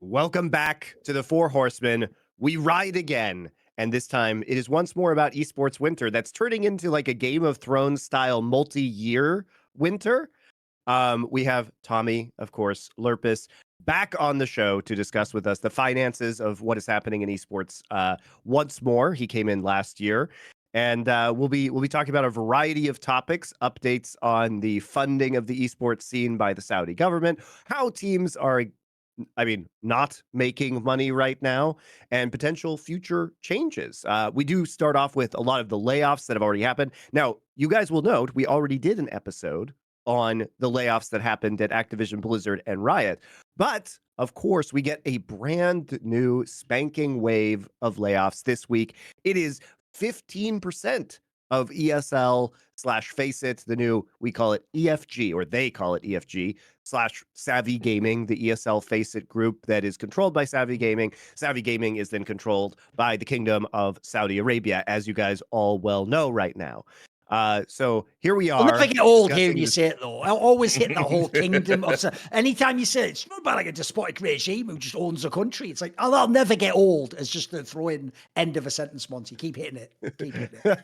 Welcome back to the Four Horsemen. We ride again. And this time it is once more about esports winter that's turning into like a Game of Thrones style multi-year winter. We have Tomi, of course, Lurpus, back on the show to discuss with us the finances of what is happening in esports once more. He came in last year. And we'll be talking about a variety of topics, updates on the funding of the esports scene by the Saudi government, how teams are not making money right now, and potential future changes. We do start off with a lot of the layoffs that have already happened. Now, you guys will note we already did an episode on the layoffs that happened at Activision Blizzard and Riot. But of course, we get a brand new spanking wave of layoffs this week. It is 15% of ESL/FACEIT, the new, we call it EFG, or they call it EFG, /Savvy Gaming, the ESLFACEIT group that is controlled by Savvy Gaming. Savvy Gaming is then controlled by the Kingdom of Saudi Arabia, as you guys all well know right now. So here we are. I'll never get old hearing you say it, though. I'll always hit the whole kingdom of... Anytime you say it, it's not about like a despotic regime who just owns a country. It's like, I'll never get old. It's just the throw-in end of a sentence, Monty. Keep hitting it. Keep hitting it.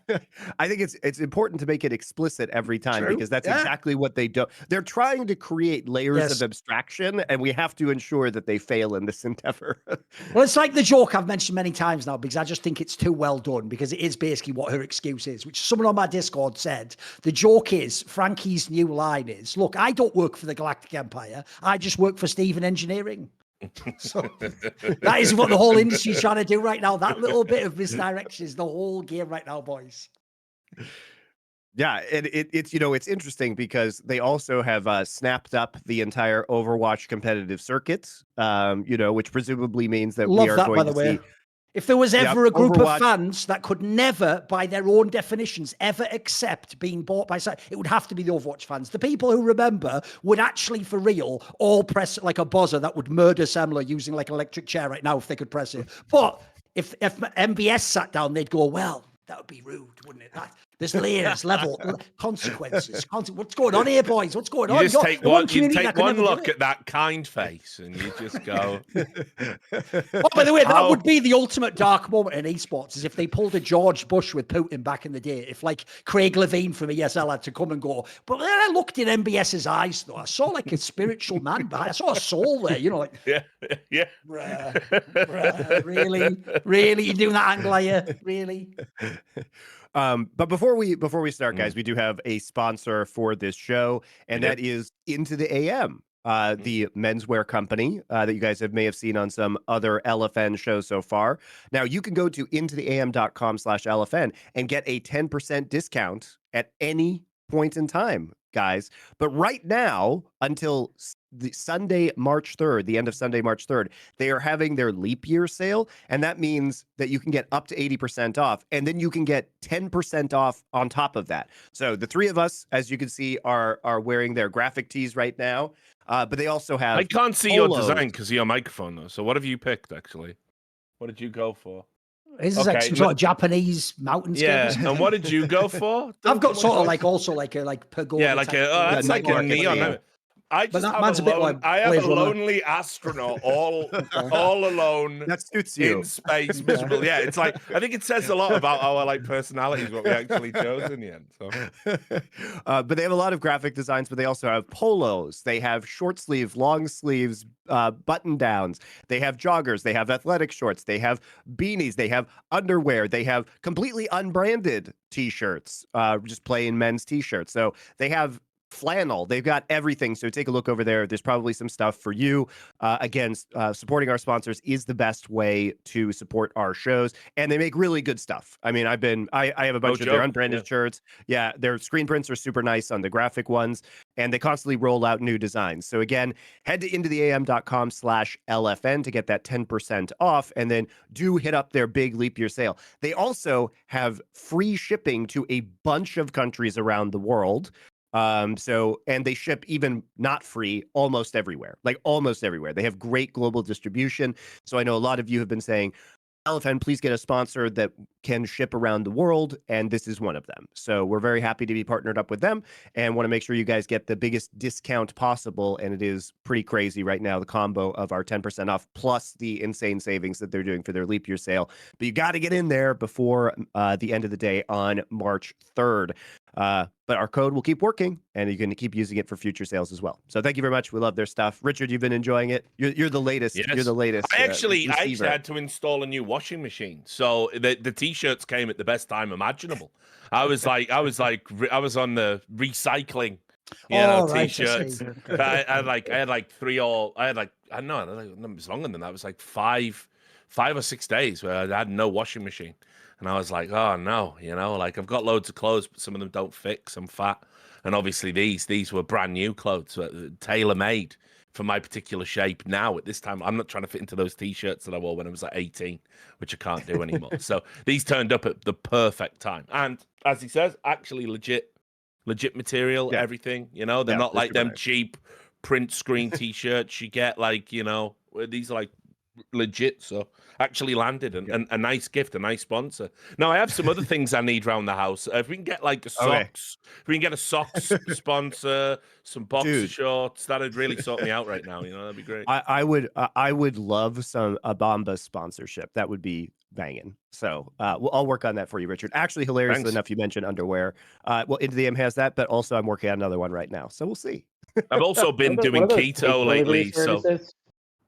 I think it's important to make it explicit every time. True. Because that's exactly what they do. They're trying to create layers of abstraction, and we have to ensure that they fail in this endeavor. Well, it's like the joke I've mentioned many times now, because I just think it's too well done, because it is basically what her excuse is, which someone on my Discord said. The joke is, Frankie's new line is, look, I don't work for the Galactic Empire. I just work for Steven Engineering. So that is what the whole industry's trying to do right now. That little bit of misdirection is the whole game right now, boys. Yeah, it's interesting because they also have snapped up the entire Overwatch competitive circuit, which presumably means that we are going to see... If there was ever a group of fans that could never, by their own definitions, ever accept being bought by... It would have to be the Overwatch fans. The people who remember would actually, for real, all press like a buzzer that would murder Semler using like an electric chair right now if they could press it. But if MBS sat down, they'd go, well, that would be rude, wouldn't it? There's layers, consequences. What's going on here, boys? What's going on? You just take one look at that kind face and you just go... Oh, by the way, that would be the ultimate dark moment in esports, is if they pulled a George Bush with Putin back in the day. If like Craig Levine from ESL had to come and go. But then I looked in MBS's eyes, though. I saw like a spiritual man behind. I saw a soul there, like... Yeah. Bruh, really? You doing that angle, are you? Really? But before we start, guys, we do have a sponsor for this show, and that is Into the AM, the menswear company that you guys may have seen on some other LFN shows so far. Now, you can go to intotheam.com/LFN and get a 10% discount at any point in time, guys. But right now, until the Sunday, March 3rd, the end of Sunday, March 3rd, they are having their leap year sale. And that means that you can get up to 80% off, and then you can get 10% off on top of that. So the three of us, as you can see, are wearing their graphic tees right now. But they also have... I can't see your design because of your microphone, though. So what have you picked, actually? What did you go for? This is like some sort of Japanese mountain scale. Yeah, and what did you go for? I've got sort of like also like a pagoda. Yeah, like that's like a neon. I just I have a lonely astronaut all alone. That suits you. In space, miserable. Yeah, it's like, I think it says a lot about our like personalities, what we actually chose in the end. So. But they have a lot of graphic designs, but they also have polos. They have short sleeve, long sleeves, button downs. They have joggers. They have athletic shorts. They have beanies. They have underwear. They have completely unbranded t-shirts, just plain men's t-shirts. So they have flannel. They've got everything. So take a look over there. There's probably some stuff for you. Again, supporting our sponsors is the best way to support our shows, and they make really good stuff. I mean, I have a bunch of their unbranded shirts. Yeah, their screen prints are super nice on the graphic ones, and they constantly roll out new designs. So again, head to intotheam.com/LFN to get that 10% off, and then do hit up their big leap year sale. They also have free shipping to a bunch of countries around the world. And they ship even not free almost everywhere. They have great global distribution. So I know a lot of you have been saying, LFN, please get a sponsor that can ship around the world, and this is one of them. So we're very happy to be partnered up with them and want to make sure you guys get the biggest discount possible, and it is pretty crazy right now, the combo of our 10% off plus the insane savings that they're doing for their leap year sale. But you got to get in there before the end of the day on March 3rd. But our code will keep working, and you're going to keep using it for future sales as well. So thank you very much. We love their stuff. Richard, you've been enjoying it. You're the latest. Yes. You're the latest. I actually had to install a new washing machine, so the t-shirts came at the best time imaginable. I was on the recycling, t-shirts. I had like three or I don't know, it was longer than that. It was like five or 6 days where I had no washing machine. And I was like, oh no, like I've got loads of clothes, but some of them don't fit 'cause I'm fat. And obviously these were brand new clothes, tailor made for my particular shape. Now at this time, I'm not trying to fit into those t-shirts that I wore when I was like 18, which I can't do anymore. So these turned up at the perfect time. And as he says, actually legit material, everything, they're not like them cheap print screen t-shirts you get, like, these are like legit. So actually landed and a nice gift, a nice sponsor. Now I have some other things I need around the house. If we can get like a socks, if we can get a socks sponsor, some boxer shorts, that'd really sort me out right now. That'd be great. I would love a Bamba sponsorship. That would be banging. So I'll work on that for you, Richard. Actually, hilariously enough, you mentioned underwear. Well, Into the M has that, but also I'm working on another one right now. So we'll see. I've also been doing keto lately. So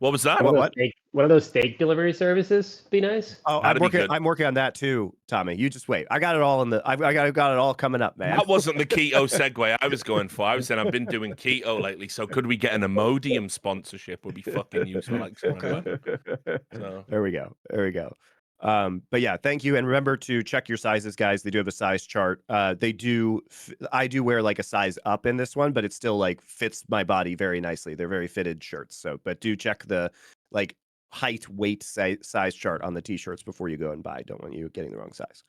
what was that? One of those steak delivery services be nice. Oh, I'm working on that too, Tommy. You just wait. I got it all I got it all coming up, man. That wasn't the keto segue I was going for. I was saying I've been doing keto lately. So could we get an Imodium sponsorship? Would be fucking useful. Like, so. There we go. But yeah, thank you. And remember to check your sizes, guys. They do have a size chart. I do wear like a size up in this one, but it still like fits my body very nicely. They're very fitted shirts. So, but do check the like height, weight, size chart on the t-shirts before you go and buy. Don't want you getting the wrong size.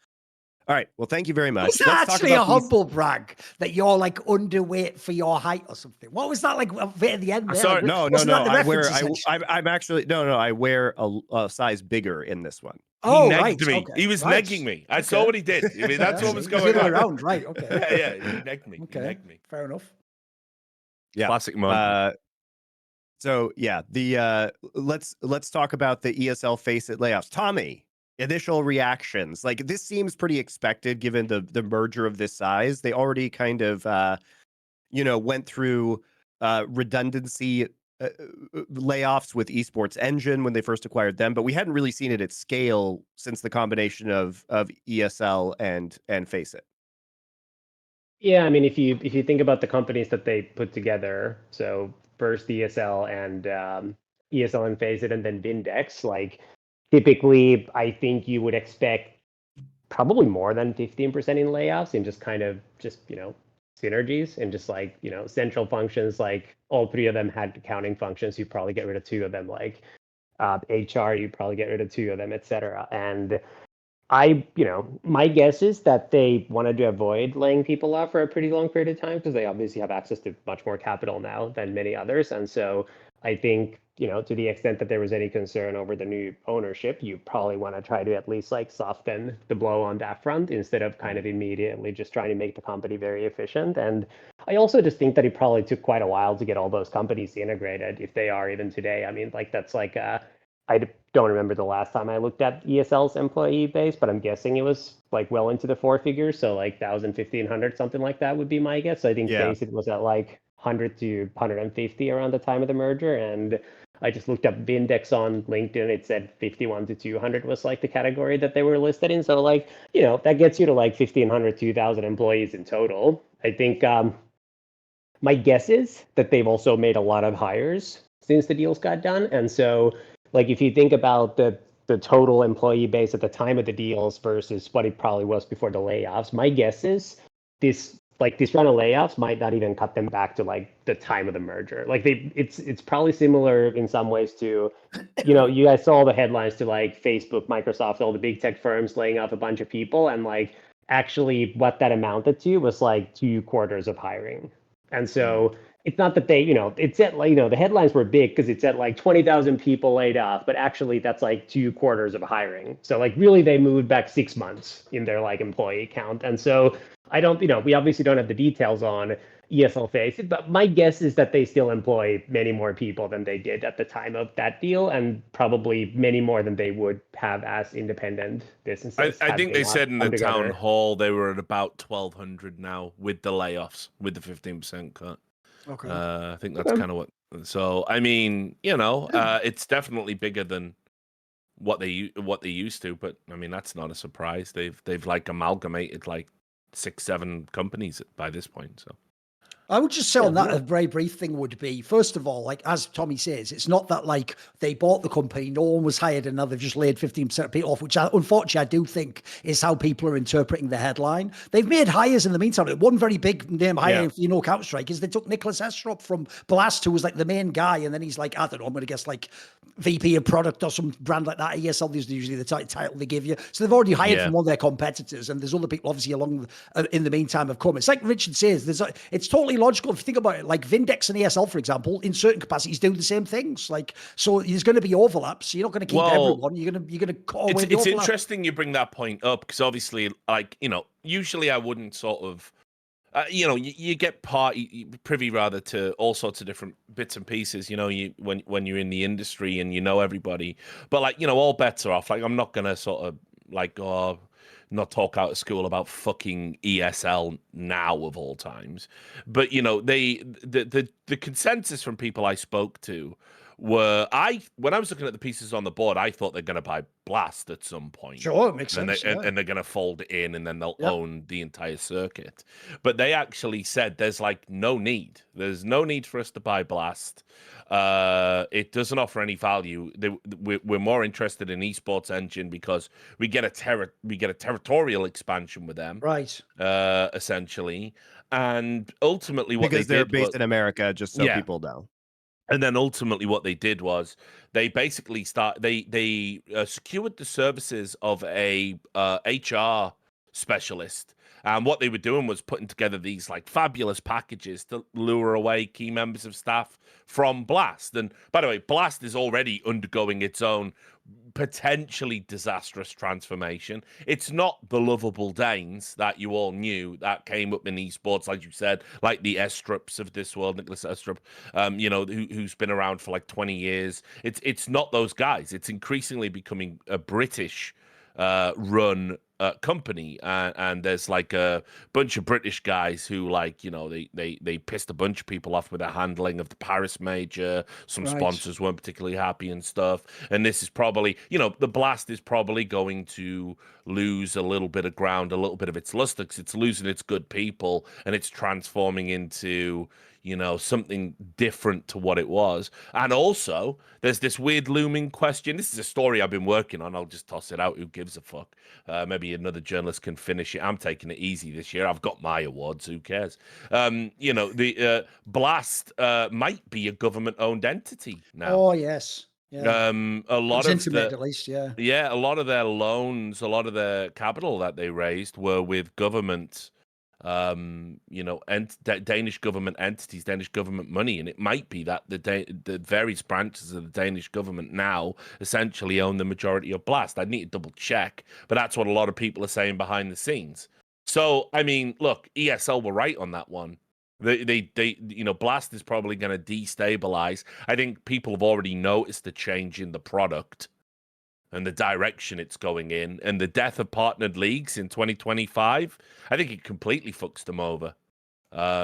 All right. Well, thank you very much. Is that actually a humble brag that you're like underweight for your height or something? What was that like a bit at the end? There? Sorry, no. I'm actually I wear a size bigger in this one. Oh, right. Me. Okay. He was negging me. I saw what he did. I mean, that's what was going on. Around, right? Okay. Yeah. He negged me. Okay. He negged me. Fair enough. Yeah. Classic moment. So yeah, let's talk about the ESLFACEIT layoffs. Tommy, initial reactions. Like, this seems pretty expected given the merger of this size. They already kind of went through redundancy layoffs with Esports Engine when they first acquired them, but we hadn't really seen it at scale since the combination of ESL and FACEIT. Yeah, I mean, if you think about the companies that they put together, so first ESL and FACEIT, and then Vindex, like typically, I think you would expect probably more than 15% in layoffs and just synergies and just like, central functions. Like all three of them had accounting functions. You probably get rid of two of them, like HR, you probably get rid of two of them, etc. And my guess is that they wanted to avoid laying people off for a pretty long period of time because they obviously have access to much more capital now than many others. And so I think, to the extent that there was any concern over the new ownership, you probably want to try to at least like soften the blow on that front instead of kind of immediately just trying to make the company very efficient. And I also just think that it probably took quite a while to get all those companies integrated, if they are even today. I mean, like that's like I don't remember the last time I looked at ESL's employee base, but I'm guessing it was like well into the four figures. So like 1,000, 1,500, something like that would be my guess. So I think FACEIT was at like 100 to 150 around the time of the merger. And I just looked up Vindex on LinkedIn. It said 51 to 200 was like the category that they were listed in. So like, that gets you to like 1,500, 2,000 employees in total. I think my guess is that they've also made a lot of hires since the deals got done. And so like if you think about the total employee base at the time of the deals versus what it probably was before the layoffs, my guess is this round of layoffs might not even cut them back to like the time of the merger. Like it's probably similar in some ways to, you guys saw the headlines to like Facebook, Microsoft, all the big tech firms laying off a bunch of people, and like actually what that amounted to was like 2 quarters of hiring. And so it's not that they, it's at like, the headlines were big because it's at like 20,000 people laid off, but actually that's like 2 quarters of hiring. So like really they moved back 6 months in their like employee count. And so I don't, we obviously don't have the details on ESLFACEIT, but my guess is that they still employ many more people than they did at the time of that deal, and probably many more than they would have as independent businesses. I think they said in the town hall they were at about 1,200 now with the layoffs, with the 15% cut. Okay. I think that's kind of what. So I mean, it's definitely bigger than what they used to, but I mean that's not a surprise. They've like amalgamated like 6-7 companies by this point. So I would just say on that, a very brief thing would be, first of all, like as Tommy says, it's not that like they bought the company, no one was hired, and now they've just laid 15% of people off, which unfortunately I do think is how people are interpreting the headline. They've made hires in the meantime. One very big name hire, Counter-Strike, is they took Mykles Estrop from Blast, who was like the main guy, and then he's like, I don't know, I'm going to guess like VP of product or some brand like that. ESL is usually the title they give you. So they've already hired from one of their competitors, and there's other people obviously along in the meantime have come. It's like Richard says, it's totally logical if you think about it. Like Vindex and ESL, for example, in certain capacities do the same things. Like, so there's going to be overlaps. You're not going to keep everyone. You're going to cut away the It's overlap. interesting you bring that point up because obviously, like usually I wouldn't sort of. You get privy rather to all sorts of different bits and pieces. When you're in the industry and everybody, but like all bets are off. Like I'm not gonna sort of like not talk out of school about fucking ESL now of all times. But the consensus from people I spoke to were when I was looking at the pieces on the board, I thought they're going to buy Blast at some point. Sure, it makes sense. And they're going to fold it in, and then they'll own the entire circuit. But they actually said there's like no need. There's no need for us to buy Blast. It doesn't offer any value. We're more interested in Esports Engine because we get a territorial expansion with them, right? Essentially, and ultimately what because they they're did based in America, just so people know. And then ultimately what they did was they basically secured the services of a HR specialist. And what they were doing was putting together these like fabulous packages to lure away key members of staff from Blast. And by the way, Blast is already undergoing its own potentially disastrous transformation. It's not the lovable Danes that you all knew that came up in esports, like you said, like the Estrups of this world, Mykles Estrup, who's been around for like 20 years. It's not those guys. It's increasingly becoming a British run company, and there's like a bunch of British guys who they pissed a bunch of people off with their handling of the Paris major. Some sponsors weren't particularly happy and stuff, and this is probably the Blast is probably going to lose a little bit of ground, a little bit of its luster, because it's losing its good people and it's transforming into something different to what it was. And also, there's this weird looming question. This is a story I've been working on. I'll just toss it out. Who gives a fuck? Maybe another journalist can finish it. I'm taking it easy this year. I've got my awards. Who cares? The Blast might be a government-owned entity now. Oh, yes. Yeah. A lot of at least, a lot of their loans, a lot of their capital that they raised were with government Danish government entities, Danish government money, and it might be that the various branches of the Danish government now essentially own the majority of Blast. I'd need to double check, but that's what a lot of people are saying behind the scenes. So, I mean, look, ESL were right on that one. They Blast is probably going to destabilize. I think people have already noticed the change in the product and the direction it's going in, and the death of partnered leagues in 2025, I think it completely fucks them over.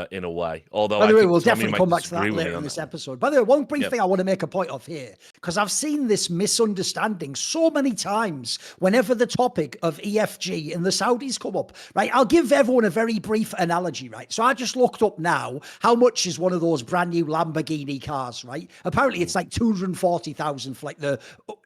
In a way. Although, by the way, we'll Tommy definitely come back to that later in this episode. By the way, one brief thing I want to make a point of here, because I've seen this misunderstanding so many times whenever the topic of EFG and the Saudis come up, right? I'll give everyone a very brief analogy, right? So I just looked up now, how much is one of those brand new Lamborghini cars, right? Apparently it's like 240,000 for like the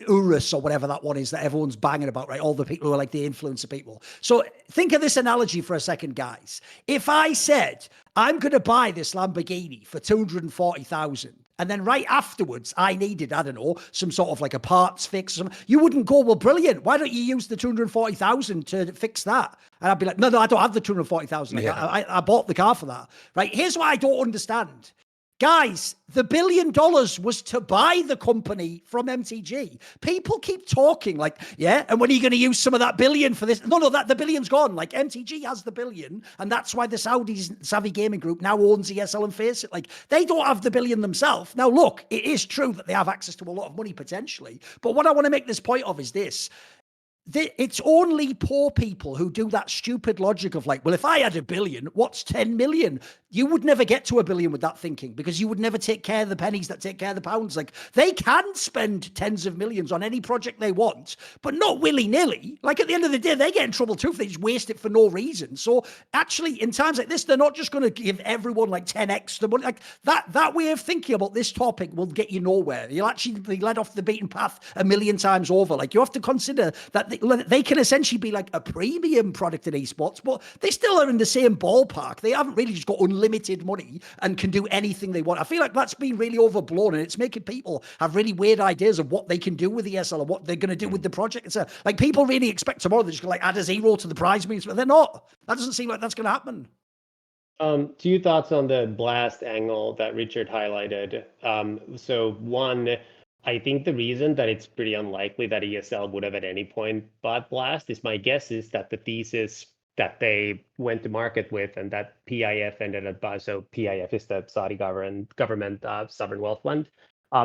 Urus or whatever that one is that everyone's banging about, right? All the people who are like the influencer people. So think of this analogy for a second, guys. If I said, I'm going to buy this Lamborghini for 240,000. And then right afterwards, I needed, I don't know, some sort of like a parts fix. You wouldn't go, well, brilliant. Why don't you use the 240,000 to fix that? And I'd be like, no, I don't have the 240,000. I bought the car for that. Right? Here's what I don't understand. Guys, the $1 billion was to buy the company from MTG. People keep talking like, yeah, and when are you going to use some of that billion for this? No, the billion's gone. Like MTG has the billion, and that's why the Saudis, Savvy Gaming Group, now owns ESL and FACEIT. Like they don't have the billion themselves. Now, look, it is true that they have access to a lot of money potentially, but what I want to make this point of is this. It's only poor people who do that stupid logic of like, well, if I had $1 billion, what's 10 million? You would never get to $1 billion with that thinking because you would never take care of the pennies that take care of the pounds. Like they can spend tens of millions on any project they want, but not willy-nilly. Like at the end of the day, they get in trouble too if they just waste it for no reason. So actually, in times like this, they're not just going to give everyone like 10x the money. Like that way of thinking about this topic will get you nowhere. You'll actually be led off the beaten path 1 million times over. Like you have to consider that they can essentially be like a premium product in esports, but they still are in the same ballpark. They haven't really just got unlimited money and can do anything they want. I feel like that's been really overblown, and it's making people have really weird ideas of what they can do with ESL and what they're going to do with the project. It's like people really expect tomorrow they're just going to like add a zero to the prize money, but they're not. That doesn't seem like that's going to happen. 2 thoughts on the Blast angle that Richard highlighted. So one, I think the reason that it's pretty unlikely that ESL would have at any point bought Blast is my guess is that the thesis that they went to market with and that PIF ended up buying, so PIF is the Saudi government sovereign wealth fund,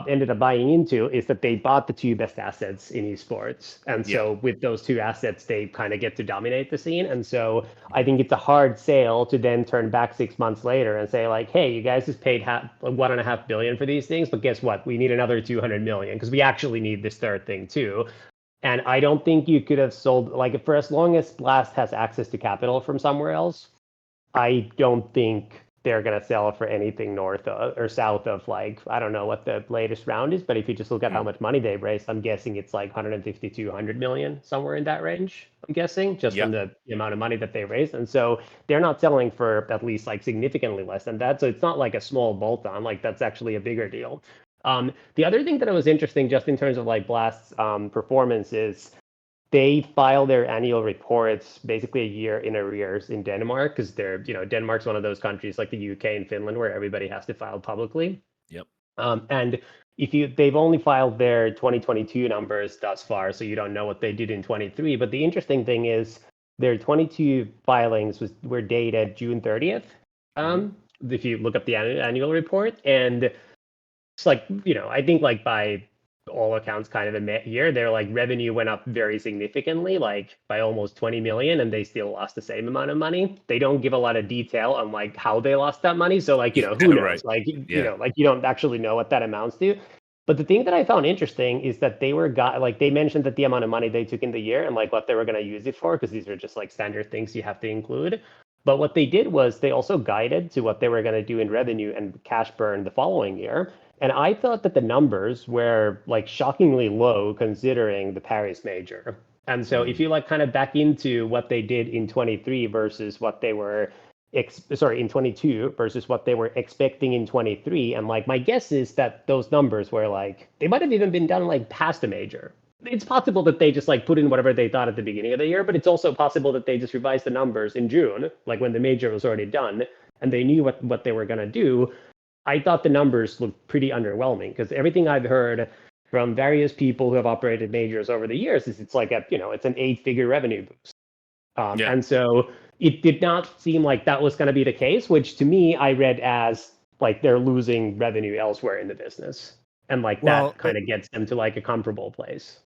ended up buying into is that they bought the 2 best assets in esports. And so with those 2 assets, they kind of get to dominate the scene. And so I think it's a hard sale to then turn back 6 months later and say like, hey, you guys just paid $1.5 billion for these things, but guess what? We need another 200 million because we actually need this third thing too. And I don't think you could have sold, like for as long as Blast has access to capital from somewhere else, I don't think they're going to sell for anything north of or south of like, I don't know what the latest round is, but if you just look at how much money they've raised, I'm guessing it's like 150, 200 million, somewhere in that range, I'm guessing, just from the amount of money that they raised. And so they're not selling for at least like significantly less than that. So it's not like a small bolt on, like that's actually a bigger deal. The other thing that was interesting just in terms of like Blast's performance is they file their annual reports basically a year in arrears in Denmark because they're, Denmark's one of those countries like the UK and Finland where everybody has to file publicly. Yep. And they've only filed their 2022 numbers thus far, so you don't know what they did in 23. But the interesting thing is their 22 filings were dated June 30th. If you look up the annual report, and it's like, I think like by all accounts kind of a year, their like revenue went up very significantly, like by almost 20 million, and they still lost the same amount of money. They don't give a lot of detail on like how they lost that money. So like, who knows? Right. Like, like you don't actually know what that amounts to. But the thing that I found interesting is that they mentioned that the amount of money they took in the year and like what they were going to use it for, because these are just like standard things you have to include. But what they did was they also guided to what they were going to do in revenue and cash burn the following year. And I thought that the numbers were like shockingly low considering the Paris major. And so if you like kind of back into what they did in 23 versus what they were, in 22 versus what they were expecting in 23. And like, my guess is that those numbers were like, they might've even been done like past the major. It's possible that they just like put in whatever they thought at the beginning of the year, but it's also possible that they just revised the numbers in June, like when the major was already done and they knew what they were going to do. I thought the numbers looked pretty underwhelming because everything I've heard from various people who have operated majors over the years is it's like it's an 8-figure revenue boost. And so it did not seem like that was going to be the case, which to me I read as like they're losing revenue elsewhere in the business. And like that kind of gets them to like a comparable place.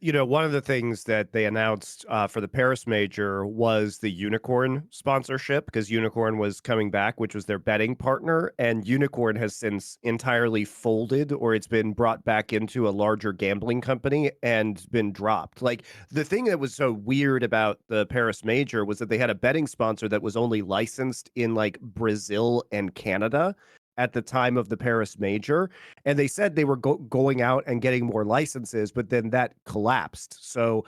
One of the things that they announced for the Paris major was the Unicorn sponsorship, because Unicorn was coming back, which was their betting partner, and Unicorn has since entirely folded, or it's been brought back into a larger gambling company and been dropped. Like, the thing that was so weird about the Paris major was that they had a betting sponsor that was only licensed in like Brazil and Canada at the time of the Paris major, and they said they were going out and getting more licenses, but then that collapsed. So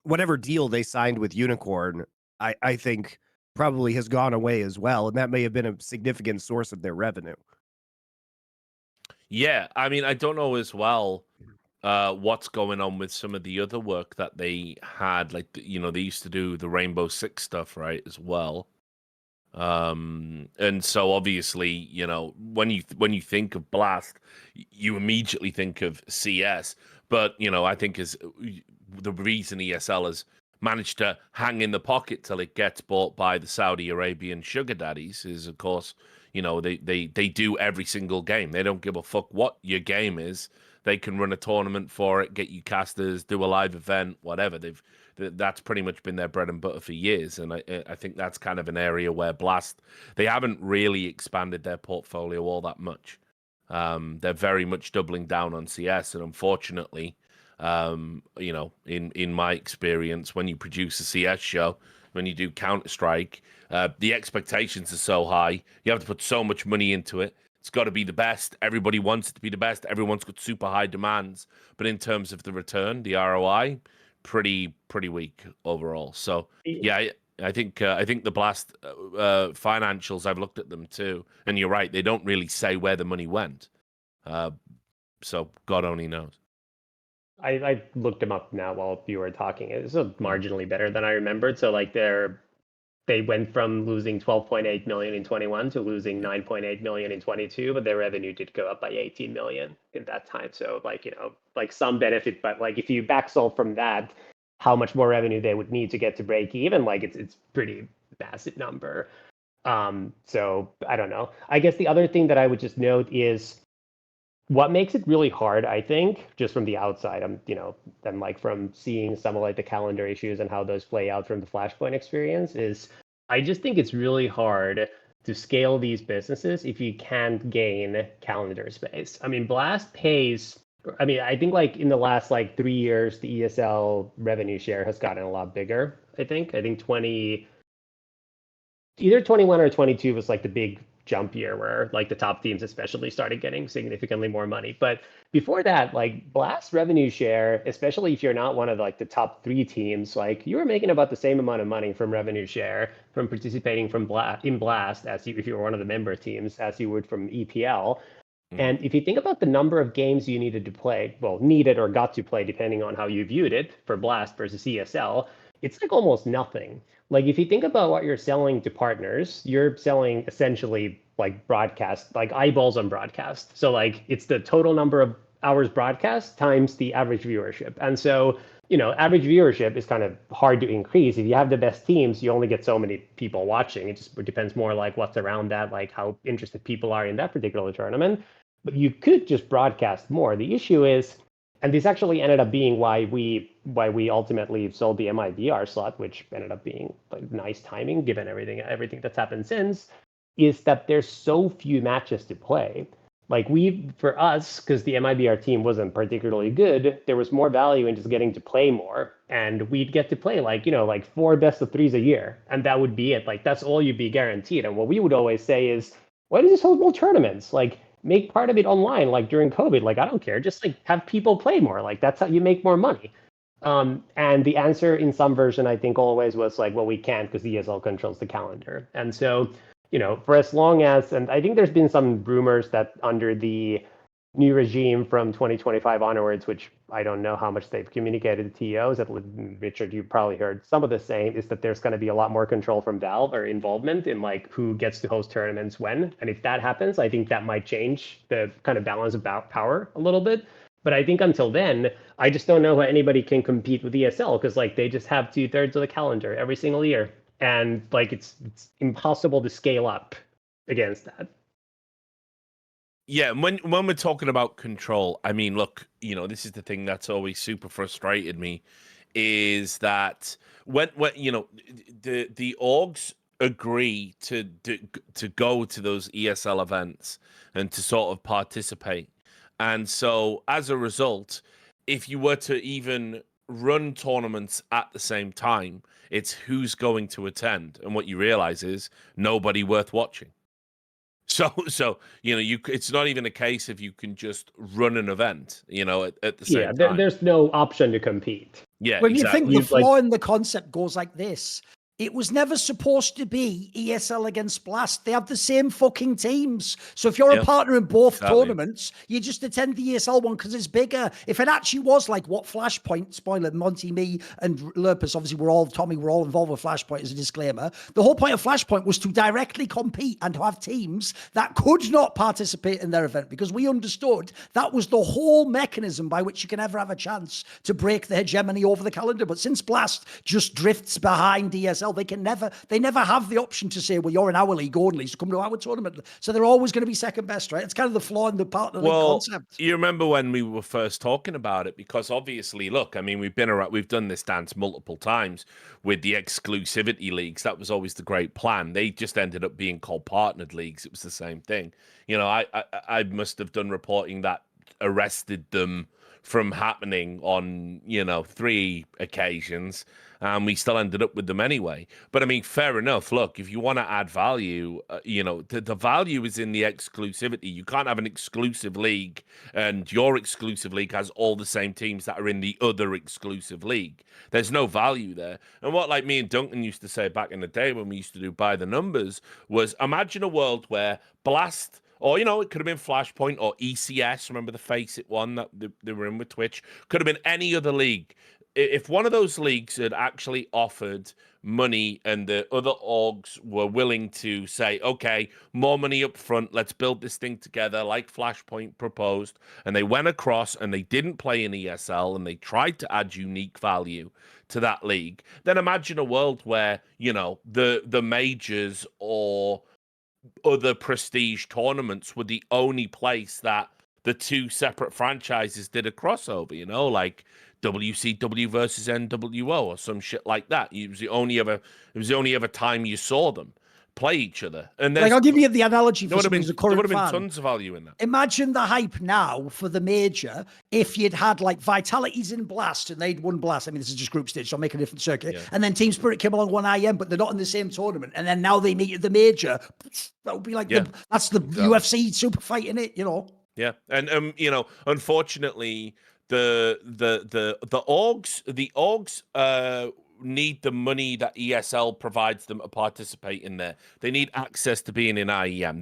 whatever deal they signed with Unicorn, I think probably has gone away as well, and that may have been a significant source of their revenue. Yeah, I mean, I don't know as well what's going on with some of the other work that they had. Like, they used to do the Rainbow Six stuff, right, as well. And so obviously, you know, when you think of Blast, you immediately think of CS. But, you know, I think is the reason ESL has managed to hang in the pocket till it gets bought by the Saudi Arabian sugar daddies is, of course, you know, they do every single game. They don't give a fuck what your game is. They can run a tournament for it, get you casters, do a live event, whatever. That's pretty much been their bread and butter for years, and I think that's kind of an area where Blast, they haven't really expanded their portfolio all that much. They're very much doubling down on CS, and unfortunately, you know, in my experience, when you produce a CS show, when you do Counter-Strike, the expectations are so high. You have to put so much money into it. It's got to be the best. Everybody wants it to be the best. Everyone's got super high demands. But in terms of the return, the ROI, pretty weak overall. So yeah, I think the Blast financials, I've looked at them too, and you're right. They don't really say where the money went. So God only knows. I looked them up now while you were talking. It's marginally better than I remembered. So like they went from losing 12.8 million in 21 to losing 9.8 million in 22, but their revenue did go up by 18 million in that time. So like, you know, like some benefit, but like if you backsolve from that, how much more revenue they would need to get to break even, like it's pretty massive number. So I don't know. I guess the other thing that I would just note is what makes it really hard, I think, just from the outside, you know, and like from seeing some of like the calendar issues and how those play out from the Flashpoint experience, is I just think it's really hard to scale these businesses if you can't gain calendar space. I mean, Blast pays, I mean, I think like in the last like 3 years, the ESL revenue share has gotten a lot bigger, I think. I think either 21 or 22 was like the big jump year where like the top teams especially started getting significantly more money. But before that, like Blast revenue share, especially if you're not one of like the top 3 teams, like you were making about the same amount of money from revenue share from participating from in Blast as if you were one of the member teams as you would from EPL. And if you think about the number of games you needed to play, well, needed or got to play, depending on how you viewed it, for Blast versus ESL, it's like almost nothing. Like if you think about what you're selling to partners, you're selling essentially like broadcast, like eyeballs on broadcast. So like it's the total number of hours broadcast times the average viewership. And so, you know, average viewership is kind of hard to increase. If you have the best teams, you only get so many people watching. It just depends more like what's around that, like how interested people are in that particular tournament. But you could just broadcast more. The issue is, and this actually ended up being why we ultimately sold the MIBR slot, which ended up being like nice timing given everything that's happened since, is that there's so few matches to play. Like for us, because the MIBR team wasn't particularly good, there was more value in just getting to play more. And we'd get to play like, you know, like 4 best of 3s a year. And that would be it. Like that's all you'd be guaranteed. And what we would always say is, why do you just hold more tournaments? Like make part of it online, like during COVID. Like I don't care, just like have people play more. Like that's how you make more money. And the answer in some version, I think always was like, well, we can't because the ESL controls the calendar. And so, you know, for as long as, and I think there's been some rumors that under the new regime from 2025 onwards, which I don't know how much they've communicated to TOs, Richard, you probably heard some of the same, is that there's going to be a lot more control from Valve or involvement in like who gets to host tournaments when. And if that happens, I think that might change the kind of balance of power a little bit. But I think until then, I just don't know how anybody can compete with ESL because like they just have 2/3 of the calendar every single year. And like it's impossible to scale up against that. Yeah, when we're talking about control, I mean, look, you know, this is the thing that's always super frustrated me, is that when you know the orgs agree to go to those ESL events and to sort of participate, and so as a result, if you were to even run tournaments at the same time, it's who's going to attend, and what you realize is nobody worth watching. So you know, it's not even a case if you can just run an event, you know, at the same time. There's no option to compete. Yeah, when exactly. you think the flaw in the concept goes like this, It was never supposed to be ESL against Blast. They have the same fucking teams. So if you're a partner in both tournaments, you just attend the ESL one because it's bigger. If it actually was like what Flashpoint, spoiler, Monty, me, and Lurpus, obviously Tommy, we're all involved with Flashpoint as a disclaimer. The whole point of Flashpoint was to directly compete and to have teams that could not participate in their event, because we understood that was the whole mechanism by which you can ever have a chance to break the hegemony over the calendar. But since Blast just drifts behind ESL, they never have the option to say, well, you're in our league only, so come to our tournament. So they're always going to be second best, right? It's kind of the flaw in the partner league concept. You remember when we were first talking about it? Because obviously, look, I mean, we've done this dance multiple times with the exclusivity leagues. That was always the great plan. They just ended up being called partnered leagues. It was the same thing. You know, I must have done reporting that arrested them from happening on, 3 occasions, and we still ended up with them anyway. But I mean, fair enough. Look, if you want to add value, the value is in the exclusivity. You can't have an exclusive league and your exclusive league has all the same teams that are in the other exclusive league. There's no value there. And what like me and Duncan used to say back in the day when we used to do by the numbers was, imagine a world where Blast, or, it could have been Flashpoint or ECS. Remember the FACEIT one that they were in with Twitch? Could have been any other league. If one of those leagues had actually offered money and the other orgs were willing to say, okay, more money up front, let's build this thing together like Flashpoint proposed, and they went across and they didn't play in ESL and they tried to add unique value to that league, then imagine a world where, the majors or other prestige tournaments were the only place that the two separate franchises did a crossover, like WCW versus NWO or some shit like that. It was the only ever time you saw them play each other. And then I'll give you the analogy for someone who's a current fan. There would have been tons of value in that. Imagine the hype now for the major if you'd had like Vitality's in Blast and they'd won Blast. I mean, this is just group stage, so I'll make a different circuit. Yeah. And then Team Spirit came along 1IM, but they're not in the same tournament. And then now they meet at the major. That would be like that's the UFC super fight in it, Yeah, and unfortunately, the orgs need the money that ESL provides them to participate in there. They need access to being in IEM.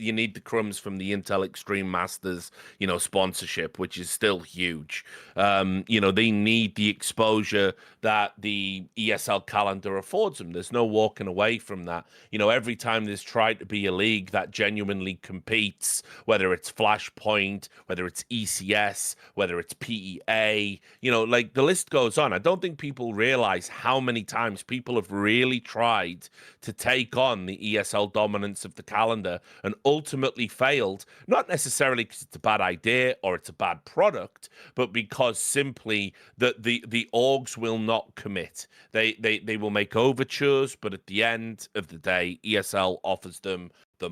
You need the crumbs from the Intel Extreme Masters, sponsorship, which is still huge. They need the exposure that the ESL calendar affords them. There's no walking away from that. Every time there's tried to be a league that genuinely competes, whether it's Flashpoint, whether it's ECS, whether it's PEA, like the list goes on. I don't think people realize how many times people have really tried to take on the ESL dominance of the calendar and ultimately failed, not necessarily because it's a bad idea or it's a bad product, but because simply the orgs will not commit. They will make overtures, but at the end of the day, ESL offers them the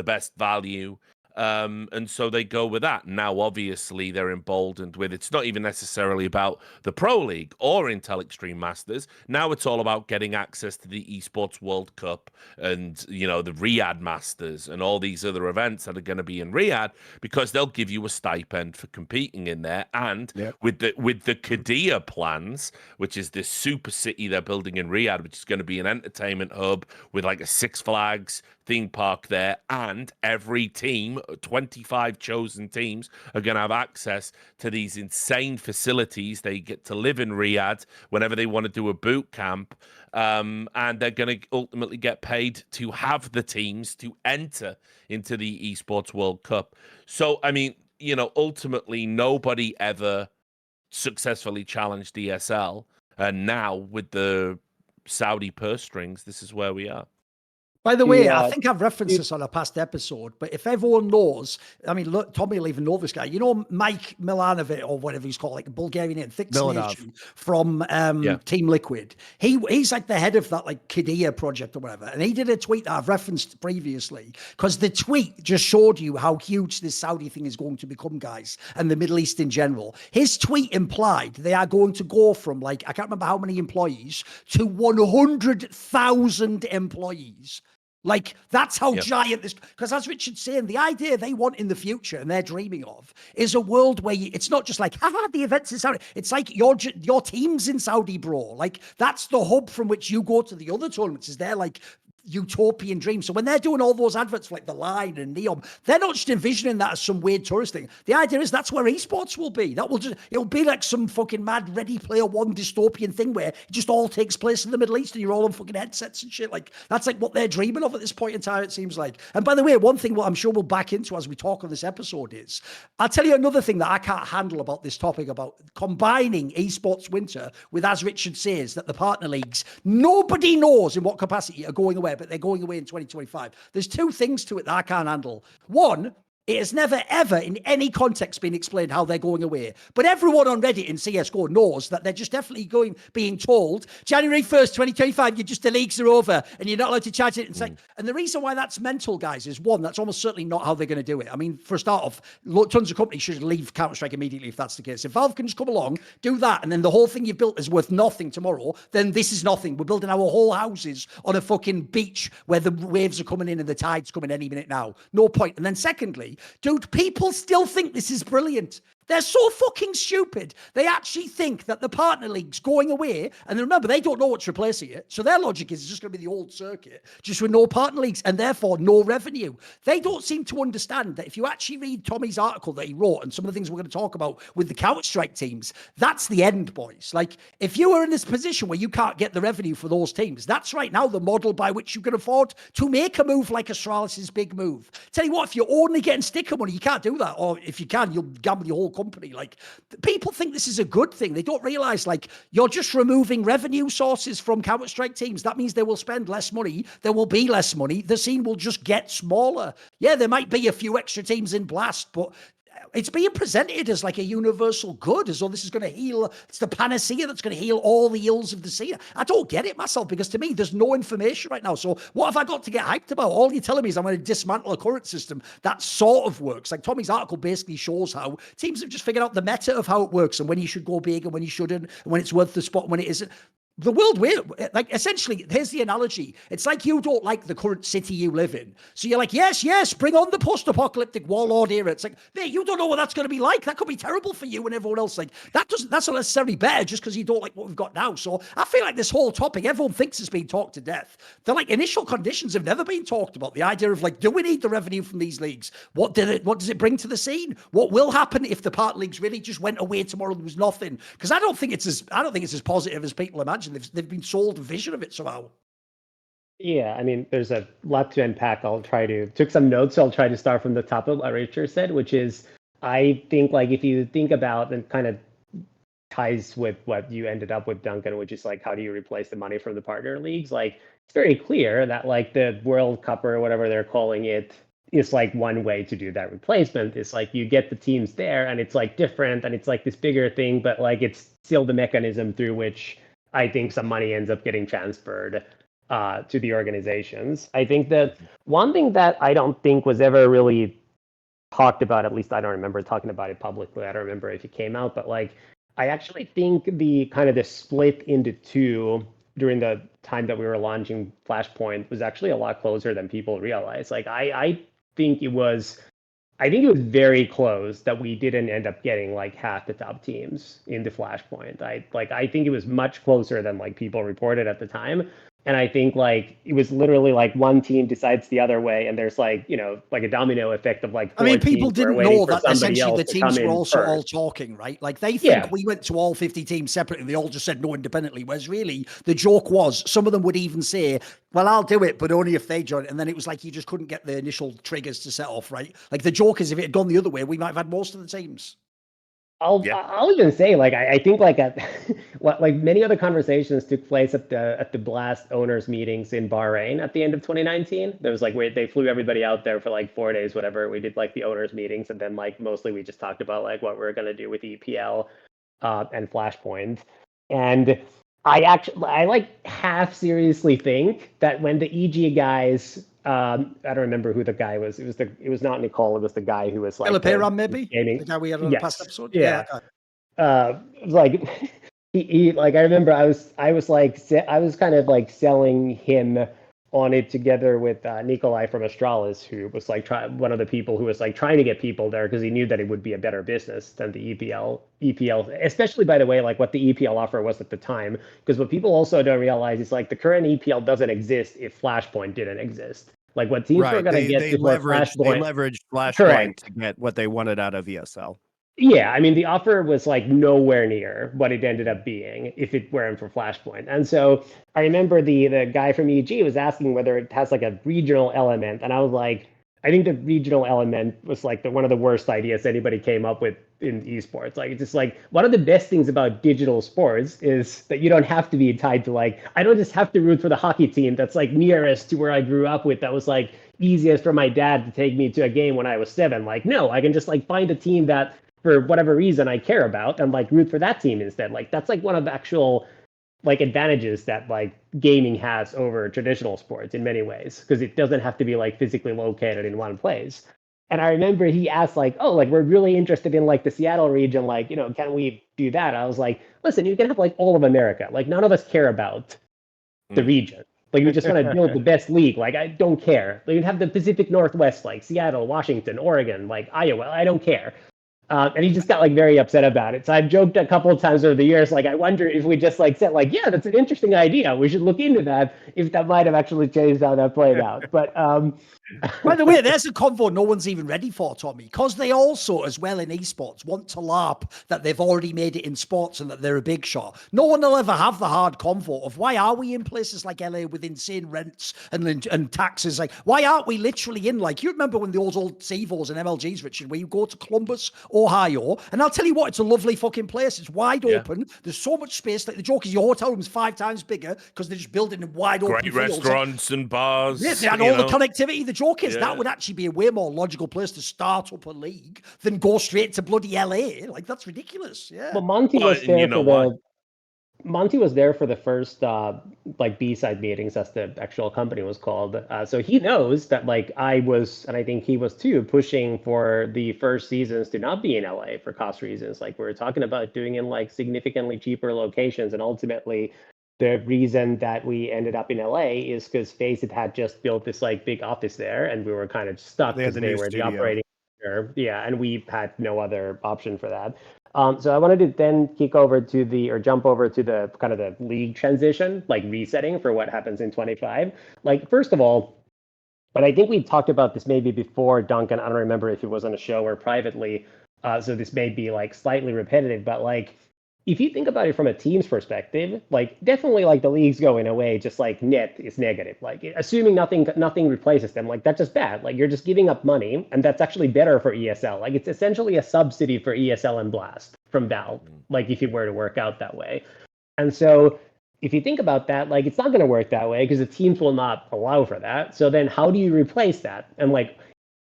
best value. And so they go with that. Now, obviously, they're emboldened with, it's not even necessarily about the Pro League or Intel Extreme Masters. Now it's all about getting access to the Esports World Cup and, the Riyadh Masters and all these other events that are going to be in Riyadh, because they'll give you a stipend for competing in there. And with the Qiddiya plans, which is this super city they're building in Riyadh, which is going to be an entertainment hub with like a Six Flags theme park there, and every team, 25 chosen teams, are going to have access to these insane facilities. They get to live in Riyadh whenever they want to do a boot camp, and they're going to ultimately get paid to have the teams to enter into the Esports World Cup. So, I mean, ultimately nobody ever successfully challenged ESL, and now with the Saudi purse strings, this is where we are. By the way, I think I've referenced this on a past episode, but if everyone knows, I mean, look, Tommy will even know this guy. Mike Milanovic, or whatever he's called, like a Bulgarian name, Thick Nation from Team Liquid. He's like the head of that like Qiddiya project or whatever. And he did a tweet that I've referenced previously, because the tweet just showed you how huge this Saudi thing is going to become, guys, and the Middle East in general. His tweet implied they are going to go from like, I can't remember how many employees, to 100,000 employees. Like, that's how giant this, because as Richard's saying, the idea they want in the future and they're dreaming of is a world where it's not just like, the events in Saudi. It's like your team's in Saudi, bro. Like, that's the hub from which you go to the other tournaments, is they're like utopian dream. So when they're doing all those adverts for like the Line and Neon, they're not just envisioning that as some weird tourist thing. The idea is that's where esports will be. It'll be like some fucking mad Ready Player One dystopian thing where it just all takes place in the Middle East and you're all on fucking headsets and shit. Like, that's like what they're dreaming of at this point in time, it seems like. And by the way, one thing what I'm sure we'll back into as we talk on this episode is, I'll tell you another thing that I can't handle about this topic, about combining esports winter with, as Richard says, that the partner leagues, nobody knows in what capacity are going away, but they're going away in 2025. There's two things to it that I can't handle. One, it has never, ever in any context been explained how they're going away. But everyone on Reddit in CSGO knows that they're just definitely being told, January 1st, 2025, the leagues are over and you're not allowed to charge it. It's like, and the reason why that's mental, guys, is one, that's almost certainly not how they're going to do it. I mean, for a start off, tons of companies should leave Counter-Strike immediately if that's the case. If Valve can just come along, do that, and then the whole thing you've built is worth nothing tomorrow, then this is nothing. We're building our whole houses on a fucking beach where the waves are coming in and the tide's coming any minute now. No point. And then secondly, dude, people still think this is brilliant. They're so fucking stupid. They actually think that the partner league's going away. And remember, they don't know what's replacing it. So their logic is it's just going to be the old circuit, just with no partner leagues and therefore no revenue. They don't seem to understand that if you actually read Tommy's article that he wrote and some of the things we're going to talk about with the Counter-Strike teams, that's the end, boys. Like, if you are in this position where you can't get the revenue for those teams, that's right now the model by which you can afford to make a move like Astralis' big move. Tell you what, if you're only getting sticker money, you can't do that. Or if you can, you'll gamble your whole company. Like, people think this is a good thing. They don't realize, like, you're just removing revenue sources from Counter-Strike teams. That means they will spend less money. There will be less money. The scene will just get smaller. Yeah, there might be a few extra teams in Blast, but it's being presented as like a universal good, as though this is going to heal. It's the panacea that's going to heal all the ills of the scene. I don't get it myself, because to me, there's no information right now. So what have I got to get hyped about? All you're telling me is I'm going to dismantle a current system that sort of works. Like, Tommy's article basically shows how teams have just figured out the meta of how it works and when you should go big and when you shouldn't, and when it's worth the spot and when it isn't. The world, like, essentially, here's the analogy. It's like you don't like the current city you live in. So you're like, yes, bring on the post-apocalyptic warlord era. It's like, mate, you don't know what that's going to be like. That could be terrible for you and everyone else. Like, that's not necessarily better just because you don't like what we've got now. So I feel like this whole topic, everyone thinks it's being talked to death. The, like, initial conditions have never been talked about. The idea of, like, do we need the revenue from these leagues? What does it bring to the scene? What will happen if the part leagues really just went away tomorrow and there was nothing? Because I don't think it's as positive as people imagine. They've been sold a vision of it somehow. Yeah, I mean, there's a lot to unpack. Took some notes, so I'll try to start from the top of what Richard said, which is, I think, like, if you think about, and kind of ties with what you ended up with, Duncan, which is like, how do you replace the money from the partner leagues? Like, it's very clear that, like, the World Cup or whatever they're calling it is like one way to do that replacement. Is like, you get the teams there and it's like different and it's like this bigger thing, but like it's still the mechanism through which I think some money ends up getting transferred to the organizations. I think that one thing that I don't think was ever really talked about, at least I don't remember talking about it publicly, I don't remember if it came out, but like, I actually think the kind of the split into two during the time that we were launching Flashpoint was actually a lot closer than people realize. Like, I think it was very close that we didn't end up getting like half the top teams in the Flashpoint. I think it was much closer than like people reported at the time. And I think like it was literally like one team decides the other way, and there's like, you know, like a domino effect of like. I mean, people didn't know that essentially the teams were also first. All talking, right? Like they think we went to all 50 teams separately. They all just said no independently. Whereas really the joke was some of them would even say, well, I'll do it, but only if they join. And then it was like you just couldn't get the initial triggers to set off, right? Like the joke is if it had gone the other way, we might have had most of the teams. I'll even say, like, I think like like many other conversations took place at the Blast owners meetings in Bahrain at the end of 2019. There was like they flew everybody out there for like 4 days, whatever. We did like the owners meetings, and then like mostly we just talked about like what we're gonna do with EPL and Flashpoint. And I like half seriously think that when the EG guys, I don't remember who the guy was. It was not Nicole. It was the guy who was like maybe the guy we had on the past episode. Yeah. Like he like I remember I was kind of like selling him on it together with Nikolai from Astralis, who was like one of the people who was like trying to get people there because he knew that it would be a better business than the EPL, especially by the way, like what the EPL offer was at the time. Because what people also don't realize is like the current EPL doesn't exist if Flashpoint didn't exist. Like what teams were going to get they leveraged Flashpoint correct, to get what they wanted out of ESL. Yeah, I mean, the offer was like nowhere near what it ended up being if it weren't for Flashpoint. And so I remember the guy from EG was asking whether it has like a regional element. And I was like, I think the regional element was like one of the worst ideas anybody came up with in esports. Like, it's just like one of the best things about digital sports is that you don't have to be tied to like, I don't just have to root for the hockey team that's like nearest to where I grew up with, that was like easiest for my dad to take me to a game when I was 7. Like, no, I can just like find a team that for whatever reason I care about and like root for that team instead. Like that's like one of the actual like advantages that like gaming has over traditional sports in many ways, because it doesn't have to be like physically located in one place. And I remember he asked like, oh, like we're really interested in like the Seattle region, like, you know, can we do that? I was like, listen, you can have like all of America. Like none of us care about the region. Like we just want to build the best league. Like I don't care. Like, you have the Pacific Northwest, like Seattle, Washington, Oregon, like Iowa. I don't care. And he just got like very upset about it. So I've joked a couple of times over the years, like, I wonder if we just like said like, yeah, that's an interesting idea. We should look into that, if that might have actually changed how that played out. But by the way, there's a convo no one's even ready for, Tommy, because they also, as well in esports, want to LARP that they've already made it in sports and that they're a big shot. No one will ever have the hard convo of why are we in places like LA with insane rents and taxes? Like, why aren't we literally in, like, you remember when those old CEVOs and MLGs, Richard, where you go to Columbus, Ohio, and I'll tell you what, it's a lovely fucking place. It's wide open. There's so much space. Like the joke is your hotel room's 5 times bigger because they're just building in wide open Great fields. restaurants and bars. Yeah, they had all the connectivity. The joke is that would actually be a way more logical place to start up a league than go straight to bloody LA. Like that's ridiculous. Yeah. But Monty was there for Monty was there for the first like B-side meetings, as the actual company was called. So he knows that like I was, and I think he was too, pushing for the first seasons to not be in LA for cost reasons. Like we were talking about doing in like significantly cheaper locations, and ultimately the reason that we ended up in LA is because FACEIT had just built this like big office there, and we were kind of stuck because they were the operating. Yeah, and we had no other option for that. So I wanted to then jump over to the kind of the league transition, like resetting for what happens in 25. Like, first of all, but I think we talked about this maybe before, Duncan. I don't remember if it was on a show or privately. So this may be like slightly repetitive, but like, if you think about it from a team's perspective, like definitely like the league's going away, just like net is negative. Like assuming nothing replaces them, like that's just bad. Like you're just giving up money, and that's actually better for ESL. Like it's essentially a subsidy for ESL and Blast from Valve, like if it were to work out that way. And so if you think about that, like it's not going to work that way because the teams will not allow for that. So then how do you replace that? And like,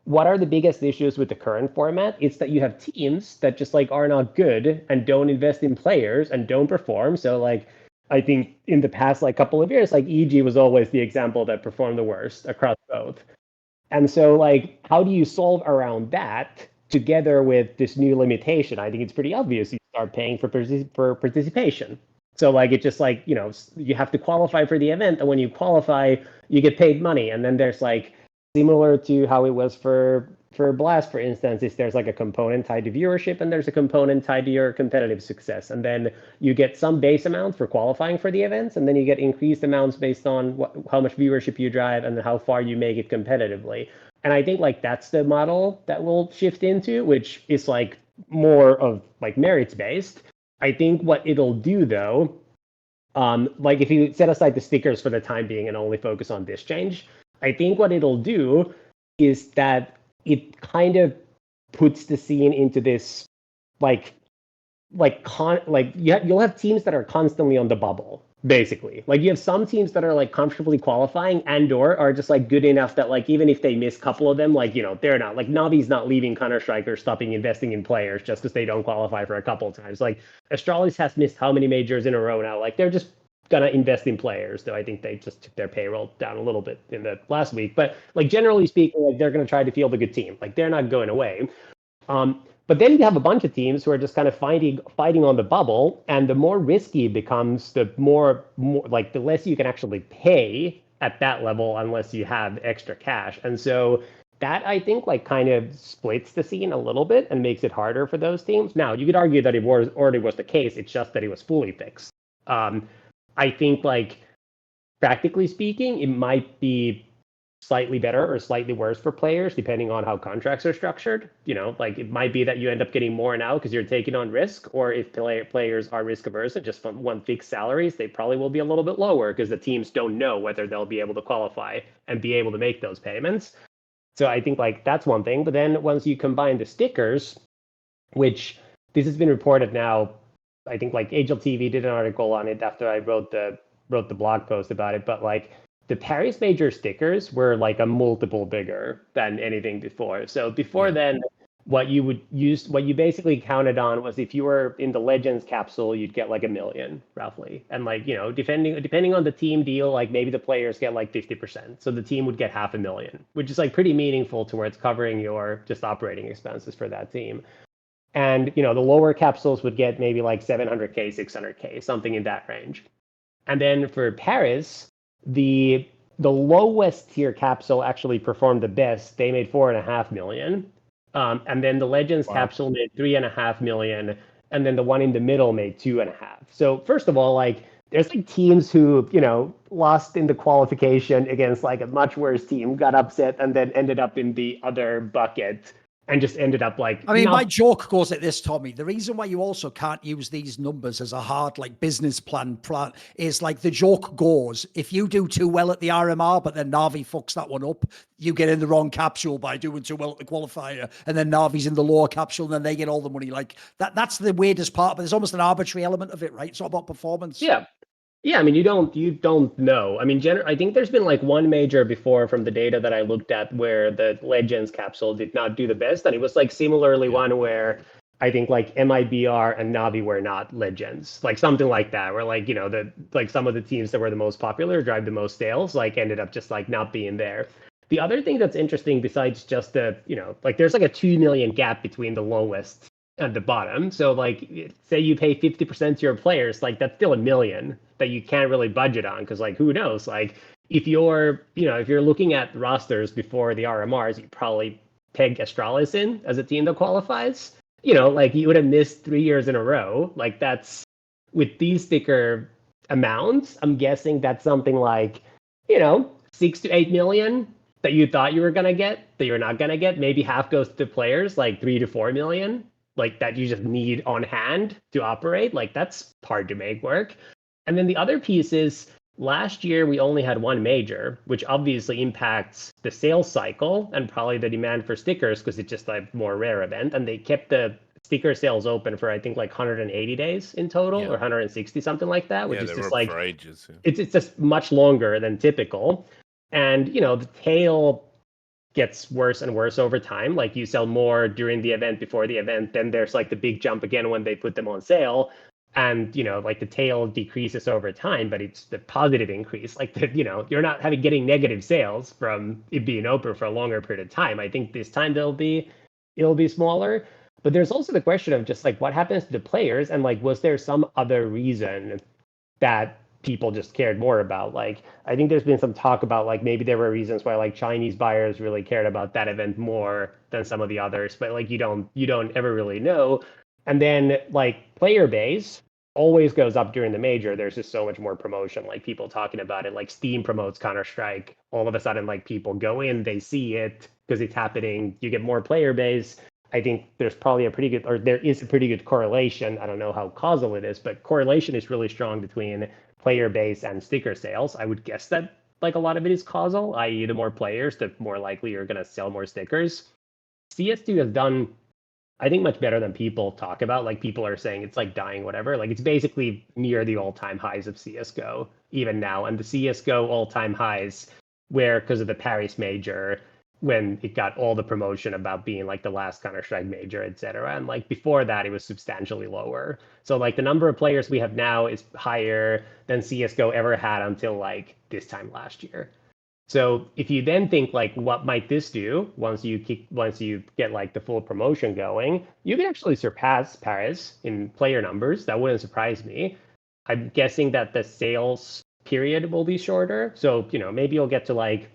what are the biggest issues with the current format? It's that you have teams that just like are not good and don't invest in players and don't perform. So like, I think in the past like couple of years, like EG was always the example that performed the worst across both. And so like, how do you solve around that together with this new limitation? I think it's pretty obvious. You start paying for participation. So like, it's just like, you know, you have to qualify for the event, and when you qualify, you get paid money. And then there's like, similar to how it was for Blast, for instance, is there's like a component tied to viewership, and there's a component tied to your competitive success. And then you get some base amount for qualifying for the events, and then you get increased amounts based on how much viewership you drive and how far you make it competitively. And I think like that's the model that we'll shift into, which is like more of like merits based. I think what it'll do though, like if you set aside the stickers for the time being and only focus on this change, I think what it'll do is that it kind of puts the scene into this you'll have teams that are constantly on the bubble, basically. Like you have some teams that are like comfortably qualifying and/or are just like good enough that like even if they miss a couple of them, like, you know, they're not like Navi's not leaving Counter-Strike or stopping investing in players just because they don't qualify for a couple of times. Like Astralis has missed how many majors in a row now? Like they're just gonna invest in players, though I think they just took their payroll down a little bit in the last week. But like generally speaking, like they're gonna try to field a good team. Like they're not going away. But then you have a bunch of teams who are just kind of fighting on the bubble, and the more risky it becomes, the more like the less you can actually pay at that level unless you have extra cash. And so that, I think, like kind of splits the scene a little bit and makes it harder for those teams. Now, you could argue that it already was the case. It's just that it was fully fixed. I think, like, practically speaking, it might be slightly better or slightly worse for players depending on how contracts are structured. You know, like it might be that you end up getting more now because you're taking on risk, or if players are risk averse and just want fixed salaries, they probably will be a little bit lower because the teams don't know whether they'll be able to qualify and be able to make those payments. So I think like that's one thing. But then once you combine the stickers, which this has been reported now, I think like HLTV did an article on it after I wrote the blog post about it, but like the Paris Major stickers were like a multiple bigger than anything before. So before then, what you basically counted on was if you were in the Legends capsule, you'd get like $1 million roughly. And like, you know, depending on the team deal, like maybe the players get like 50%. So the team would get $500,000, which is like pretty meaningful towards covering your just operating expenses for that team. And, you know, the lower capsules would get maybe like 700K, 600K, something in that range. And then for Paris, the lowest tier capsule actually performed the best. They made $4.5 million. And then the Legends capsule made $3.5 million. And then the one in the middle made 2.5. So first of all, like there's like teams who, you know, lost in the qualification against like a much worse team, got upset, and then ended up in the other bucket. And just ended up like... I mean, my joke goes like this, Tommy. The reason why you also can't use these numbers as a hard like business plan is like the joke goes, if you do too well at the RMR, but then Na'Vi fucks that one up, you get in the wrong capsule by doing too well at the qualifier, and then Na'Vi's in the lower capsule, and then they get all the money. Like that's the weirdest part, but there's almost an arbitrary element of it, right? It's all about performance. Yeah, I mean, you don't know. I mean, I think there's been like one major before from the data that I looked at where the Legends capsule did not do the best, and it was like similarly one where I think like MIBR and Na'Vi were not Legends, like something like that, where like, you know, like some of the teams that were the most popular, drive the most sales, like ended up just like not being there. The other thing that's interesting besides just the, you know, like there's like a 2 million gap between the lowest and the bottom. So like, say you pay 50% to your players, like that's still $1 million that you can't really budget on, because like who knows, like if you're looking at rosters before the RMRs, you probably peg Astralis in as a team that qualifies. You know, like you would have missed 3 years in a row. Like that's, with these sticker amounts, I'm guessing that's something like, you know, 6 to 8 million that you thought you were gonna get that you're not gonna get. Maybe half goes to players, like 3 to 4 million, like that you just need on hand to operate. Like that's hard to make work. And then the other piece is last year we only had one major, which obviously impacts the sales cycle and probably the demand for stickers because it's just a more rare event. And they kept the sticker sales open for I think like 180 days in total, or 160, something like that, which is just like for ages, it's just much longer than typical. And you know, the tail gets worse and worse over time. Like you sell more during the event, before the event, then there's like the big jump again when they put them on sale. And, you know, like the tail decreases over time, but it's the positive increase. Like, you know, you're not getting negative sales from it being open for a longer period of time. I think this time it'll be smaller. But there's also the question of just like what happens to the players, and like, was there some other reason that people just cared more about? Like, I think there's been some talk about like maybe there were reasons why like Chinese buyers really cared about that event more than some of the others, but like you don't ever really know. And then like player base always goes up during the major. There's just so much more promotion, like people talking about it, like Steam promotes Counter-Strike. All of a sudden, like people go in, they see it because it's happening. You get more player base. I think there is a pretty good correlation. I don't know how causal it is, but correlation is really strong between player base and sticker sales. I would guess that like a lot of it is causal, i.e. the more players, the more likely you're going to sell more stickers. CS2 has done, I think, much better than people talk about. Like people are saying it's like dying, whatever. Like it's basically near the all-time highs of CSGO even now. And the CSGO all-time highs were because of the Paris major, when it got all the promotion about being like the last Counter-Strike major, etc. And like before that, it was substantially lower. So like the number of players we have now is higher than CSGO ever had until like this time last year. So if you then think like, what might this do once you get like the full promotion going, you can actually surpass Paris in player numbers. That wouldn't surprise me. I'm guessing that the sales period will be shorter. So, maybe you'll get to like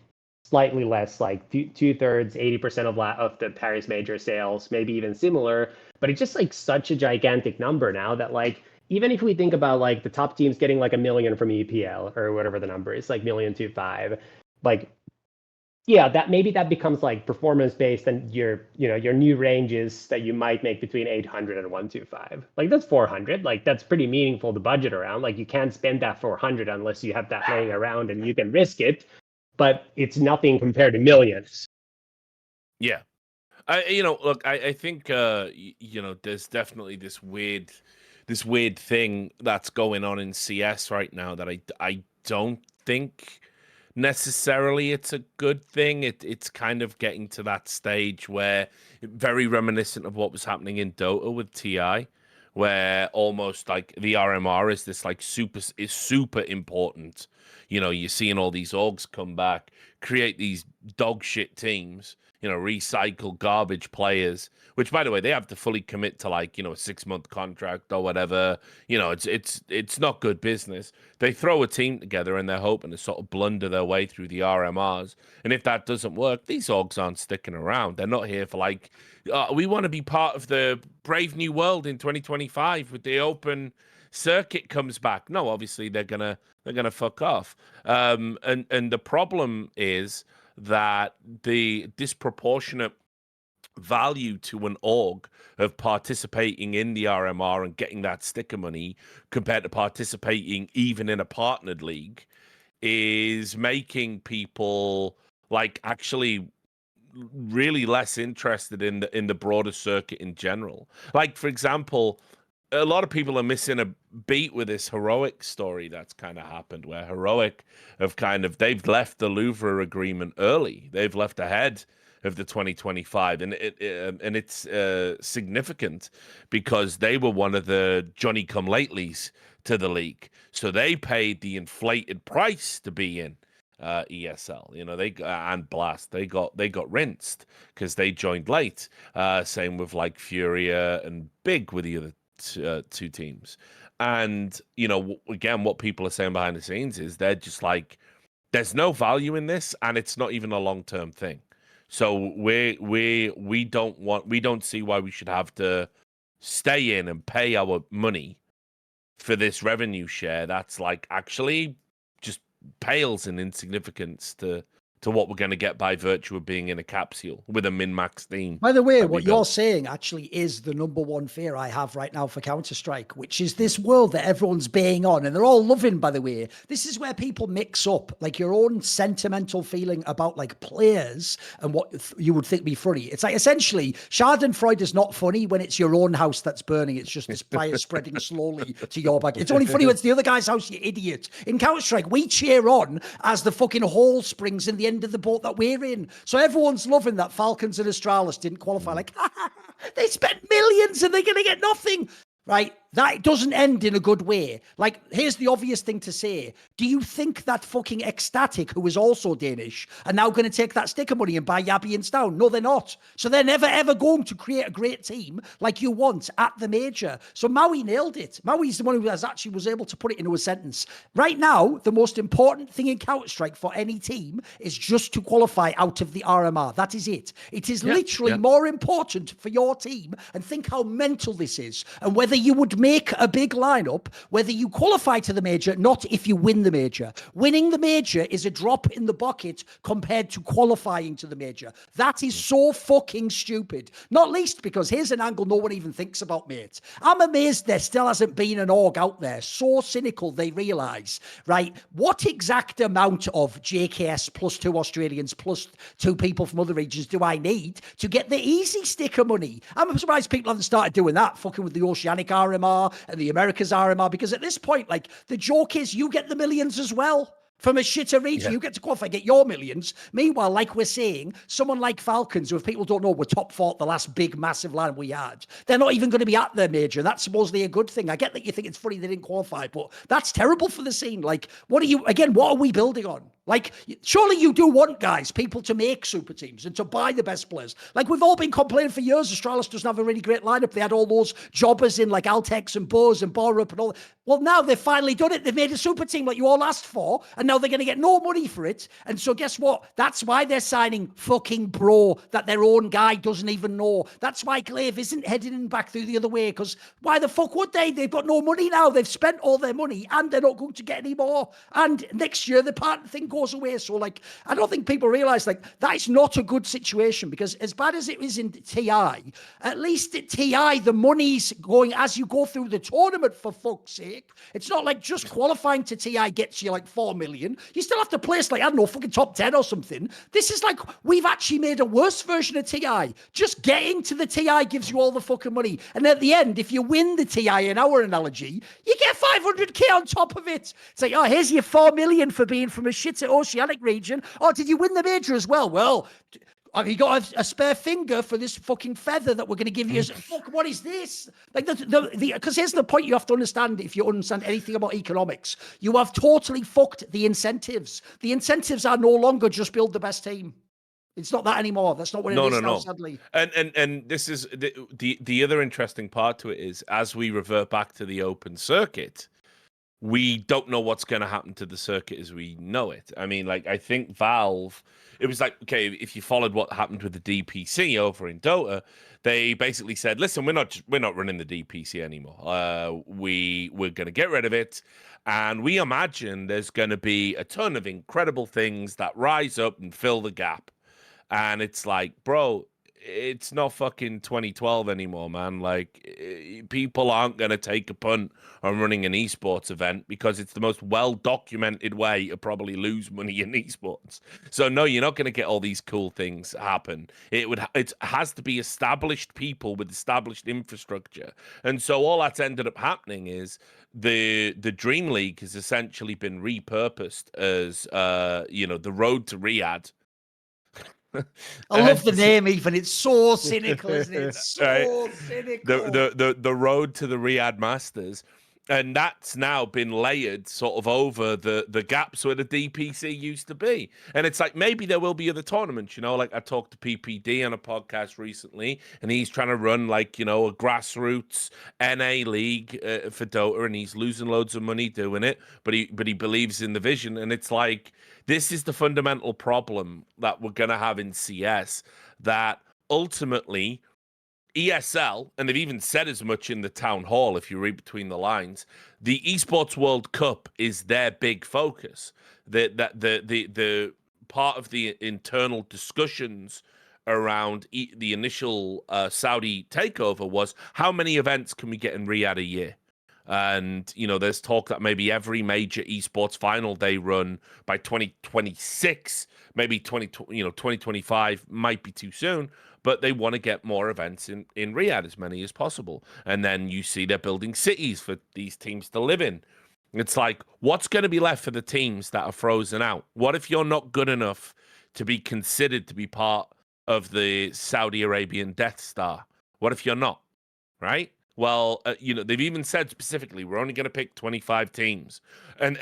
slightly less, like 2/3, 80% of the Paris major sales, maybe even similar. But it's just like such a gigantic number now that like, even if we think about like the top teams getting like 1 million from EPL or whatever the number is, like 1,000,025, like, yeah, that becomes like performance based, and your new ranges that you might make between 800 and 125. Like that's 400. Like that's pretty meaningful to budget around. Like you can't spend that 400 unless you have that laying around and you can risk it, but it's nothing compared to millions. Yeah. Look, I think there's definitely this weird thing that's going on in CS right now that I don't think necessarily it's a good thing. It's kind of getting to that stage where, very reminiscent of what was happening in Dota with TI, where almost like the RMR is this like super important. You're seeing all these orgs come back, create these dog shit teams, recycle garbage players, which, by the way, they have to fully commit to like, a 6-month contract or whatever. It's not good business. They throw a team together and they're hoping to sort of blunder their way through the RMRs. And if that doesn't work, these orgs aren't sticking around. They're not here for like, we want to be part of the brave new world in 2025 with the open circuit comes back. No, obviously they're gonna fuck off. And the problem is that the disproportionate value to an org of participating in the RMR and getting that sticker money compared to participating even in a partnered league is making people like actually really less interested in the broader circuit in general. Like, for example, a lot of people are missing a beat with this Heroic story that's kind of happened, where Heroic they've left the Louvre agreement early. They've left ahead of the 2025, and it's significant because they were one of the Johnny-come-latelys to the league, so they paid the inflated price to be in ESL. They and Blast, they got rinsed because they joined late. Same with like Furia and Big with the other two teams. And again, what people are saying behind the scenes is they're just like, there's no value in this, and it's not even a long-term thing. So we don't see why we should have to stay in and pay our money for this revenue share that's like actually just pales in insignificance to what we're going to get by virtue of being in a capsule with a min-max theme. By the way, what you're saying actually is the number one fear I have right now for Counter-Strike, which is this world that everyone's baying on, and they're all loving, by the way. This is where people mix up like your own sentimental feeling about like players and what you would think be funny. It's like essentially Schadenfreude is not funny when it's your own house that's burning. It's just this fire spreading slowly to your back. It's only funny when it's the other guy's house, you idiot. In Counter-Strike, we cheer on as the fucking hole springs in the end of the boat that we're in. So everyone's loving that Falcons and Astralis didn't qualify. Like, they spent millions and they're going to get nothing. Right? That doesn't end in a good way. Like, here's the obvious thing to say. Do you think that fucking Ecstatic, who is also Danish, are now going to take that sticker money and buy Yabby and Stown? No, they're not. So they're never, ever going to create a great team like you want at the major. So Maui nailed it. Maui's the one who was able to put it into a sentence. Right now, the most important thing in Counter-Strike for any team is just to qualify out of the RMR. That is it. It is literally more important for your team, and think how mental this is, and whether you would make a big lineup, whether you qualify to the major, not if you win the major. Winning the major is a drop in the bucket compared to qualifying to the major. That is so fucking stupid. Not least because here's an angle no one even thinks about, mate. I'm amazed there still hasn't been an org out there so cynical they realise, right, what exact amount of JKS plus 2 Australians plus 2 people from other regions do I need to get the easy sticker money? I'm surprised people haven't started doing that, fucking with the Oceanic RMR and the Americas RMR, because at this point, like, the joke is you get the millions as well From a shitter region, you get to qualify, get your millions. Meanwhile, like we're saying, someone like Falcons, who if people don't know, were top 4 the last big, massive line we had, they're not even going to be at their major. That's supposedly a good thing. I get that you think it's funny they didn't qualify, but that's terrible for the scene. Like, what are we building on? Like, surely you do want, guys, people to make super teams and to buy the best players. Like, we've all been complaining for years, Astralis doesn't have a really great lineup. They had all those jobbers in, like Altex and Buzz and Borup and all that. Well, now they've finally done it. They've made a super team like you all asked for, and now they're going to get no money for it. And so guess what? That's why they're signing fucking Bro that their own guy doesn't even know. That's why Glaive isn't heading back through the other way, because why the fuck would they? They've got no money now. They've spent all their money, and they're not going to get any more. And next year, the part thing goes away. So, like, I don't think people realize, like, that is not a good situation, because as bad as it is in TI, at least at TI, the money's going as you go through the tournament, for fuck's sake. It's not like just qualifying to TI gets you like 4 million. You still have to place, like, I don't know, fucking top 10 or something. This is like, we've actually made a worse version of TI. Just getting to the TI gives you all the fucking money. And at the end, if you win the TI, in our analogy, you get 500k on top of it. It's like, oh, here's your 4 million for being from a shitter oceanic region. Oh, did you win the major as well? Well, have you got a spare finger for this fucking feather that we're going to give you? Fuck, what is this? Like, because here's the point you have to understand if you understand anything about economics. You have totally fucked the incentives. The incentives are no longer just build the best team. It's not that anymore. That's not what it is now, sadly. And this is the other interesting part to it is, as we revert back to the open circuit, we don't know what's going to happen to the circuit as we know it. I mean, like, I think Valve, it was like, okay, if you followed what happened with the DPC over in Dota, they basically said, listen, we're not running the DPC anymore. We're going to get rid of it. And we imagine there's going to be a ton of incredible things that rise up and fill the gap. And it's like, bro, it's not fucking 2012 anymore, man. Like, people aren't going to take a punt on running an esports event because it's the most well-documented way to probably lose money in esports. So no, you're not going to get all these cool things happen. It has to be established people with established infrastructure. And so all that's ended up happening is the Dream League has essentially been repurposed as the road to Riyadh. I love the name, even. It's so cynical, isn't it? It's so cynical. The road to the Riyadh Masters. And that's now been layered sort of over the gaps where the DPC used to be. And it's like, maybe there will be other tournaments, like I talked to PPD on a podcast recently, and he's trying to run like, a grassroots NA league for Dota, and he's losing loads of money doing it, but he believes in the vision. And it's like, this is the fundamental problem that we're going to have in CS, that ultimately ESL, and they've even said as much in the town hall, if you read between the lines, the Esports World Cup is their big focus. The part of the internal discussions around the initial Saudi takeover was, how many events can we get in Riyadh a year? And, there's talk that maybe every major esports final they run by 2026, maybe 2025 might be too soon, but they want to get more events in Riyadh, as many as possible. And then you see they're building cities for these teams to live in. It's like, what's going to be left for the teams that are frozen out? What if you're not good enough to be considered to be part of the Saudi Arabian Death Star? What if you're not, right? Well, they've even said specifically, we're only going to pick 25 teams. And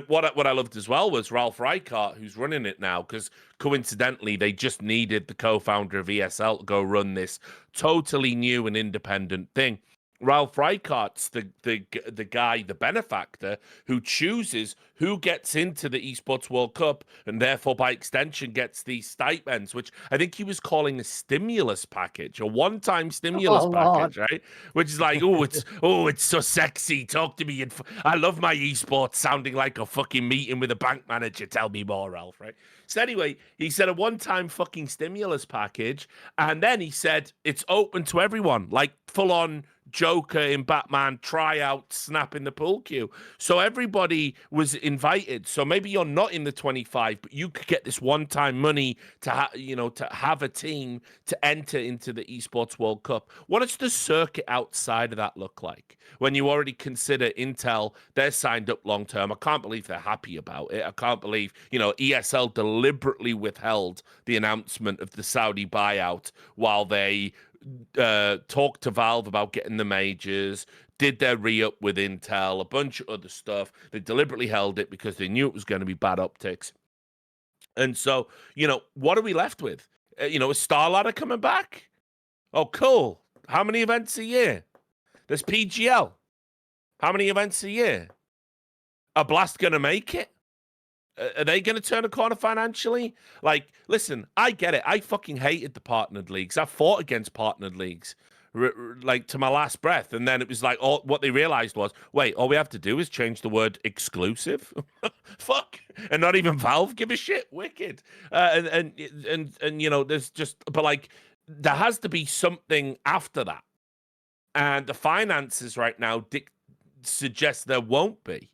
what I loved as well was Ralph Reichart, who's running it now, because coincidentally, they just needed the co-founder of ESL to go run this totally new and independent thing. Ralph Reikart's the guy, the benefactor, who chooses who gets into the Esports World Cup, and therefore by extension gets these stipends, which I think he was calling a stimulus package, a one-time stimulus package, right? Which is like, it's so sexy. Talk to me. I love my esports sounding like a fucking meeting with a bank manager. Tell me more, Ralph, right? So anyway, he said a one-time fucking stimulus package, and then he said it's open to everyone, like full-on Joker in Batman tryout snapping the pool cue. So everybody was invited. So maybe you're not in the 25, but you could get this one-time money to to have a team to enter into the Esports World Cup. What does the circuit outside of that look like? When you already consider Intel, they're signed up long-term. I can't believe they're happy about it. I can't believe, ESL deliberately withheld the announcement of the Saudi buyout while they talked to Valve about getting the majors, did their re-up with Intel, a bunch of other stuff. They deliberately held it because they knew it was going to be bad optics. And so, what are we left with? Is Star Ladder coming back? Oh, cool. How many events a year? There's PGL. How many events a year? Are Blast going to make it? Are they going to turn a corner financially? Like, listen, I get it. I fucking hated the partnered leagues. I fought against partnered leagues, like, to my last breath. And then it was like, what they realized was, wait, all we have to do is change the word exclusive. Fuck. And not even Valve give a shit. Wicked. And there's just, but like, there has to be something after that. And the finances right now suggest there won't be.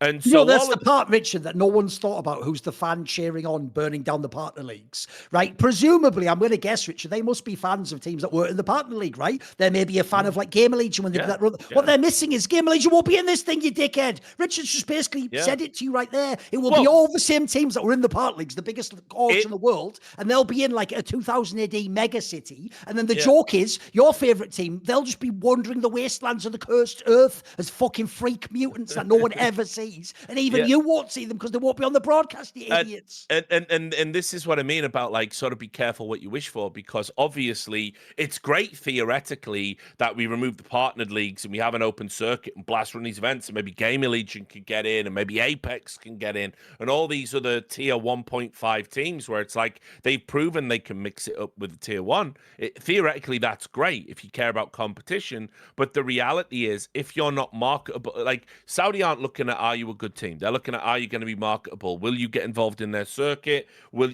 And so that's the part, Richard, that no one's thought about. Who's the fan cheering on, burning down the partner leagues, right? Presumably, I'm going to guess, Richard, they must be fans of teams that were in the partner league, right? There may be a fan of like Gamer Legion when they do that run. What they're missing is Gamer Legion won't be in this thing, you dickhead. Richard's just basically said it to you right there. It will be all the same teams that were in the partner leagues, the biggest orgs in the world, and they'll be in like a 2000 AD mega city. And then the joke is, your favorite team, they'll just be wandering the wastelands of the cursed earth as fucking freak mutants that no one ever sees. And even you won't see them because they won't be on the broadcast, you idiots. And this is what I mean about, like, sort of be careful what you wish for, because obviously it's great theoretically that we remove the partnered leagues and we have an open circuit and Blast run these events, and maybe Gamer Legion can get in, and maybe Apex can get in, and all these other tier 1.5 teams where it's like they've proven they can mix it up with the tier 1. Theoretically, that's great if you care about competition, but the reality is, if you're not marketable, like, Saudi aren't looking at, are you a good team? They're looking at, are you going to be marketable? Will you get involved in their circuit?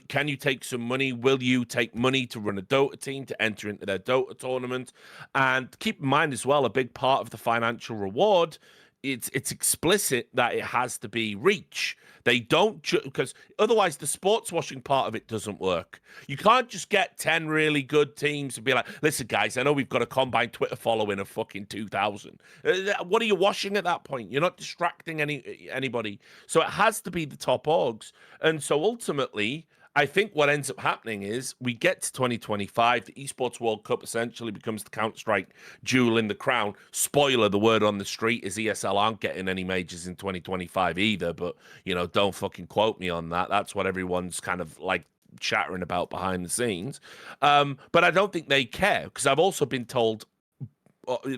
Can you take some money? Will you take money to run a Dota team, to enter into their Dota tournament? And keep in mind as well, a big part of the financial reward, it's explicit that it has to be reach. They don't, because otherwise the sports washing part of it doesn't work. You can't just get 10 really good teams and be like, listen, guys, I know we've got a combined Twitter following of fucking 2,000. What are you washing at that point? You're not distracting anybody. So it has to be the top orgs. And so ultimately, I think what ends up happening is we get to 2025, the Esports World Cup essentially becomes the Counter-Strike jewel in the crown. Spoiler, the word on the street is ESL aren't getting any majors in 2025 either, but, don't fucking quote me on that. That's what everyone's kind of like chattering about behind the scenes. But I don't think they care, because I've also been told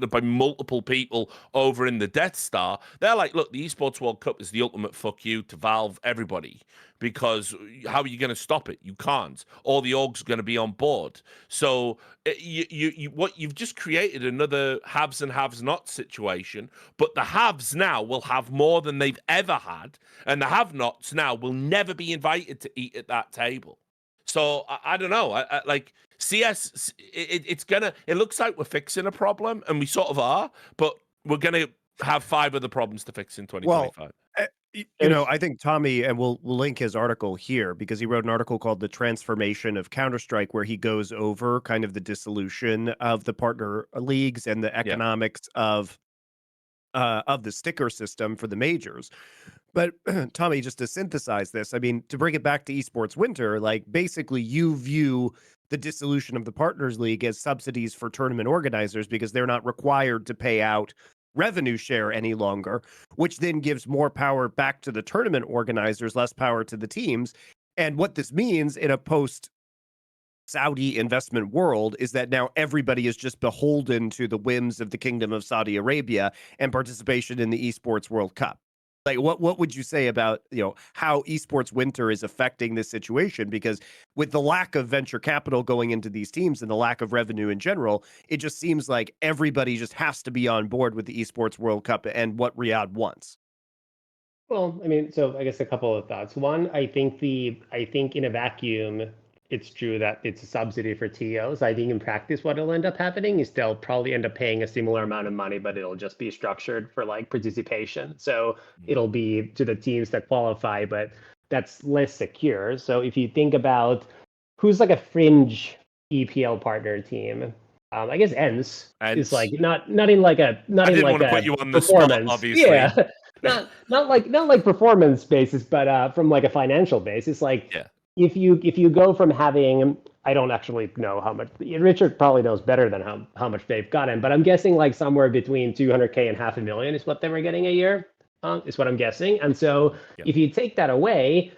by multiple people over in the Death Star, they're like, look, the Esports World Cup is the ultimate fuck you to Valve, everybody, because how are you going to stop it? You can't. All the orgs are going to be on board. So you've just created another haves and haves not situation, but the haves now will have more than they've ever had, and the have-nots now will never be invited to eat at that table. So I don't know. I like CS. It looks like we're fixing a problem, and we sort of are, but we're gonna have 5 other problems to fix in 2025. Well, I think Tomi, and we'll link his article here, because he wrote an article called "The Transformation of Counter-Strike," where he goes over kind of the dissolution of the partner leagues and the economics of the sticker system for the majors. But Tomi, just to synthesize this, I mean, to bring it back to Esports Winter, like, basically you view the dissolution of the Partners League as subsidies for tournament organizers, because they're not required to pay out revenue share any longer, which then gives more power back to the tournament organizers, less power to the teams. And what this means in a post-Saudi investment world is that now everybody is just beholden to the whims of the Kingdom of Saudi Arabia and participation in the Esports World Cup. Like, what would you say about, how Esports Winter is affecting this situation? Because with the lack of venture capital going into these teams and the lack of revenue in general, it just seems like everybody just has to be on board with the Esports World Cup and what Riyadh wants. Well, I mean, so I guess a couple of thoughts. One, I think in a vacuum, it's true that it's a subsidy for TOs. I think in practice, what will end up happening is they'll probably end up paying a similar amount of money, but it'll just be structured for like participation. So it'll be to the teams that qualify, but that's less secure. So if you think about who's like a fringe EPL partner team, I guess ENCE is like not in like a I didn't want to put you on the spot, obviously. Yeah, not like performance basis, but from like a financial basis. Like if you go from having, I don't actually know how much. Richard probably knows better than how much they've gotten, but I'm guessing like somewhere between 200K and 500,000 is what they were getting a year. Is what I'm guessing. And so if you take that away,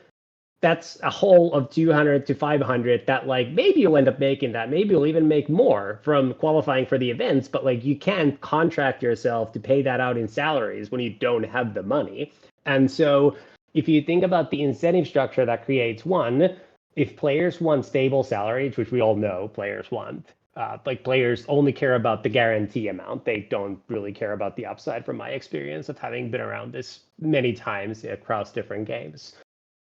that's a whole of 200 to 500 that like maybe you'll end up making that. Maybe you'll even make more from qualifying for the events, but like you can't contract yourself to pay that out in salaries when you don't have the money. And so if you think about the incentive structure that creates one, if players want stable salaries, which we all know players want, like players only care about the guarantee amount. They don't really care about the upside from my experience of having been around this many times across different games.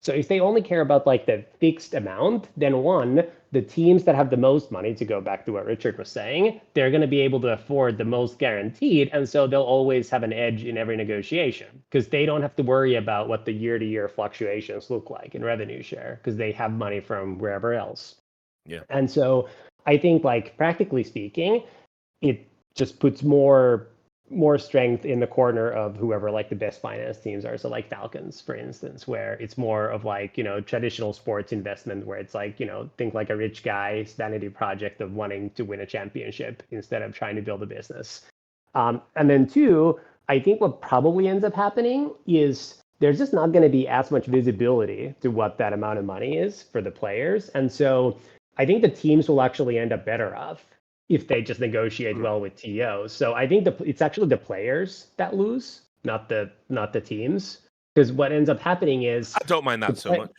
So if they only care about like the fixed amount, then one, the teams that have the most money, to go back to what Richard was saying, they're going to be able to afford the most guaranteed. And so they'll always have an edge in every negotiation because they don't have to worry about what the year-to-year fluctuations look like in revenue share because they have money from wherever else. Yeah. And so I think like practically speaking, it just puts more strength in the corner of whoever like the best finance teams are. So like Falcons, for instance, where it's more of like, traditional sports investment where it's like, think like a rich guy's vanity project of wanting to win a championship instead of trying to build a business. And then two, I think what probably ends up happening is there's just not going to be as much visibility to what that amount of money is for the players. And so I think the teams will actually end up better off if they just negotiate well with TOs. So I think it's actually the players that lose, not the teams. Because what ends up happening is I don't mind that so much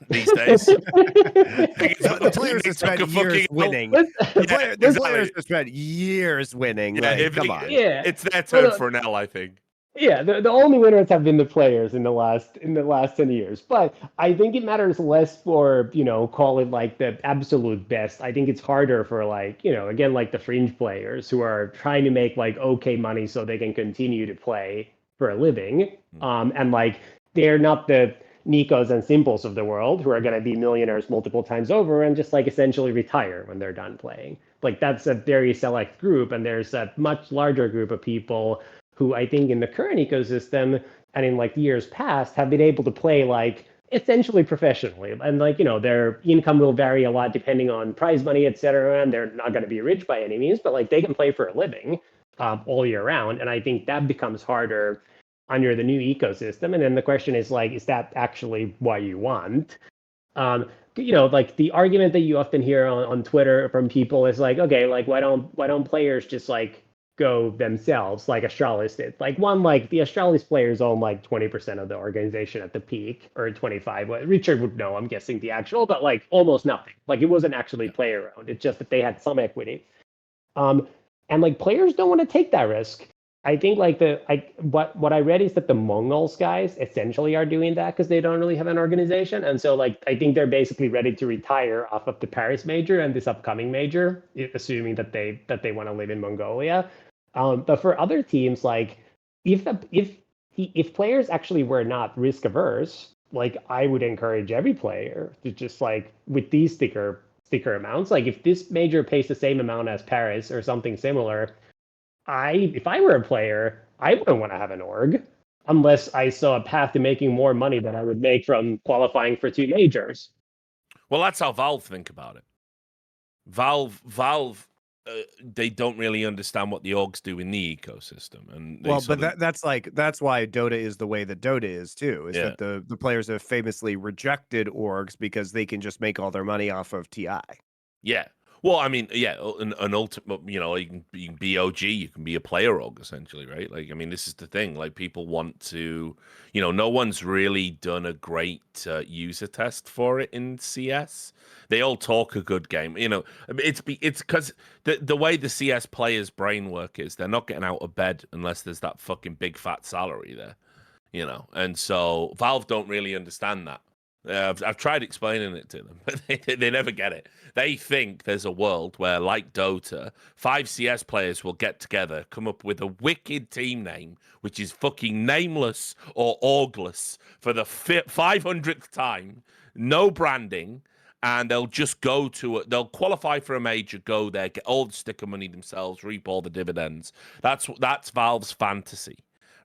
these days. The players have spent years winning. The players have spent years winning. Yeah, come on. Yeah, it's their turn for an L, I think. Yeah, the only winners have been the players in the last 10 years. But I think it matters less for, call it like the absolute best. I think it's harder for like, again, like the fringe players who are trying to make like okay money so they can continue to play for a living. And like they're not the Nikos and Simples of the world who are going to be millionaires multiple times over and just like essentially retire when they're done playing. Like that's a very select group, and there's a much larger group of people who I think in the current ecosystem and in like years past have been able to play like essentially professionally. And like, their income will vary a lot depending on prize money, et cetera. And they're not going to be rich by any means, but like they can play for a living all year round. And I think that becomes harder under the new ecosystem. And then the question is like, is that actually what you want? Like the argument that you often hear on Twitter from people is like, okay, like why don't players just like go themselves like Astralis did? Like the Astralis players own like 20% of the organization at the peak, or 25. Well, Richard would know, I'm guessing the actual, but like almost nothing. Like it wasn't actually player owned. It's just that they had some equity. And like players don't want to take that risk. I think like what I read is that the Mongols guys essentially are doing that because they don't really have an organization. And so like I think they're basically ready to retire off of the Paris major and this upcoming major, assuming that they want to live in Mongolia. But for other teams, like if players actually were not risk averse, like I would encourage every player to just like with these sticker amounts, like if this major pays the same amount as Paris or something similar, if I were a player, I wouldn't want to have an org unless I saw a path to making more money than I would make from qualifying for 2 majors. Well, that's how Valve think about it. Valve, they don't really understand what the orgs do in the ecosystem, and that's why Dota is the way that Dota is too. Is that the players have famously rejected orgs because they can just make all their money off of TI. Yeah. Well, I mean, yeah, an ultimate, you can be OG, you can be a player org, essentially, right? Like, I mean, this is the thing. Like, people want to, no one's really done a great user test for it in CS. They all talk a good game. It's because the way the CS players' brain work is they're not getting out of bed unless there's that fucking big fat salary there, And so Valve don't really understand that. I've tried explaining it to them, but they never get it. They think there's a world where, like Dota, 5 CS players will get together, come up with a wicked team name, which is fucking nameless or orgless for the 500th time, no branding, and they'll just they'll qualify for a major, go there, get all the sticker money themselves, reap all the dividends. That's Valve's fantasy.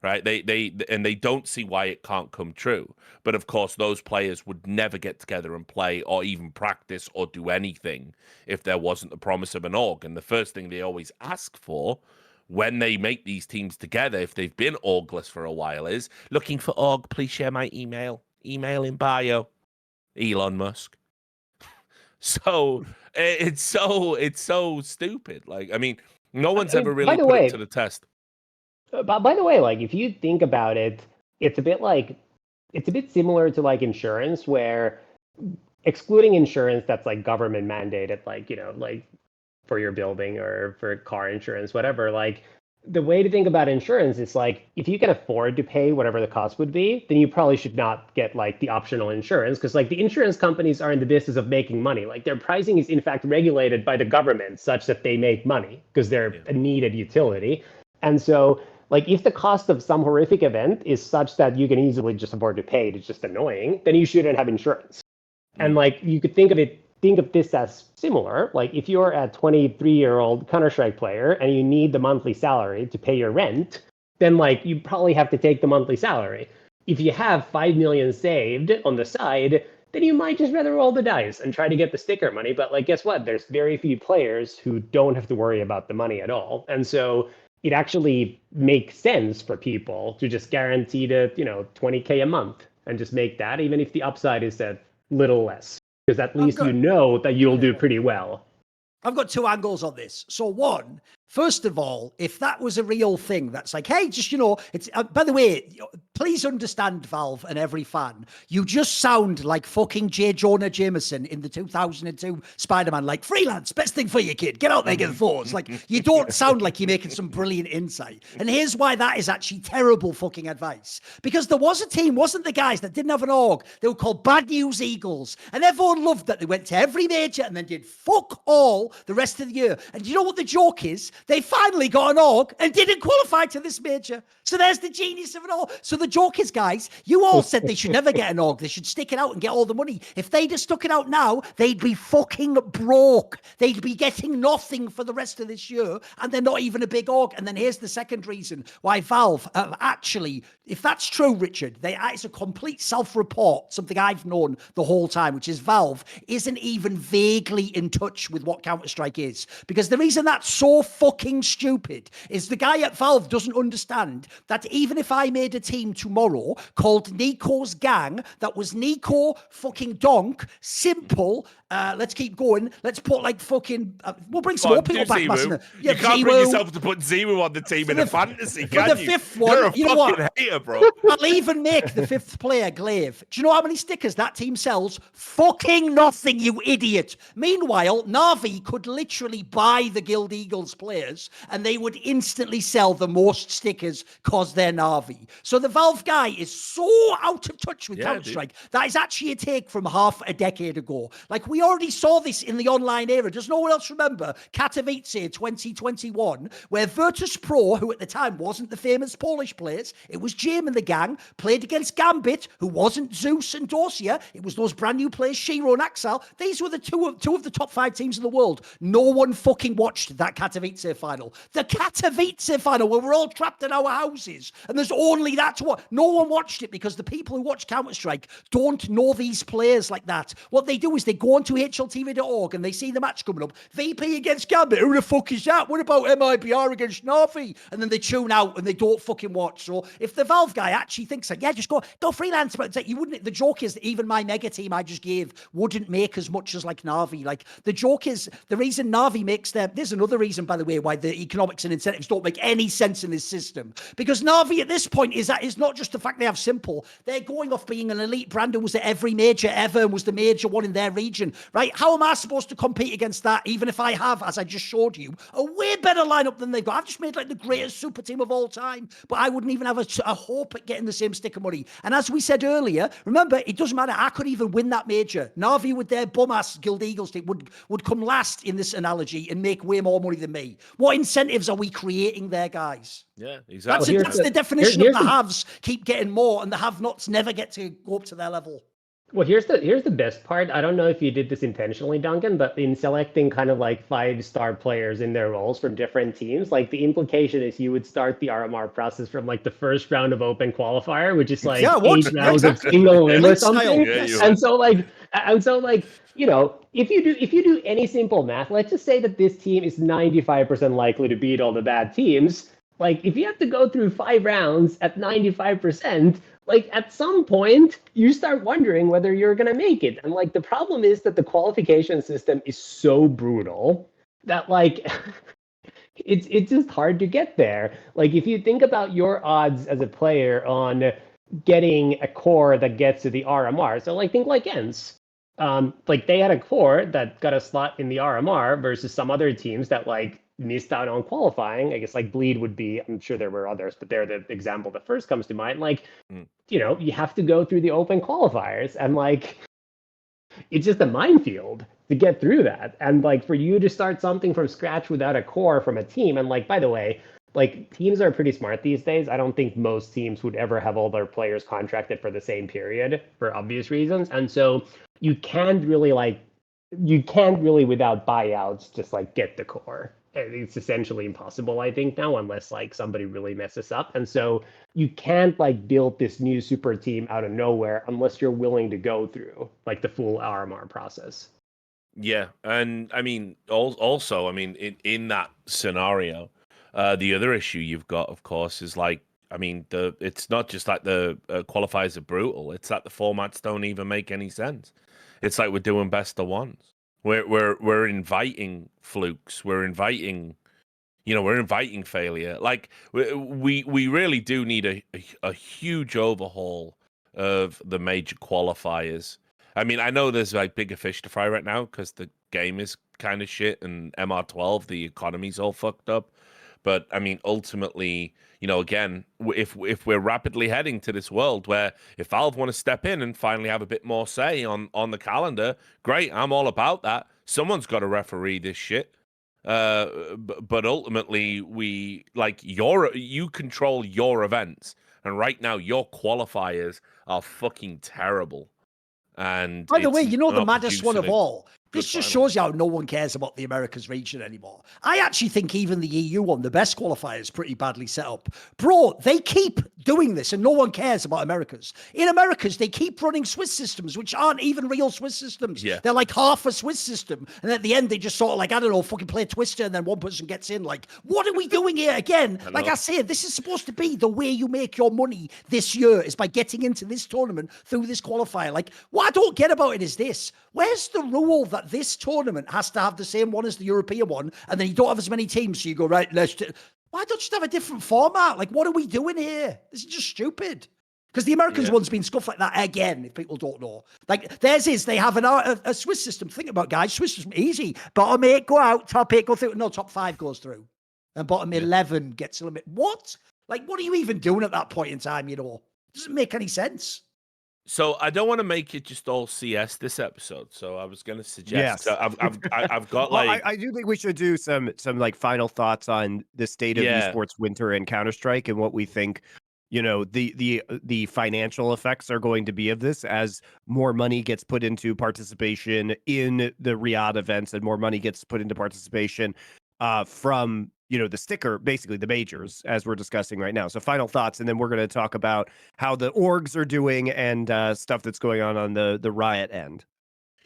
Right, they don't see why it can't come true. But of course, those players would never get together and play or even practice or do anything if there wasn't the promise of an org. And the first thing they always ask for when they make these teams together, if they've been orgless for a while, is looking for org. Please share my email in bio. Elon Musk. So it's so stupid. Like, I mean, no one's ever really put it to the test. By the way, like if you think about it, it's a bit similar to like insurance, where excluding insurance that's like government mandated, like, you know, like for your building or for car insurance, whatever, like the way to think about insurance is like, if you can afford to pay whatever the cost would be, then you probably should not get like the optional insurance, because like the insurance companies are in the business of making money. Like their pricing is in fact regulated by the government such that they make money because they're a needed utility. And so like if the cost of some horrific event is such that you can easily just afford to pay it, it's just annoying, then you shouldn't have insurance. And like you could think of this as similar. Like if you're a 23-year-old Counter-Strike player and you need the monthly salary to pay your rent, then like you probably have to take the monthly salary. If you have 5 million saved on the side, then you might just rather roll the dice and try to get the sticker money. But like, guess what? There's very few players who don't have to worry about the money at all. And so it actually makes sense for people to just guarantee the, you know, 20K a month and just make that, even if the upside is a little less, because at least you know that you'll do pretty well. I've got 2 angles on this. So one, first of all, if that was a real thing, that's like, hey, just, you know, it's, by the way, please understand, Valve and every fan, you just sound like fucking J. Jonah Jameson in the 2002 Spider-Man, like, freelance, best thing for you, kid. Get out there, get the force. Like, you don't sound like you're making some brilliant insight. And here's why that is actually terrible fucking advice. Because there was a team, wasn't the guys that didn't have an org? They were called Bad News Eagles. And everyone loved that. They went to every major and then did fuck all the rest of the year. And you know what the joke is? They finally got an org and didn't qualify to this major. So there's the genius of it all. So the joke is, guys, you all said they should never get an org. They should stick it out and get all the money. If they'd have stuck it out now, they'd be fucking broke. They'd be getting nothing for the rest of this year, and they're not even a big org. And then here's the second reason why Valve actually, if that's true, Richard, it's a complete self-report, something I've known the whole time, which is Valve isn't even vaguely in touch with what Counter-Strike is. Because the reason that's so fucking stupid is the guy at Valve doesn't understand that even if I made a team tomorrow called Nico's Gang, that was Nico, fucking Donk, Simple, let's keep going, let's put like fucking, we'll bring some more people back. You can't bring yourself to put Zemu on the team in a fantasy, can you? The fifth one, you're a you know fucking what? hater, bro. I'll even make the 5th player Glaive. Do you know how many stickers that team sells? Fucking nothing, you idiot. Meanwhile, Na'Vi could literally buy the Guild Eagles players and they would instantly sell the most stickers because they're Na'Vi. So the Valve guy is so out of touch with Counter-Strike. That is actually a take from half a decade ago. Like, we already saw this in the online era. Does no one else remember Katowice 2021, where Virtus Pro, who at the time wasn't the famous Polish players, it was Jim and the gang, played against Gambit, who wasn't Zeus and Dorsia. It was those brand new players, Shiro and Axel. These were the two of the top 5 teams in the world. No one fucking watched that Katowice final. The Katowice final, where we're all trapped in our houses, and there's only that to watch. No one watched it because the people who watch Counter-Strike don't know these players like that. What they do is they go onto HLTV.org and they see the match coming up. VP against Gambit. Who the fuck is that? What about MIBR against Na'Vi? And then they tune out and they don't fucking watch. So if the Valve guy actually thinks like, yeah, just go freelance, but it's like, you wouldn't. The joke is that even my mega team I just gave wouldn't make as much as like Na'Vi. Like, the joke is the reason Na'Vi makes them. There's another reason, by the way. way why the economics and incentives don't make any sense in this system. Because Na'Vi at this point is not just the fact they have Simple. They're going off being an elite brand and was at every major ever and was the major one in their region, right? How am I supposed to compete against that, even if I have, as I just showed you, a way better lineup than they've got? I've just made like the greatest super team of all time, but I wouldn't even have a hope at getting the same stick of money. And as we said earlier, remember, it doesn't matter. I could even win that major. Na'Vi with their bum-ass Guild Eagles team would come last in this analogy and make way more money than me. What incentives are we creating there, guys? Yeah, exactly. That's the definition of the haves keep getting more and the have-nots never get to go up to their level. Well, here's the best part. I don't know if you did this intentionally, Duncan, but in selecting kind of like 5-star players in their roles from different teams, like the implication is you would start the RMR process from like the first round of open qualifier, which is like 8 rounds of single limb or something. And so like, you know, if you do any simple math, let's just say that this team is 95% likely to beat all the bad teams. Like, if you have to go through 5 rounds at 95%, like at some point you start wondering whether you're going to make it. And like the problem is that the qualification system is so brutal that like it's just hard to get there. Like if you think about your odds as a player on getting a core that gets to the RMR, so like think like ENCE. Like they had a core that got a slot in the RMR versus some other teams that like missed out on qualifying. I guess like Bleed would be, I'm sure there were others, but they're the example that first comes to mind. Like, you know, you have to go through the open qualifiers and like, it's just a minefield to get through that. And like for you to start something from scratch without a core from a team. And like, by the way, like teams are pretty smart these days. I don't think most teams would ever have all their players contracted for the same period for obvious reasons. And so you can't really without buyouts just like get the core. It's essentially impossible, I think, now, unless like somebody really messes up. And so you can't like build this new super team out of nowhere unless you're willing to go through like the full RMR process. Yeah, and I mean, also, I mean, in that scenario, the other issue you've got, of course, is like, I mean, it's not just like the qualifiers are brutal. It's that the formats don't even make any sense. It's like we're doing best of ones. We're inviting flukes. We're inviting failure. Like we really do need a huge overhaul of the major qualifiers. I mean, I know there's like bigger fish to fry right now because the game is kind of shit and MR12, the economy's all fucked up. But I mean, ultimately, you know, again, if we're rapidly heading to this world where if Valve want to step in and finally have a bit more say on the calendar, great, I'm all about that. Someone's got to referee this shit. But ultimately, you control your events, and right now your qualifiers are fucking terrible. And by the way, you know the maddest one of all. This just shows you how no one cares about the Americas region anymore. I actually think even the EU one, the best qualifier, is pretty badly set up. Bro, they keep doing this and no one cares about Americas. In Americas, they keep running Swiss systems, which aren't even real Swiss systems. Yeah. They're like half a Swiss system. And at the end, they just sort of like, I don't know, fucking play Twister and then one person gets in. Like, what are we doing here again? Like I say, this is supposed to be the way you make your money this year is by getting into this tournament through this qualifier. Like, what I don't get about it is this. Where's the rule that this tournament has to have the same one as the European one, and then you don't have as many teams, so you go, right, why don't you just have a different format? Like, what are we doing here? This is just stupid. Because the Americans one's been scuffed like that again, if people don't know. Like, theirs is, they have a Swiss system. Think about it, guys. Swiss system, easy. Bottom 8 go out, top 8 go through. No, top 5 goes through. And bottom 11 gets a limit. What? Like, what are you even doing at that point in time, you know? It doesn't make any sense. So I don't want to make it just all CS this episode. So I was going to suggest. Yes. I've got well, I do think we should do some like final thoughts on the state of esports winter and Counter-Strike and what we think, you know, the financial effects are going to be of this as more money gets put into participation in the Riyadh events and more money gets put into participation from, you know, the sticker, basically the majors, as we're discussing right now. So final thoughts, and then we're going to talk about how the orgs are doing and stuff that's going on the Riot end.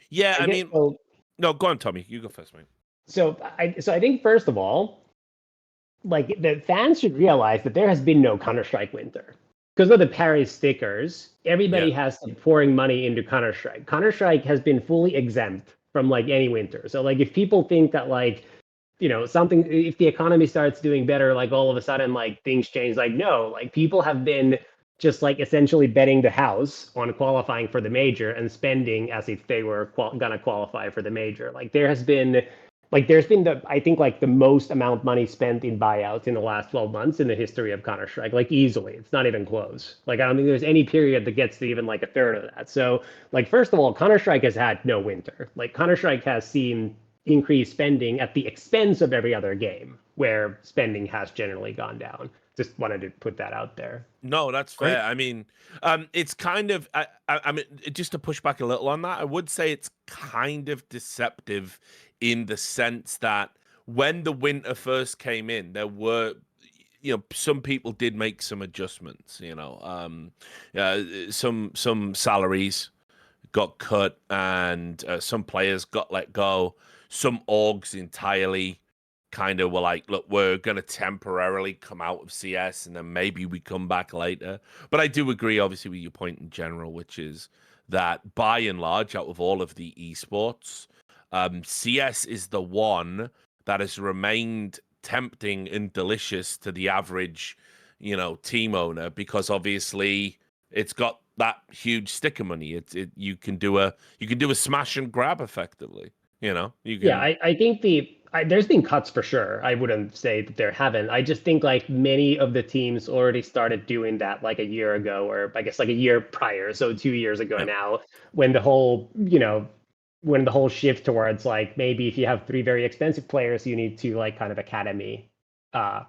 Yeah, I mean, no, go on, Tommy. You go first, mate. So I think, first of all, like, the fans should realize that there has been no Counter-Strike winter. Because of the Paris stickers, everybody has been pouring money into Counter-Strike. Counter-Strike has been fully exempt from, like, any winter. So, like, if people think that, like, something, if the economy starts doing better, like all of a sudden, like things change. Like, no, like people have been just like essentially betting the house on qualifying for the major and spending as if they were gonna qualify for the major. Like there's been I think like the most amount of money spent in buyouts in the last 12 months in the history of Counter-Strike, like easily. It's not even close. Like I don't think there's any period that gets to even like a third of that. So like, first of all, Counter-Strike has had no winter. Like Counter-Strike has seen increased spending at the expense of every other game where spending has generally gone down. Just wanted to put that out there. No, that's fair. I mean, it's kind of, I mean, just to push back a little on that, I would say it's kind of deceptive in the sense that when the winter first came in, there were, some people did make some adjustments, some salaries got cut and some players got let go. Some orgs entirely kind of were like, look, we're going to temporarily come out of CS and then maybe we come back later. But I do agree, obviously, with your point in general, which is that by and large, out of all of the esports, CS is the one that has remained tempting and delicious to the average, team owner, because obviously it's got that huge stick of money. You can do a smash and grab effectively. Yeah, I think there's been cuts for sure. I wouldn't say that there haven't. I just think like many of the teams already started doing that like a year ago, or I guess like a year prior, so 2 years ago now, when the whole shift towards like maybe if you have 3 very expensive players, you need to like kind of academy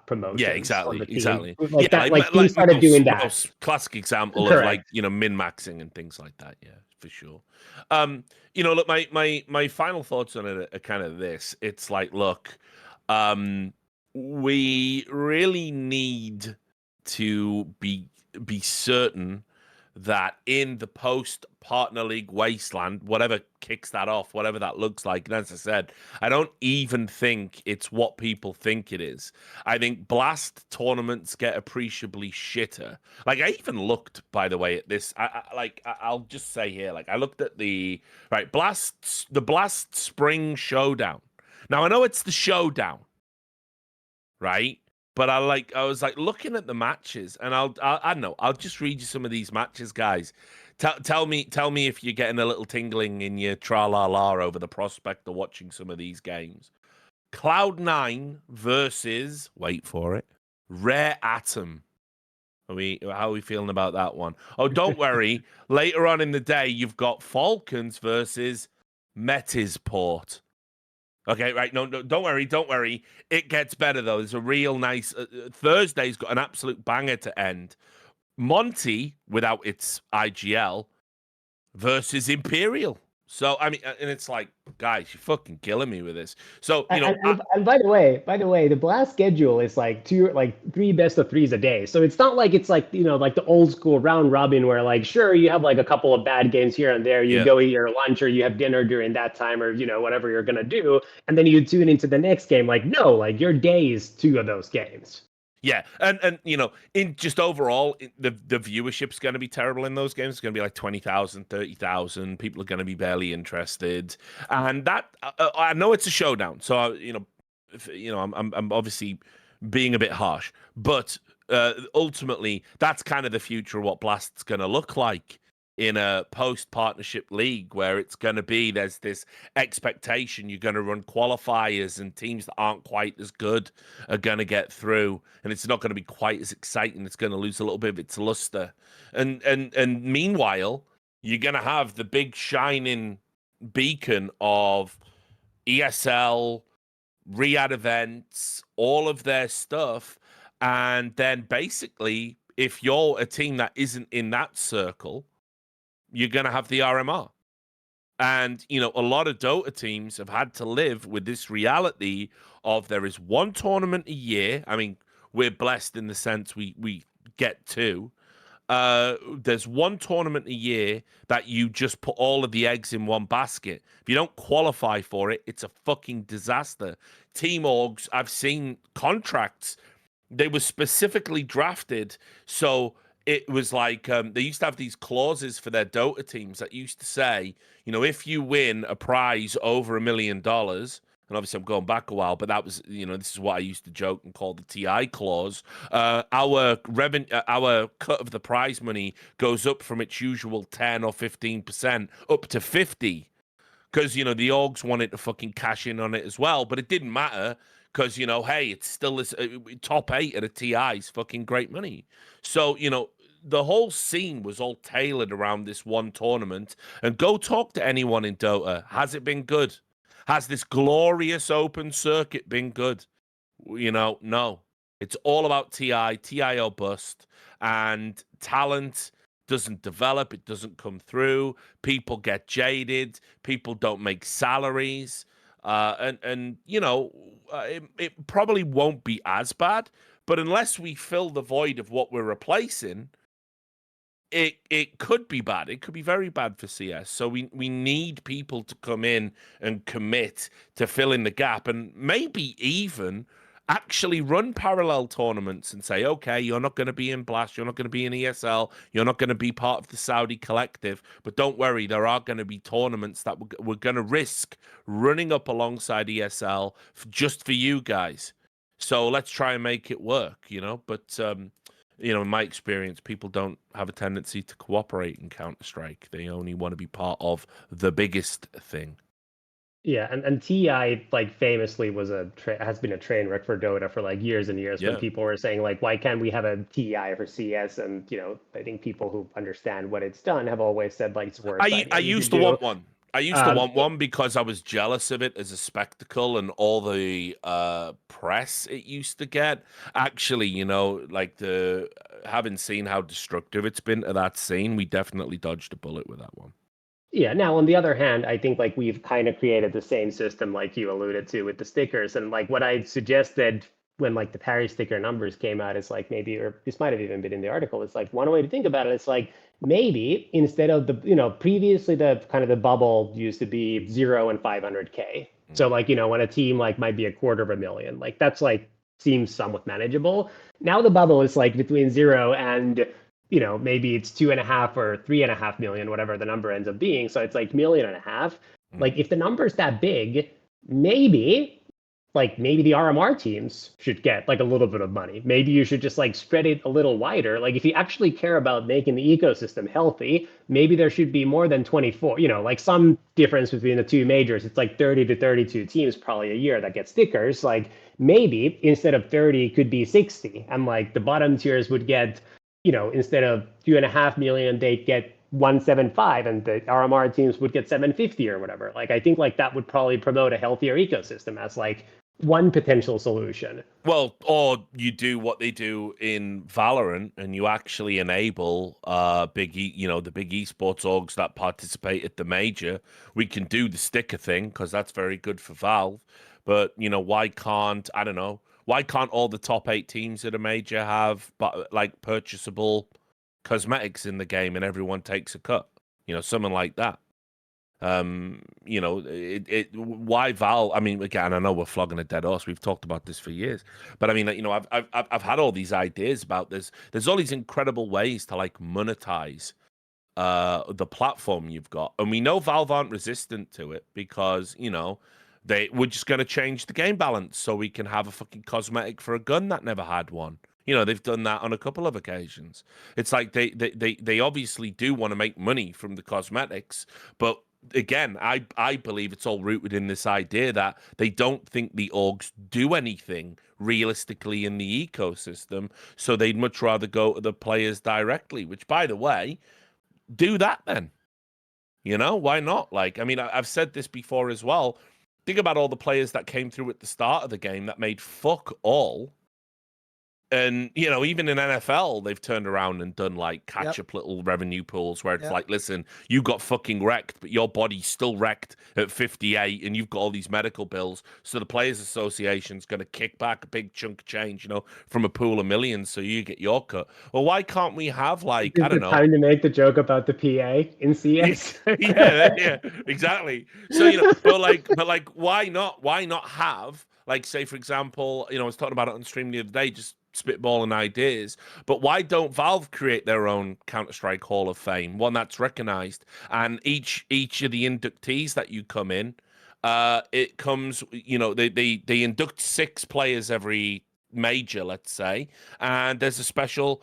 promotions. Yeah, exactly. Like that, like teams started doing that. Most classic example of like min-maxing and things like that. Yeah, for sure. Look, my final thoughts on it are kind of this. It's like, look, we really need to be certain that in the post-partner league wasteland, whatever kicks that off, whatever that looks like, and as I said, I don't even think it's what people think it is. I think Blast tournaments get appreciably shitter. Like, I even looked, by the way, at this. I'll just say here, like, I looked at the Blast Spring Showdown. Now, I know it's the Showdown, right? But I was looking at the matches, and I don't know. I'll just read you some of these matches, guys. Tell me if you're getting a little tingling in your tra-la-la over the prospect of watching some of these games. Cloud9 versus, wait for it, Rare Atom. How are we feeling about that one? Oh, don't worry. Later on in the day, you've got Falcons versus Metisport. Okay, right. No, don't worry. It gets better, though. There's a real nice... Thursday's got an absolute banger to end. Monty, without its IGL, versus Imperial. So, I mean, and it's like, guys, you're fucking killing me with this. So, and by the way, the Blast schedule is like 3 best of 3s a day. So it's not like it's like, like the old school round robin where like, sure, you have like a couple of bad games here and there. You go eat your lunch or you have dinner during that time or, whatever you're going to do. And then you tune into the next game. Like, no, like your day is 2 of those games. Yeah, and in just overall, the viewership's going to be terrible in those games. It's going to be like 20,000, 30,000. People are going to be barely interested, and that I know it's a showdown, so I'm obviously being a bit harsh, but ultimately, that's kind of the future of what Blast's going to look like in a post-partnership league, where it's going to be, there's this expectation you're going to run qualifiers and teams that aren't quite as good are going to get through, and it's not going to be quite as exciting. It's going to lose a little bit of its luster. And meanwhile, you're going to have the big shining beacon of ESL, Riyadh events, all of their stuff, and then basically, if you're a team that isn't in that circle, you're going to have the RMR. And, a lot of Dota teams have had to live with this reality of there is one tournament a year. I mean, we're blessed in the sense we get 2. There's one tournament a year that you just put all of the eggs in one basket. If you don't qualify for it, it's a fucking disaster. Team orgs, I've seen contracts. They were specifically drafted so it was like they used to have these clauses for their Dota teams that used to say, if you win a prize over $1 million, and obviously I'm going back a while, but that was, this is what I used to joke and call the TI clause. Our cut of the prize money goes up from its usual 10 or 15% up to 50, because the orgs wanted to fucking cash in on it as well, but it didn't matter. Because, hey, it's still this top 8 at a TI is fucking great money. So, the whole scene was all tailored around this one tournament. And go talk to anyone in Dota. Has it been good? Has this glorious open circuit been good? No. It's all about TI or bust. And talent doesn't develop. It doesn't come through. People get jaded. People don't make salaries. It probably won't be as bad, but unless we fill the void of what we're replacing, it could be bad. It could be very bad for CS. So we need people to come in and commit to fill in the gap, and maybe even actually run parallel tournaments and say, okay, you're not going to be in Blast, you're not going to be in ESL, you're not going to be part of the Saudi collective, but don't worry, there are going to be tournaments that we're going to risk running up alongside ESL just for you guys. So let's try and make it work, but in my experience, people don't have a tendency to cooperate in Counter-Strike. They only want to be part of the biggest thing. Yeah, and TI famously has been a train wreck for Dota for years and years. When people were saying why can't we have a TI for CS? And I think people who understand what it's done have always said it's worse. I used to want one. I used to want one because I was jealous of it as a spectacle and all the press it used to get. Actually, having seen how destructive it's been to that scene, we definitely dodged a bullet with that one. Yeah. Now, on the other hand, I think we've kind of created the same system like you alluded to with the stickers. And what I suggested when the Paris sticker numbers came out is maybe, or this might have even been in the article, it's one way to think about it. It's maybe instead of the, previously the kind of the bubble used to be 0 and 500K. So when a team might be $250,000, that's seems somewhat manageable. Now the bubble is between 0 and maybe it's 2.5 or 3.5 million, whatever the number ends up being. So it's $1.5 million. If the number's that big, maybe the RMR teams should get a little bit of money. Maybe you should just spread it a little wider. If you actually care about making the ecosystem healthy, maybe there should be more than 24, some difference between the two majors. It's 30 to 32 teams probably a year that get stickers. Maybe instead of 30, it could be 60. And the bottom tiers would get, instead of 2.5 million, they'd get 175, and the RMR teams would get 750 or whatever. I think that would probably promote a healthier ecosystem as one potential solution. Well, or you do what they do in Valorant, and you actually enable the big esports orgs that participate at the major. We can do the sticker thing because that's very good for Valve. But why can't all the top 8 teams at a major have purchasable cosmetics in the game and everyone takes a cut? Something like that. Why Valve? I mean, again, I know we're flogging a dead horse. We've talked about this for years, but I mean, I've had all these ideas about this. There's all these incredible ways to monetize the platform you've got, and we know Valve aren't resistant to it because we're just going to change the game balance so we can have a fucking cosmetic for a gun that never had one. They've done that on a couple of occasions. It's they obviously do want to make money from the cosmetics, but again, I believe it's all rooted in this idea that they don't think the orgs do anything realistically in the ecosystem, so they'd much rather go to the players directly, which, by the way, do that then. Why not? I've said this before as well. Think about all the players that came through at the start of the game that made fuck all. And, even in NFL, they've turned around and done catch-up little revenue pools where it's listen, you got fucking wrecked, but your body's still wrecked at 58 and you've got all these medical bills. So the Players Association's going to kick back a big chunk of change, from a pool of millions so you get your cut. Well, why can't we have I don't know. Time to make the joke about the PA in CS. yeah, exactly. So, but why not? Why not have, say, for example, I was talking about it on stream the other day, just spitballing ideas, but why don't Valve create their own Counter-Strike Hall of Fame, one that's recognized, and each of the inductees that you come in It comes, they induct 6 players every major, let's say, and there's a special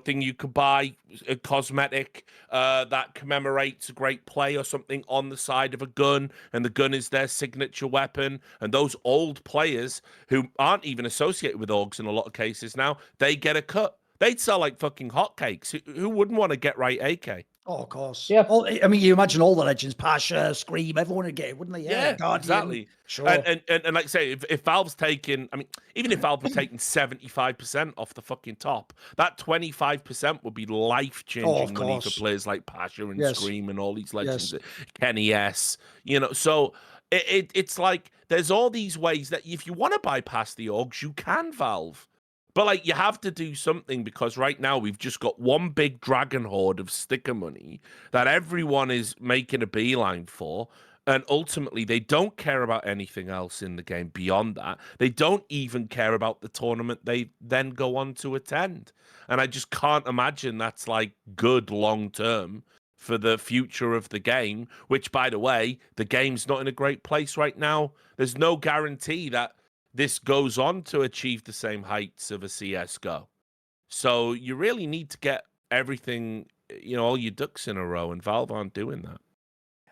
thing you could buy, a cosmetic that commemorates a great play or something on the side of a gun, and the gun is their signature weapon. And those old players who aren't even associated with orgs in a lot of cases now, they get a cut. They'd sell like fucking hotcakes. Who wouldn't want to get right AK? Oh, of course. Yeah. I mean, you imagine all the legends, Pasha, Scream, everyone would get it, wouldn't they? Yeah, Guardian, exactly. Sure. And like I say, if Valve's taking, I mean, even if Valve were taking 75% off the fucking top, that 25% would be life-changing money for players like Pasha and Scream and all these legends, Kenny S. So it's like there's all these ways that if you want to bypass the orgs, you can, Valve. But like, you have to do something, because right now we've just got one big dragon horde of sticker money that everyone is making a beeline for. And ultimately, they don't care about anything else in the game beyond that. They don't even care about the tournament they then go on to attend. And I just can't imagine that's like good long term for the future of the game, which, by the way, the game's not in a great place right now. There's no guarantee that this goes on to achieve the same heights of a CSGO. So you really need to get everything, all your ducks in a row, and Valve aren't doing that.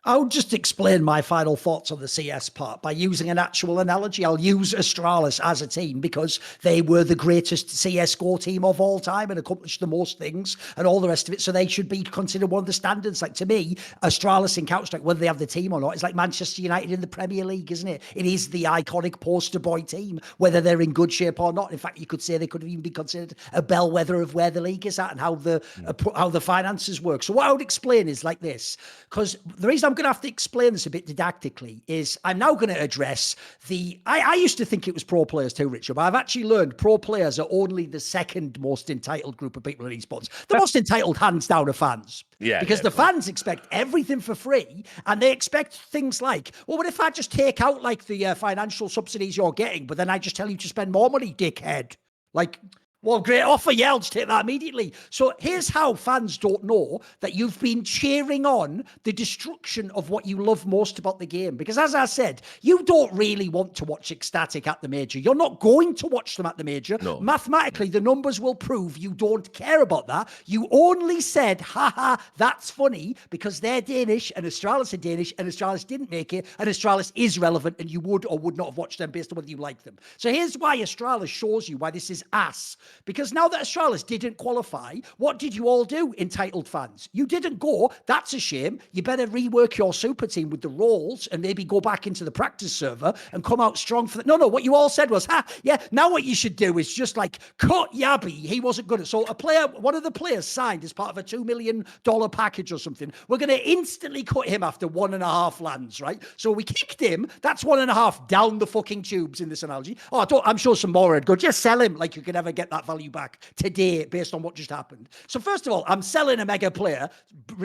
I'll just explain my final thoughts on the CS part by using an actual analogy. I'll use Astralis as a team because they were the greatest CSGO team of all time and accomplished the most things and all the rest of it. So they should be considered one of the standards. Like, to me, Astralis in Counter-Strike, whether they have the team or not, it's like Manchester United in the Premier League, isn't it? It is the iconic poster boy team, whether they're in good shape or not. In fact, you could say they could even be considered a bellwether of where the league is at and how the finances work. So what I would explain is like this, because the reason I'm going to have to explain this a bit didactically is I'm now going to address I used to think it was pro players too, Richard, but I've actually learned pro players are only the second most entitled group of people in esports. The most entitled, hands down, are fans. Yeah, because the fans expect everything for free, and they expect things like, well, what if I just take out like the financial subsidies you're getting, but then I just tell you to spend more money, dickhead? Like, well, great offer, yeah, I'll just take that immediately. So here's how fans don't know that you've been cheering on the destruction of what you love most about the game. Because as I said, you don't really want to watch Ecstatic at the major. You're not going to watch them at the major. No. Mathematically, the numbers will prove you don't care about that. You only said, haha, that's funny, because they're Danish and Astralis are Danish and Astralis didn't make it and Astralis is relevant and you would or would not have watched them based on whether you like them. So here's why Astralis shows you why this is ass. Because now that Astralis didn't qualify, what did you all do, entitled fans? You didn't go. That's a shame. You better rework your super team with the roles and maybe go back into the practice server and come out strong for that. No, what you all said was, now what you should do is just like cut Yabby. He wasn't good at. So one of the players signed as part of a $2 million package or something. We're going to instantly cut him after 1.5 lands, right? So we kicked him. That's 1.5 down the fucking tubes in this analogy. I'm sure some more would go, just sell him like you can never get that value back today based on what just happened. So first of all, I'm selling a mega player,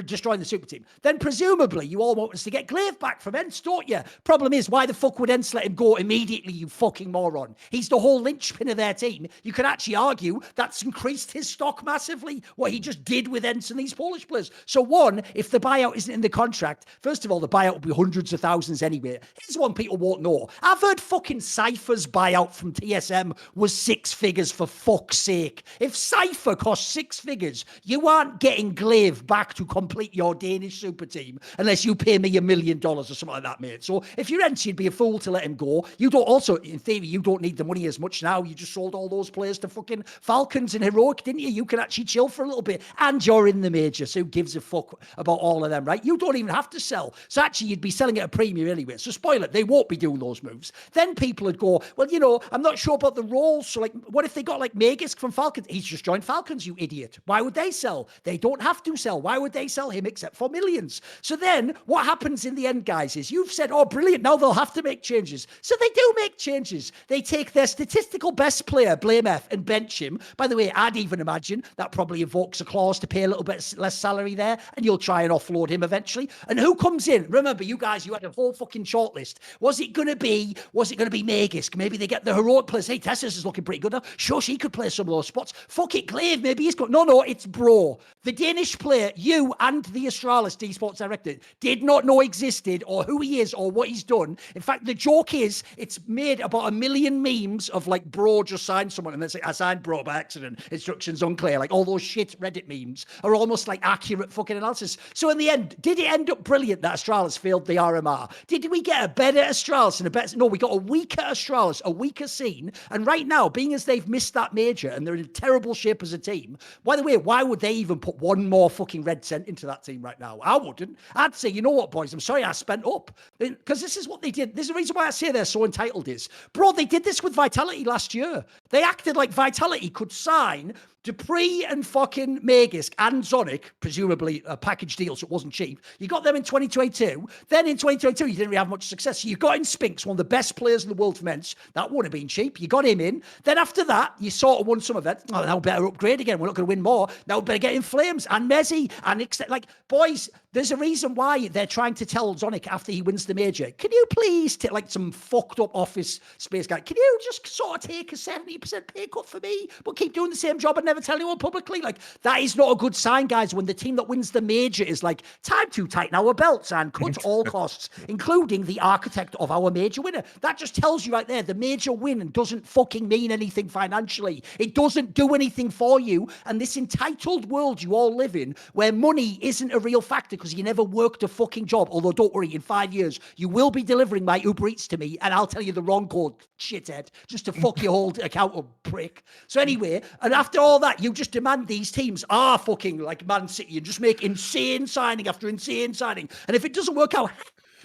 destroying the super team. Then presumably you all want us to get Glaive back from Ents, don't you? Problem is, why the fuck would Ents let him go immediately, you fucking moron? He's the whole linchpin of their team. You can actually argue that's increased his stock massively, what he just did with Ents and these Polish players. So one, if the buyout isn't in the contract, first of all, the buyout will be hundreds of thousands anyway. Here's one people won't know. I've heard fucking Cypher's buyout from TSM was 6 figures, for fuck's sake. If Cypher costs 6 figures, you aren't getting Glaive back to complete your Danish super team unless you pay me $1 million or something like that, mate. So if you're Ents, you'd be a fool to let him go. You don't also, in theory, you don't need the money as much now. You just sold all those players to fucking Falcons and Heroic, didn't you? You can actually chill for a little bit. And you're in the major, so who gives a fuck about all of them, right? You don't even have to sell. So actually, you'd be selling at a premium anyway. So spoil it, they won't be doing those moves. Then people would go, well, I'm not sure about the roles. So like, what if they got like Mykles from Falcons? He's just joined Falcons, you idiot. Why would they sell? They don't have to sell. Why would they sell him except for millions? So then what happens in the end, guys, is you've said, oh, brilliant, now they'll have to make changes. So they do make changes. They take their statistical best player, Blame F, and bench him. By the way, I'd even imagine that probably evokes a clause to pay a little bit less salary there, and you'll try and offload him eventually. And who comes in? Remember, you guys, you had a whole fucking shortlist. Was it going to be Mykles? Maybe they get the Heroic players. Hey, Tessus is looking pretty good now. Sure, she could play some of those spots. Fuck it, Glaive, maybe he's got... No, it's Bro. The Danish player, you and the Astralis esports director did not know existed or who he is or what he's done. In fact, the joke is it's made about 1 million memes of like Bro just signed someone and then say, I signed Bro by accident, instructions unclear. Like all those shit Reddit memes are almost like accurate fucking analysis. So in the end, did it end up brilliant that Astralis failed the RMR? Did we get a better Astralis and a better... No, we got a weaker Astralis, a weaker scene. And right now, being as they've missed that major and they're in terrible shape as a team, by the way, why would they even put one more fucking red cent into that team right now? I wouldn't. I'd say, you know what, boys, I'm sorry I spent up. Because this is what they did. This is the reason why I say they're so entitled is, bro, they did this with Vitality last year. They acted like Vitality could sign Dupree and fucking Magisk and Zonic, presumably a package deal, so it wasn't cheap. You got them in 2022. Then in 2022, you didn't really have much success. So you got in Spinks, one of the best players in the world for men's. That wouldn't have been cheap. You got him in. Then after that, you sort of won some of it. Oh, now we better upgrade again. We're not going to win more. Now we better get in Flames and Mezzi and like, boys, there's a reason why they're trying to tell Zonic after he wins the major, can you please take like some fucked up office space guy? Can you just sort of take a 70% pay cut for me, but keep doing the same job and never tell anyone publicly? Like, that is not a good sign, guys, when the team that wins the major is like, time to tighten our belts and cut all costs, including the architect of our major winner. That just tells you right there, the major win doesn't fucking mean anything financially. It doesn't do anything for you. And this entitled world you all live in, where money isn't a real factor because you never worked a fucking job, although don't worry, in 5 years, you will be delivering my Uber Eats to me and I'll tell you the wrong code, shithead, just to fuck your whole account up, prick. So anyway, and after all that, you just demand these teams are fucking like Man City and just make insane signing after insane signing. And if it doesn't work out,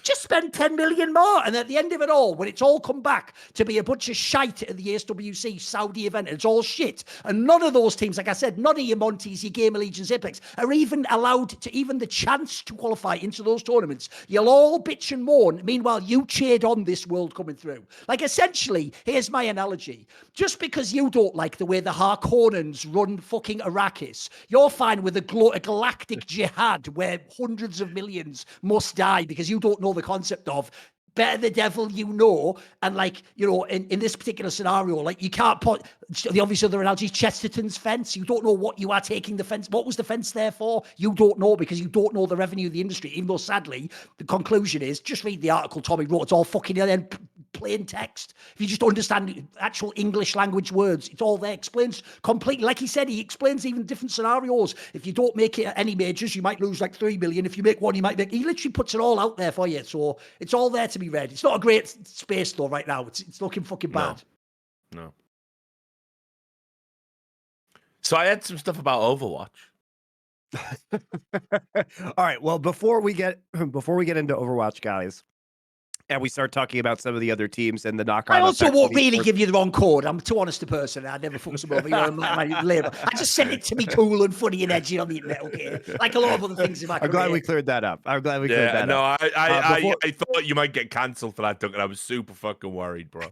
just spend 10 million more. And at the end of it all, when it's all come back to be a bunch of shite at the ASWC Saudi event, and it's all shit. And none of those teams, like I said, none of your Montes, your Game Allegiance, Apex, are even allowed to even the chance to qualify into those tournaments. You'll all bitch and mourn. Meanwhile, you cheered on this world coming through. Like, essentially, here's my analogy. Just because you don't like the way the Harkonnens run fucking Arrakis, you're fine with a galactic jihad where hundreds of millions must die because you don't know the concept of better the devil you know. And like, you know, in this particular scenario, like you can't put the obvious other analogy, Chesterton's fence. You don't know what you are taking the fence. What was the fence there for? You don't know because you don't know the revenue of the industry, even though sadly, the conclusion is just read the article Tomi wrote. It's all fucking in plain text. If you just understand actual English language words, it's all there. Explains completely. Like he said, he explains even different scenarios. If you don't make it at any majors, you might lose like 3 million. If you make one, you might make, he literally puts it all out there for you. So it's all there to be read. It's not a great space though right now. It's looking fucking bad. No. So I had some stuff about Overwatch. All right. Well, before we get into Overwatch, guys, and we start talking about some of the other teams and the knockout. I also won't really give you the wrong code. I'm too honest a person. I never fuck some over my label. I just sent it to be cool and funny and edgy on the internet, okay? Like a lot of other things in my career. I'm glad we cleared that up. I thought you might get cancelled for that, Duncan. I was super fucking worried, bro.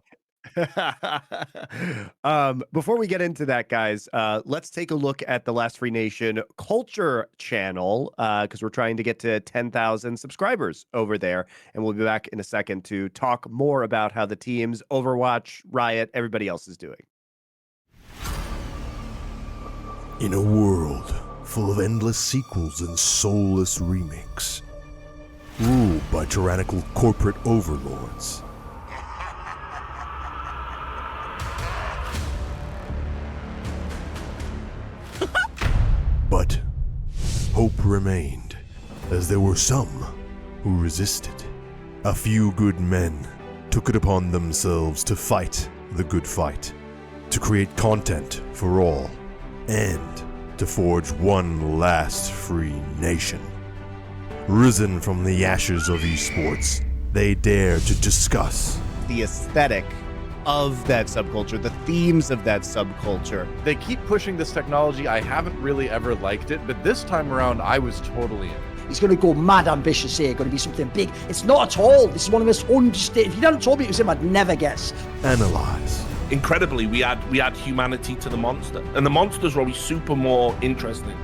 Before we get into that, guys, let's take a look at the Last Free Nation culture channel, because we're trying to get to 10,000 subscribers over there, and we'll be back in a second to talk more about how the teams, Overwatch, Riot, everybody else is doing. In a world full of endless sequels and soulless remakes, ruled by tyrannical corporate overlords, but hope remained, as there were some who resisted. A few good men took it upon themselves to fight the good fight, to create content for all, and to forge one last free nation. Risen from the ashes of esports, they dare to discuss the aesthetic of that subculture, the themes of that subculture. They keep pushing this technology. I haven't really ever liked it, but this time around, I was totally in. He's going to go mad ambitious here, going to be something big. It's not at all. This is one of the most understated. If you hadn't told me it was him, I'd never guess. Analyze. Incredibly, we add humanity to the monster, and the monsters are always super more interesting.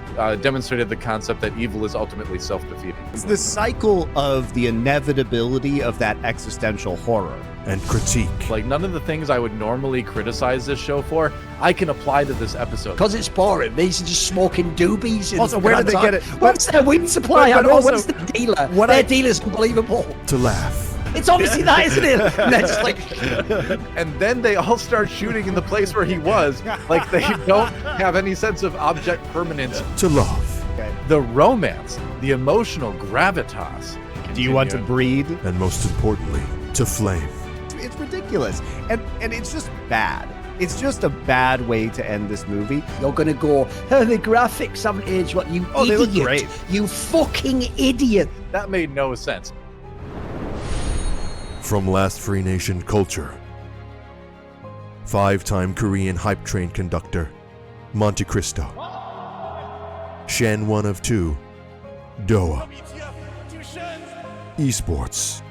Demonstrated the concept that evil is ultimately self-defeating. It's the cycle of the inevitability of that existential horror. and critique. Like, none of the things I would normally criticize this show for, I can apply to this episode. Because it's boring. These are just smoking doobies. Also, where did they get it? What's their wind supply? but also, what's the dealer? Their dealer's unbelievable. To laugh. It's obviously that, isn't it? And they're just like... And then they all start shooting in the place where he was. Like, they don't have any sense of object permanence. To love. The romance, the emotional gravitas. Do you want to breed? And most importantly, to flame. It's ridiculous. And it's just bad. It's just a bad way to end this movie. You're going to go, oh, the graphics haven't aged what, you idiot. They look great. You fucking idiot. That made no sense. From Last Free Nation Culture. 5-time Korean hype train conductor, MonteCristo. Shen 1 of 2, Doa. Esports,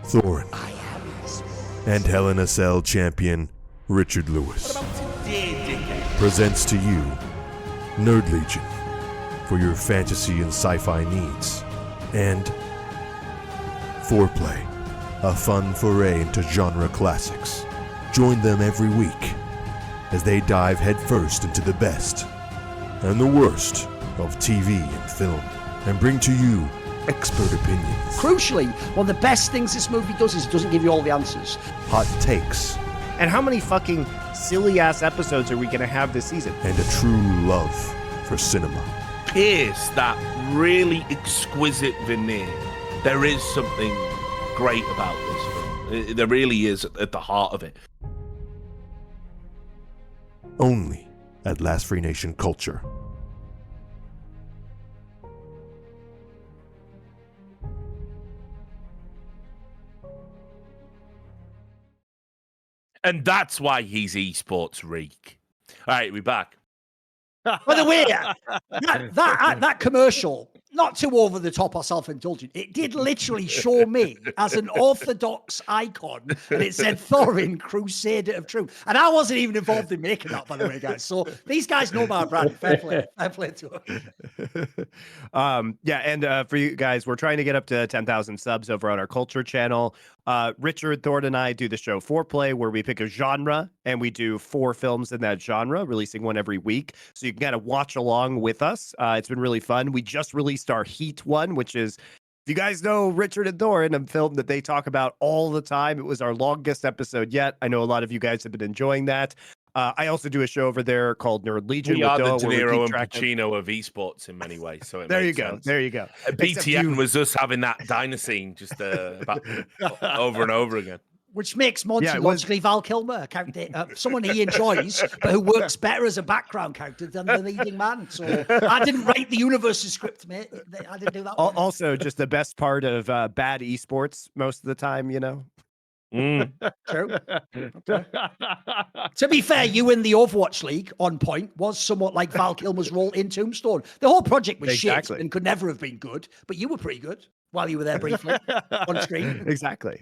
Thorin. And Hell in a Cell champion, Richard Lewis. Presents to you Nerd Legion for your fantasy and sci-fi needs. And Foreplay, a fun foray into genre classics. Join them every week as they dive headfirst into the best and the worst of TV and film, and bring to you expert opinions. Crucially, one of the best things this movie does is it doesn't give you all the answers. Hot takes. And how many fucking silly-ass episodes are we going to have this season? And a true love for cinema. Pierce that really exquisite veneer. There is something great about this film. There really is at the heart of it. Only at Last Free Nation Culture. And that's why he's esports reek. All right, we're back. By the way, that commercial, not too over the top or self-indulgent, it did literally show me as an orthodox icon, and it said Thorin, Crusader of Truth. And I wasn't even involved in making that, by the way, guys. So these guys know my brand. Fair play to them. Yeah, and for you guys, we're trying to get up to 10,000 subs over on our culture channel. Richard, Thorne, and I do the show Foreplay, where we pick a genre and we do 4 films in that genre, releasing one every week. So you can kind of watch along with us. It's been really fun. We just released our Heat one, which is, if you guys know Richard and Thorin, a film that they talk about all the time. It was our longest episode yet. I know a lot of you guys have been enjoying that. I also do a show over there called Nerd Legion. We are the Doa, De Niro and Pacino of esports in many ways. So there you go. Sense. There you go. BTN was us having that diner scene just about over and over again. Which makes Monty logically Val Kilmer, someone he enjoys, but who works better as a background character than the leading man. So I didn't write the universe's script, mate. I didn't do that. Also, just the best part of bad esports most of the time, you know. True. Okay. To be fair, you in the Overwatch League on point was somewhat like Val Kilmer's role in Tombstone. The whole project was shit and could never have been good, but you were pretty good while you were there briefly on screen. Exactly.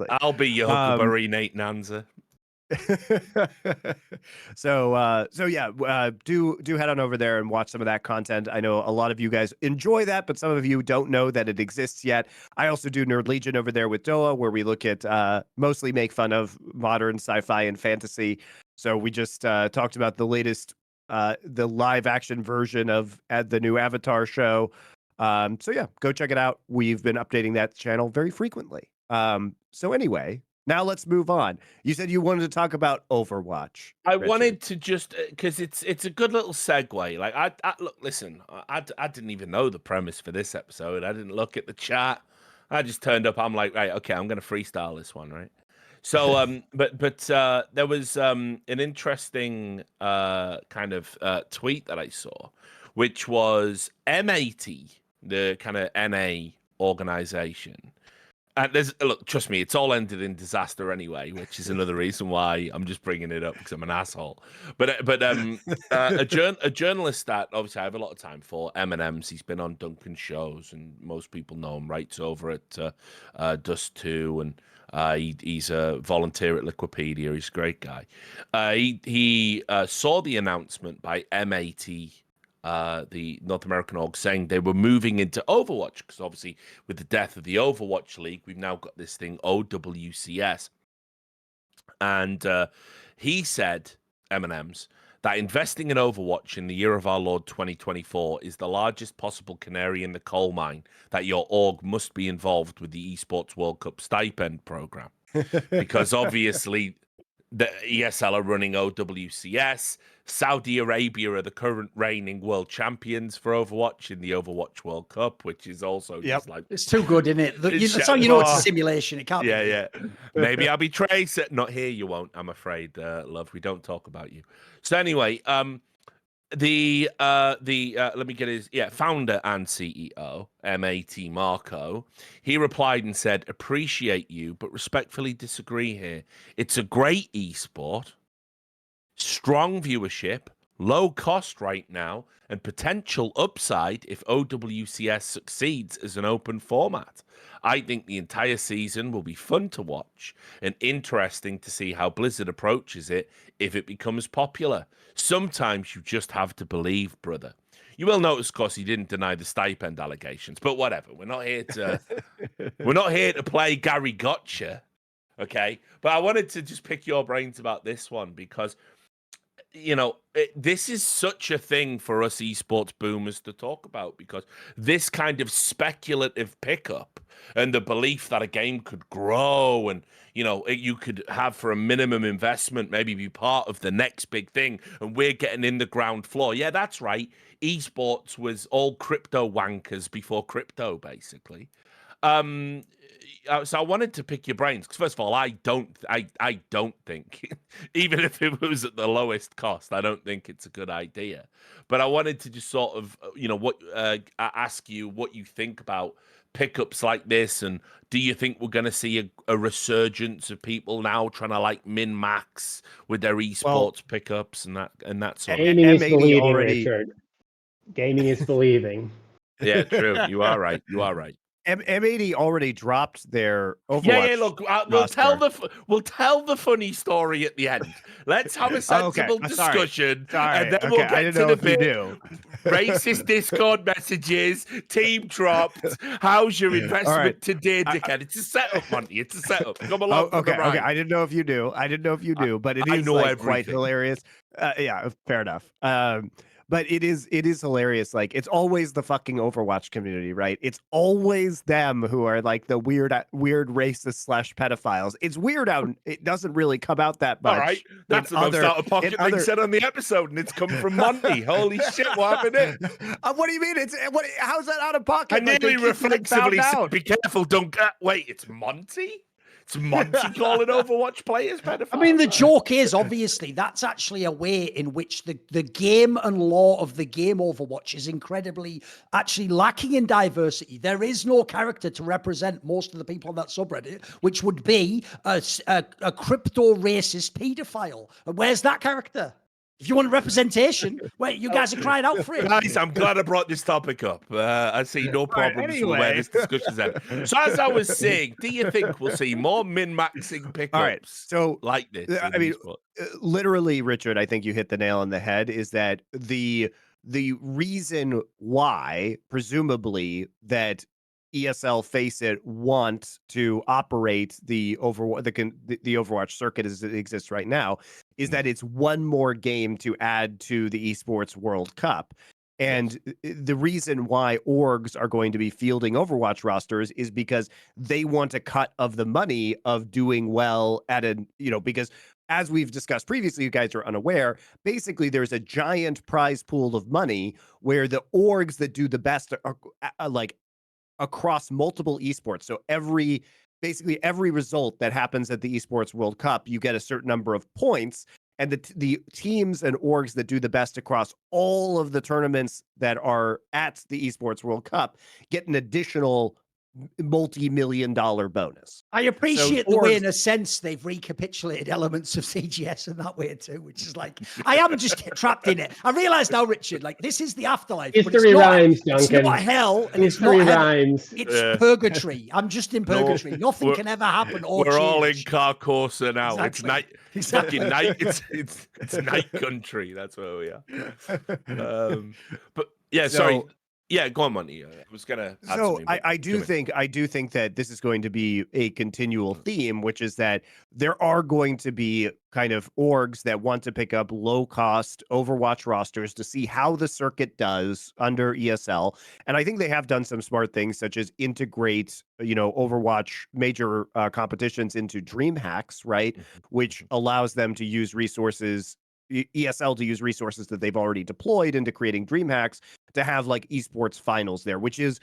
I'll be your Huckleberry Nate Nanza. So yeah, do head on over there and watch some of that content. I know a lot of you guys enjoy that, but some of you don't know that it exists yet. I also do Nerd Legion over there with Doa, where we look at mostly make fun of modern sci-fi and fantasy. So we just talked about the latest the live action version of the new Avatar show. So yeah, go check it out. We've been updating that channel very frequently. So anyway, now let's move on. You said you wanted to talk about Overwatch. I wanted to just because it's a good little segue. Like I look, listen, I didn't even know the premise for this episode. I didn't look at the chat. I just turned up. I'm like, right, okay, I'm gonna freestyle this one, right? So but there was an interesting kind of tweet that I saw, which was M80, the kind of NA organization. And look, trust me, it's all ended in disaster anyway, which is another reason why I'm just bringing it up because I'm an asshole. But a journalist that obviously I have a lot of time for, Eminem's, he's been on Duncan shows, and most people know him. Writes over at Dust 2, and he's a volunteer at Liquipedia. He's a great guy. He saw the announcement by M80 the North American org, saying they were moving into Overwatch because obviously with the death of the Overwatch League, we've now got this thing OWCS. And he said, M&M's, that investing in Overwatch in the year of our Lord 2024 is the largest possible canary in the coal mine that your org must be involved with the Esports World Cup stipend program. Because obviously the ESL are running OWCS. Saudi Arabia are the current reigning world champions for Overwatch in the Overwatch World Cup, which is also just like... It's too good, isn't it? That's how you know it's a simulation. It can't be. Yeah. Maybe I'll be Trace. Not here, you won't, I'm afraid, love. We don't talk about you. So anyway, let me get his founder and CEO MAT Marco. He replied and said, "Appreciate you, but respectfully disagree here. It's a great esport, strong viewership, low cost right now, and potential upside if OWCS succeeds as an open format. I think the entire season will be fun to watch and interesting to see how Blizzard approaches it if it becomes popular. Sometimes you just have to believe, brother." You will notice, of course, he didn't deny the stipend allegations, but whatever. We're not here to play Gary Gotcha, okay? But I wanted to just pick your brains about this one because, you know, this is such a thing for us esports boomers to talk about, because this kind of speculative pickup and the belief that a game could grow and, you know, you could have for a minimum investment, maybe be part of the next big thing, and we're getting in the ground floor. Yeah, that's right. Esports was all crypto wankers before crypto, basically. So I wanted to pick your brains because, first of all, I don't think, even if it was at the lowest cost, I don't think it's a good idea. But I wanted to just sort of, you know, ask you what you think about pickups like this, and do you think we're going to see a resurgence of people now trying to like min-max with their esports pickups and that sort of thing? Gaming is believing, Richard. Gaming is believing. Yeah, true. You are right. M80 already dropped their Overwatch. Yeah. Look, we'll tell the funny story at the end. Let's have a sensible discussion, and then we'll get to the bit. Racist Discord messages, team dropped. How's your investment today, dickhead? It's a setup, Monty. It's a setup. Come along. Okay. I didn't know if you do. But it is like quite hilarious. Yeah, fair enough. But it is hilarious. Like, it's always the fucking Overwatch community, right? It's always them who are like the weird racist / pedophiles. It's weird how it doesn't really come out that much. All right, that's the most out of pocket thing said on the episode, and it's come from Monty. Holy shit, what happened? What do you mean? How's that out of pocket? I nearly reflexively said, "Be careful, Duncan." Wait, it's Monty. It's Monty calling Overwatch players pedophiles. I mean, the joke is, obviously, that's actually a way in which the game and lore of the game Overwatch is incredibly actually lacking in diversity. There is no character to represent most of the people on that subreddit, which would be a crypto racist pedophile. And where's that character? If you want representation, wait, you guys are crying out for it. Guys, I'm glad I brought this topic up. I see no problems with where this discussion's at. So as I was saying, do you think we'll see more min-maxing pickups like this? I mean, literally, Richard, I think you hit the nail on the head, is that the reason why, presumably, that ESLFACEIT want to operate the Overwatch circuit as it exists right now is that it's one more game to add to the Esports World Cup. And the reason why orgs are going to be fielding Overwatch rosters is because they want a cut of the money of doing well at because as we've discussed previously, you guys are unaware, basically there's a giant prize pool of money where the orgs that do the best are like across multiple esports. So basically every result that happens at the Esports World Cup, you get a certain number of points, and the teams and orgs that do the best across all of the tournaments that are at the Esports World Cup get an additional multi-million-dollar bonus. I appreciate the Orgs- way, in a sense, they've recapitulated elements of CGS in that way too, which is like, I am just trapped in it. I realise now, Richard, like this is the afterlife. But History rhymes, it's Duncan. not hell, and it's History not heaven. rhymes. It's purgatory. I'm just in purgatory. Nothing can ever happen or We're all in change. Carcosa now. Exactly. It's night. Exactly. Fucking night. It's night country. That's where we are. But yeah, sorry. Yeah, go on, Monty. I was gonna. Add So something, I do think that this is going to be a continual theme, which is that there are going to be kind of orgs that want to pick up low cost Overwatch rosters to see how the circuit does under ESL. And I think they have done some smart things, such as integrate, Overwatch major competitions into DreamHacks, right? Which allows them to use resources, ESL to use resources that they've already deployed into creating DreamHacks to have like esports finals there, which is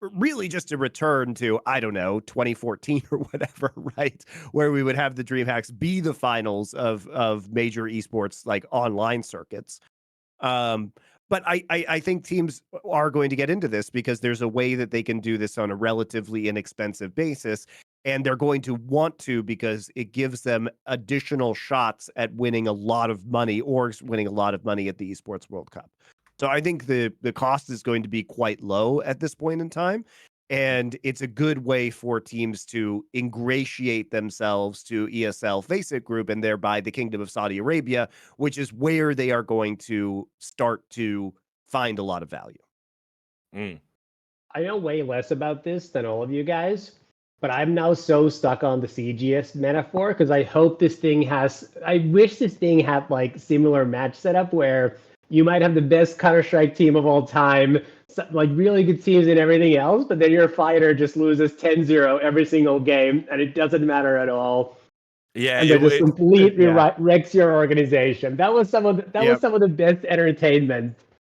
really just a return to, I don't know, 2014 or whatever, right? Where we would have the DreamHacks be the finals of major esports like online circuits. But I think teams are going to get into this because there's a way that they can do this on a relatively inexpensive basis. And they're going to want to because it gives them additional shots at winning a lot of money or winning a lot of money at the Esports World Cup. So I think the cost is going to be quite low at this point in time. And it's a good way for teams to ingratiate themselves to ESLFACEIT Group and thereby the Kingdom of Saudi Arabia, which is where they are going to start to find a lot of value. I know way less about this than all of you guys, but I'm now so stuck on the CGS metaphor because I hope this thing I wish this thing had like similar match setup where you might have the best Counter-Strike team of all time, like really good teams and everything else, but then your fighter just loses 10-0 every single game and it doesn't matter at all. Yeah, and it just completely wrecks your organization. That was some of the best entertainment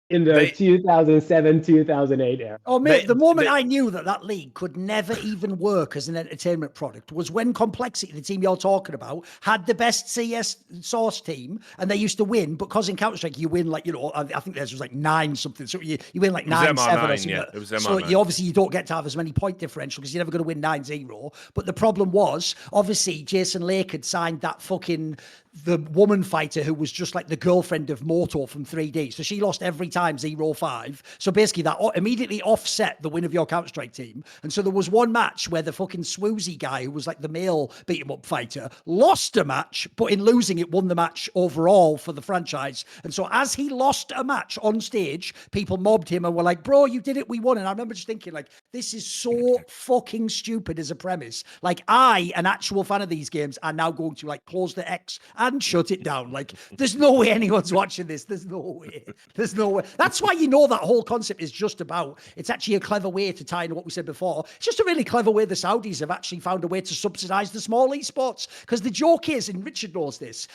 in the 2007-2008 era. Oh, mate, the moment I knew that league could never even work as an entertainment product was when Complexity, the team you're talking about, had the best CS source team, and they used to win, but because in Counter-Strike you win like, I think theirs was like 9 something, so you win like 9-7 or something. Yeah, it was MR9. So you don't get to have as many point differential because you're never going to win 9-0. But the problem was, obviously, Jason Lake had signed that fucking the woman fighter who was just like the girlfriend of Moto from 3D. So she lost every time 0-5. So basically that immediately offset the win of your Counter-Strike team. And so there was one match where the fucking Swoozy guy, who was like the male beat-em-up fighter, lost a match, but in losing it won the match overall for the franchise. And so as he lost a match on stage, people mobbed him and were like, bro, you did it, we won. And I remember just thinking like, this is so fucking stupid as a premise. Like I, an actual fan of these games, are now going to like close the X and shut it down. Like, there's no way anyone's watching this. There's no way. There's no way. That's why that whole concept is just about, it's actually a clever way to tie in what we said before. It's just a really clever way the Saudis have actually found a way to subsidize the small esports. Because the joke is, and Richard knows this,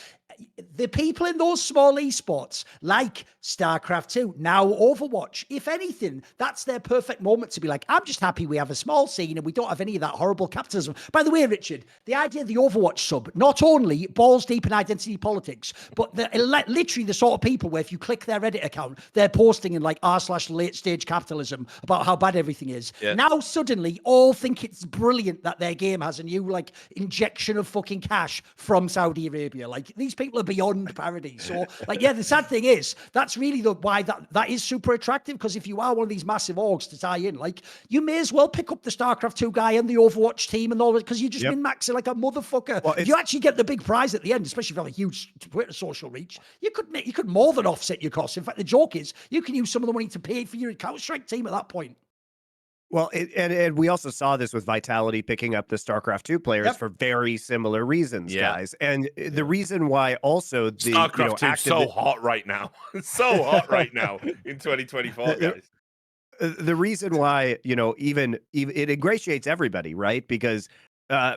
the people in those small esports, like StarCraft 2, now Overwatch, if anything, that's their perfect moment to be like, I'm just happy we have a small scene and we don't have any of that horrible capitalism. By the way, Richard, the idea of the Overwatch sub, not only balls deep in identity politics, but literally the sort of people where if you click their Reddit account, they're posting in like r/late stage capitalism about how bad everything is. Yeah. Now suddenly all think it's brilliant that their game has a new like injection of fucking cash from Saudi Arabia. Like these people are beyond parody. So like, yeah, the sad thing is that's really why that is super attractive, because if you are one of these massive orgs to tie in, like you may as well pick up the StarCraft 2 guy and the Overwatch team and all that, because you just been maxing like a motherfucker. Well, if you actually get the big prize at the end, especially if you have a huge Twitter social reach, you could more than offset your costs. In fact, the joke is you can use some of the money to pay for your Counter-Strike team at that point. Well, and we also saw this with Vitality picking up the StarCraft 2 players for very similar reasons, guys. And the reason why also the StarCraft 2 is so hot right now. It's so hot right now in 2024, guys. The reason why, even it ingratiates everybody, right? Because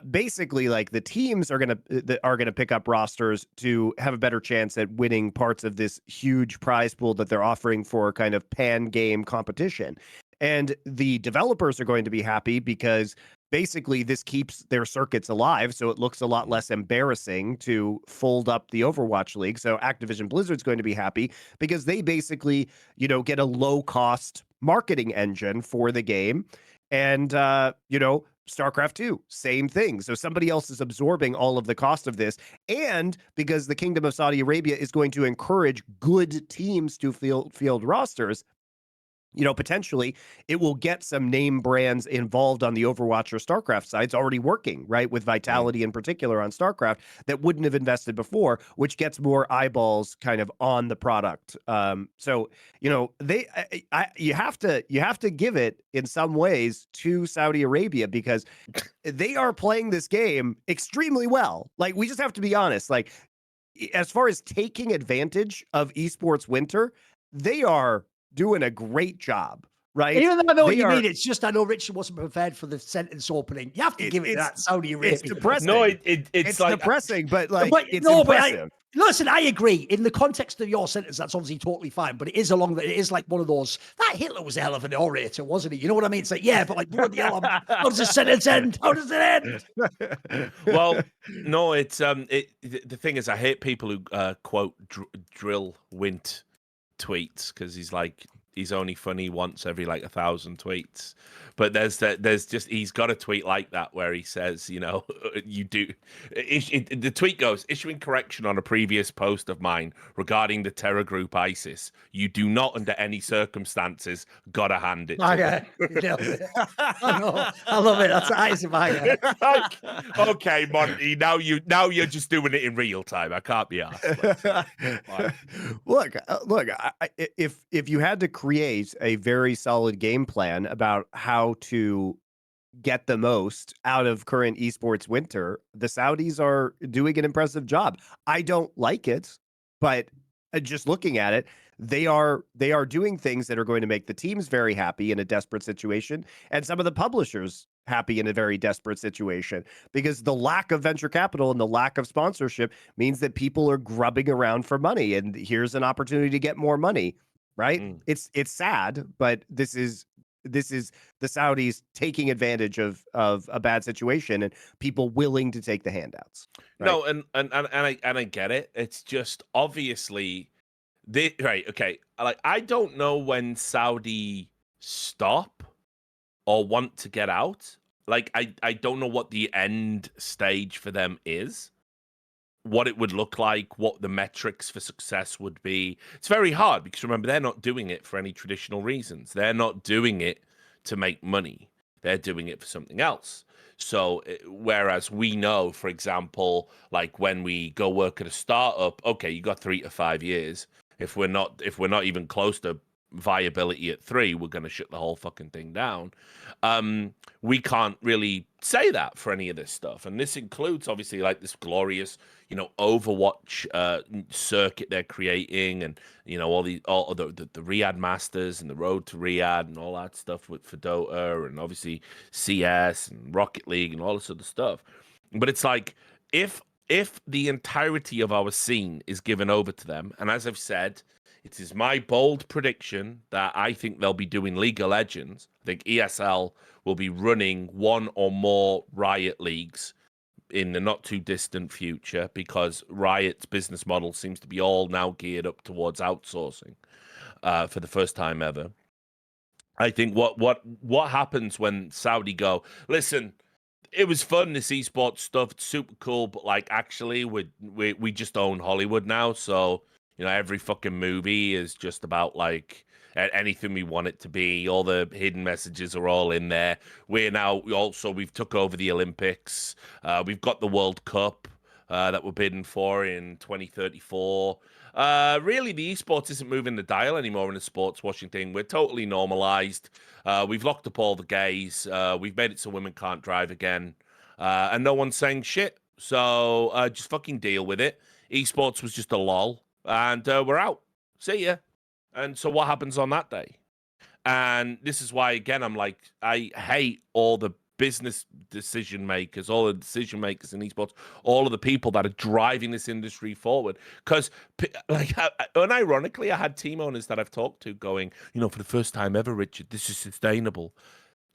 basically, like the teams are gonna pick up rosters to have a better chance at winning parts of this huge prize pool that they're offering for kind of pan game competition. And the developers are going to be happy because basically this keeps their circuits alive, so it looks a lot less embarrassing to fold up the Overwatch League. So Activision Blizzard's going to be happy because they basically, get a low-cost marketing engine for the game. And, StarCraft 2, same thing. So somebody else is absorbing all of the cost of this. And because the Kingdom of Saudi Arabia is going to encourage good teams to field rosters, potentially it will get some name brands involved on the Overwatch or StarCraft side. It's already working, right? With Vitality in particular on StarCraft that wouldn't have invested before, which gets more eyeballs kind of on the product. So, you have to give it in some ways to Saudi Arabia because they are playing this game extremely well. Like, we just have to be honest. Like, as far as taking advantage of esports winter, they are doing a great job, right? Even though I know what you mean, it's just I know Richard wasn't prepared for the sentence opening. You have to give it that Saudi Arabia. It's depressing. No, it's like, depressing, but it's impressive. Listen, I agree. In the context of your sentence, that's obviously totally fine. But it is like one of those. That Hitler was a hell of an orator, wasn't he? You know what I mean? It's like, yeah, but like, what the hell? How does the sentence end? How does it end? Well, no, it's the thing is, I hate people who quote Drill Wint tweets because he's only funny once every 1,000 tweets. But there's just he's got a tweet like that where he says, you do. The tweet goes, issuing correction on a previous post of mine regarding the terror group ISIS. You do not, under any circumstances, gotta hand it. I love it. That's eyes in my head. Okay, Monty. Now you're just doing it in real time. I can't be asked. Look. If you had to create a very solid game plan about how to get the most out of current esports winter, the Saudis are doing an impressive job. I don't like it, but just looking at it, they are doing things that are going to make the teams very happy in a desperate situation, and some of the publishers happy in a very desperate situation, because the lack of venture capital and the lack of sponsorship means that people are grubbing around for money, and here's an opportunity to get more money, right? It's sad, but this is the Saudis taking advantage of a bad situation and people willing to take the handouts. Right? No, and I get it. It's just obviously right. Okay, I don't know when Saudi stop or want to get out. I don't know what the end stage for them is, what it would look like, what the metrics for success would be. It's very hard because remember, they're not doing it for any traditional reasons. They're not doing it to make money. They're doing it for something else. So whereas we know, for example, like when we go work at a startup, okay, you got 3 to 5 years. If we're not even close to viability at 3, we're going to shut the whole fucking thing down. We can't really say that for any of this stuff, and this includes obviously like this glorious Overwatch circuit they're creating, and all the Riyadh Masters and the Road to Riyadh and all that stuff for Dota, and obviously CS and Rocket League and all this other stuff. But it's like if the entirety of our scene is given over to them, and as I've said, it is my bold prediction that I think they'll be doing League of Legends. I think ESL will be running 1 or more Riot leagues in the not too distant future, because Riot's business model seems to be all now geared up towards outsourcing for the first time ever. I think what happens when Saudi go, listen, it was fun, this esports stuff, it's super cool, but actually we just own Hollywood now, so every fucking movie is just about anything we want it to be. All the hidden messages are all in there. We've took over the Olympics. We've got the World Cup that we're bidding for in 2034. Really, the esports isn't moving the dial anymore in the sports washing thing. We're totally normalized. We've locked up all the gays. We've made it so women can't drive again. And no one's saying shit. So just fucking deal with it. Esports was just a lull. And we're out. See ya. And so what happens on that day? And this is why, again, I'm like, I hate all the business decision makers, all the decision makers in esports, all of the people that are driving this industry forward. Because, unironically, I had team owners that I've talked to going, for the first time ever, Richard, this is sustainable.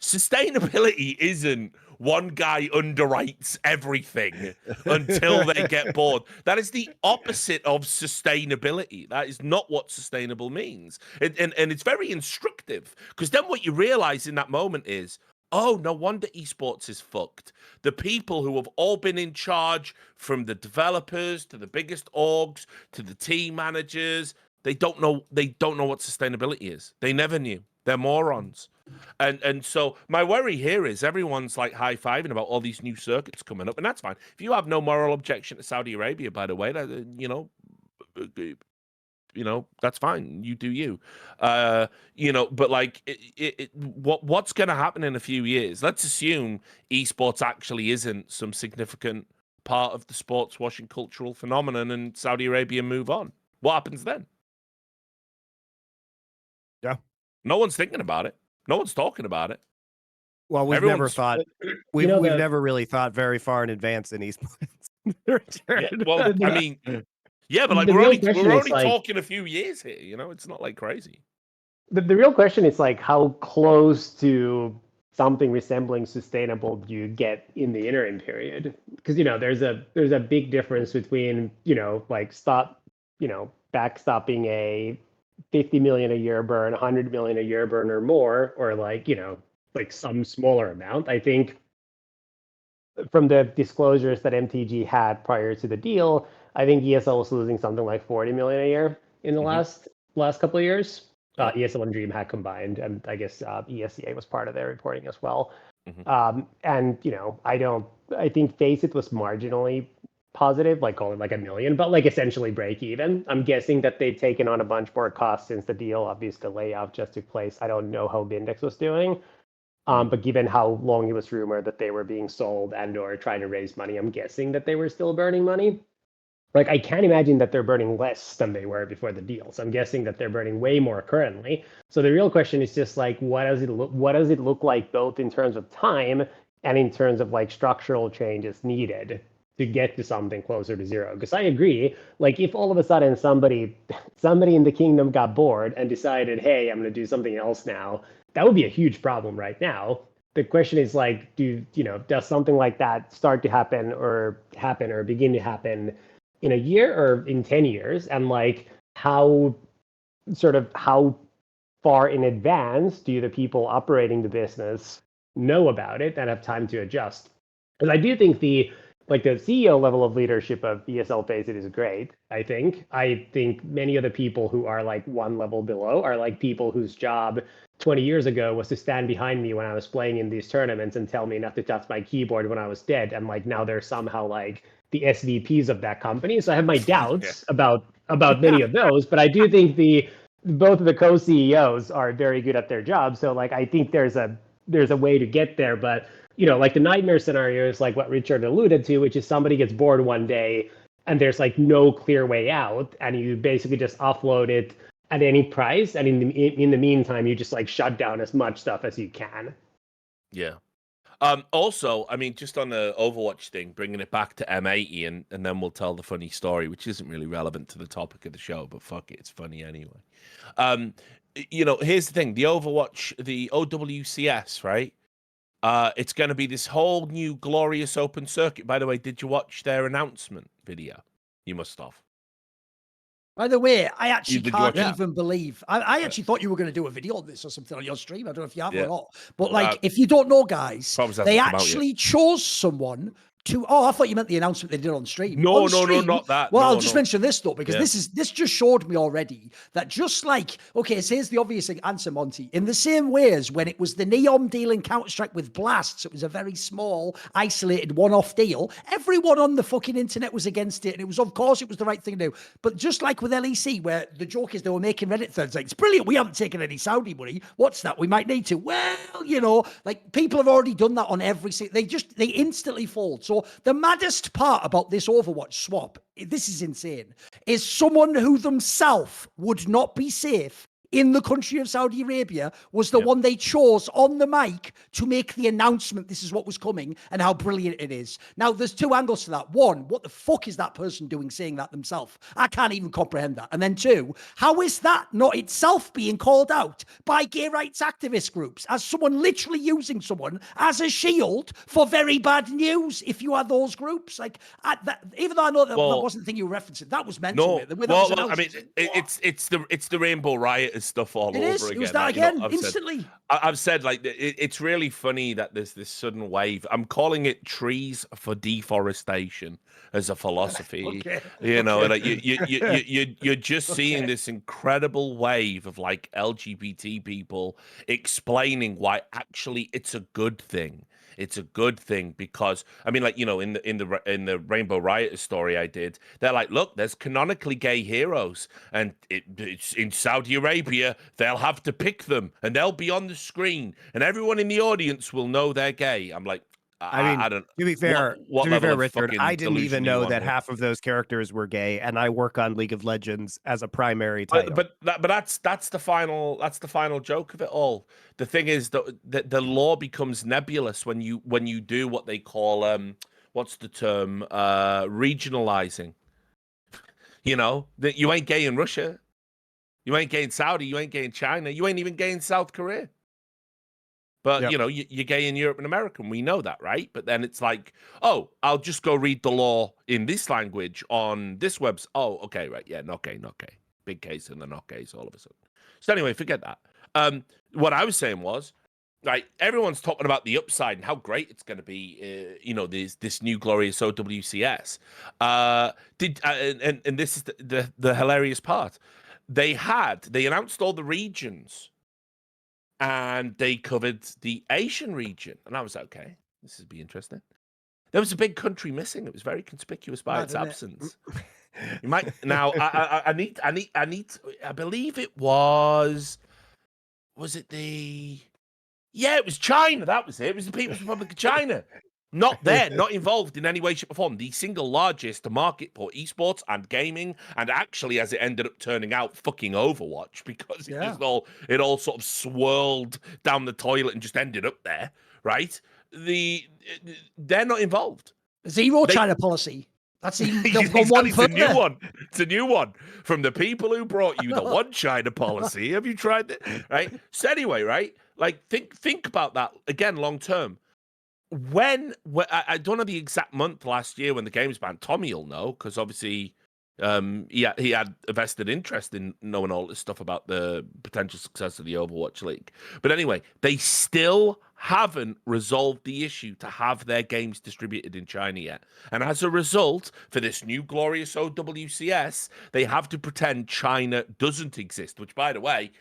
Sustainability isn't one guy underwrites everything until they get bored. That is the opposite of sustainability. That is not what sustainable means. And it's very instructive, because then what you realize in that moment is, oh, no wonder esports is fucked. The people who have all been in charge, from the developers to the biggest orgs to the team managers, they don't know what sustainability is. They never knew. They're morons. And so my worry here is everyone's like high-fiving about all these new circuits coming up, and that's fine. If you have no moral objection to Saudi Arabia, by the way, that, that's fine. You do you. But like, what's going to happen in a few years? Let's assume esports actually isn't some significant part of the sports washing cultural phenomenon, and Saudi Arabia move on. What happens then? Yeah. No one's thinking about it. No one's talking about it. Well, we've never never really thought very far in advance in esports. Yeah, well, I mean, yeah, but like we're only talking a few years here. It's not like crazy. The real question is like, how close to something resembling sustainable do you get in the interim period? Because there's a big difference between backstopping a 50 million a year burn, 100 million a year burn or more, or like some smaller amount. I think from the disclosures that MTG had prior to the deal, I think ESL was losing something like 40 million a year in the last couple of years. ESL and DreamHack combined, and I guess ESEA was part of their reporting as well. And I think FACEIT was marginally positive, like call it like $1 million, but like essentially break even. I'm guessing that they've taken on a bunch more costs since the deal. Obviously, the layoff just took place. I don't know how Vindex was doing, but given how long it was rumored that they were being sold and/or trying to raise money, I'm guessing that they were still burning money. Like, I can't imagine that they're burning less than they were before the deal. So I'm guessing that they're burning way more currently. So the real question is just like, what does it look like, both in terms of time and in terms of like structural changes needed to get to something closer to zero? Because I agree, like if all of a sudden somebody in the kingdom got bored and decided, hey, I'm going to do something else now, that would be a huge problem right now. The question is like, does something like that start to happen or begin to happen in a year or in 10 years? And like, how far in advance do the people operating the business know about it and have time to adjust? Because I do think the CEO level of leadership of ESLFACEIT is great. I think many of the people who are like one level below are like people whose job 20 years ago was to stand behind me when I was playing in these tournaments and tell me not to touch my keyboard when I was dead. And like now they're somehow like the SVPs of that company. So I have my doubts about many of those, but I do think both of the co-CEOs are very good at their job. So like I think there's a way to get there, but like the nightmare scenario is like what Richard alluded to, which is somebody gets bored one day and there's like no clear way out, and you basically just offload it at any price, and in the meantime you just like shut down as much stuff as you can. Yeah. Also, I mean, just on the Overwatch thing, bringing it back to M80, and then we'll tell the funny story, which isn't really relevant to the topic of the show, but fuck it, it's funny anyway. Here's the thing: the Overwatch, the OWCS, right? It's going to be this whole new glorious open circuit. By the way, did you watch their announcement video? You must have. By the way, I actually can't even believe. I actually thought you were going to do a video on this or something on your stream. I don't know if you have or not. But like, if you don't know, guys, they actually chose someone to. Oh, I thought you meant the announcement they did on stream. No, not that. Well, I'll just mention this though, because this just showed me already that just like, okay, so here's the obvious answer, Monty. In the same way as when it was the Neon deal in Counter-Strike with Blasts, it was a very small, isolated, one-off deal. Everyone on the fucking internet was against it, and it was, of course, it was the right thing to do. But just like with LEC, where the joke is they were making Reddit threads like, it's brilliant, we haven't taken any Saudi money. What's that? We might need to. Well, like people have already done that on every. They instantly fold. So the maddest part about this Overwatch swap, this is insane, is someone who themselves would not be safe in the country of Saudi Arabia was the one they chose on the mic to make the announcement this is what was coming and how brilliant it is. Now, there's two angles to that. One, what the fuck is that person doing saying that themselves? I can't even comprehend that. And then two, how is that not itself being called out by gay rights activist groups as someone literally using someone as a shield for very bad news if you are those groups? Like, even though I know that wasn't the thing you were referencing, that was mentioned. I mean, it's the Rainbow Riot riotous stuff all over again. It was that again, instantly. I've said like it's really funny that there's this sudden wave. I'm calling it trees for deforestation as a philosophy. Okay. You know, like you're just seeing this incredible wave of like LGBT people explaining why actually it's a good thing. It's a good thing because I mean, like, you know, in the Rainbow Rioters story I did, they're like, look, there's canonically gay heroes, and it's in Saudi Arabia. They'll have to pick them, and they'll be on the screen, and everyone in the audience will know they're gay. I'm like, I don't. To be fair, Richard, I didn't even know that here? half of those characters were gay, and I work on League of Legends as a primary title. But that's the final joke of it all. The thing is that the law becomes nebulous when you do what they call what's the term, regionalizing. You know, that you ain't gay in Russia, you ain't gay in Saudi, you ain't gay in China, you ain't even gay in South Korea. But, Yep. you know, you're gay in Europe and America, and we know that, right? But then it's like, oh, I'll just go read the law in this language on this website. Oh, okay, right. Yeah, not gay. Big case and they're not gays all of a sudden. So anyway, forget that. What I was saying was, like, everyone's talking about the upside and how great it's going to be, you know, this new glorious OWCS. And this is the hilarious part. They announced all the regions, and they covered the Asian region. And I was like, okay, this would be interesting. There was a big country missing. It was very conspicuous by its absence. You might now. I need. I believe it was. Was it the? Yeah, it was China. That was it. It was the People's Republic of China. Not there, not involved in any way, shape, or form. The single largest market for esports and gaming, and actually, as it ended up turning out, fucking Overwatch, because it all sort of swirled down the toilet and just ended up there, right? They're not involved. China policy. That's even one it's a new one. It's a new one from the people who brought you the one China policy. Have you tried it? Right. So anyway, right? Like think about that again, long term. When I don't know the exact month last year when the game was banned. Tomi will know, because obviously he had a vested interest in knowing all this stuff about the potential success of the Overwatch League. But anyway, they still haven't resolved the issue to have their games distributed in China yet. And as a result, for this new glorious OWCS, they have to pretend China doesn't exist, which, by the way,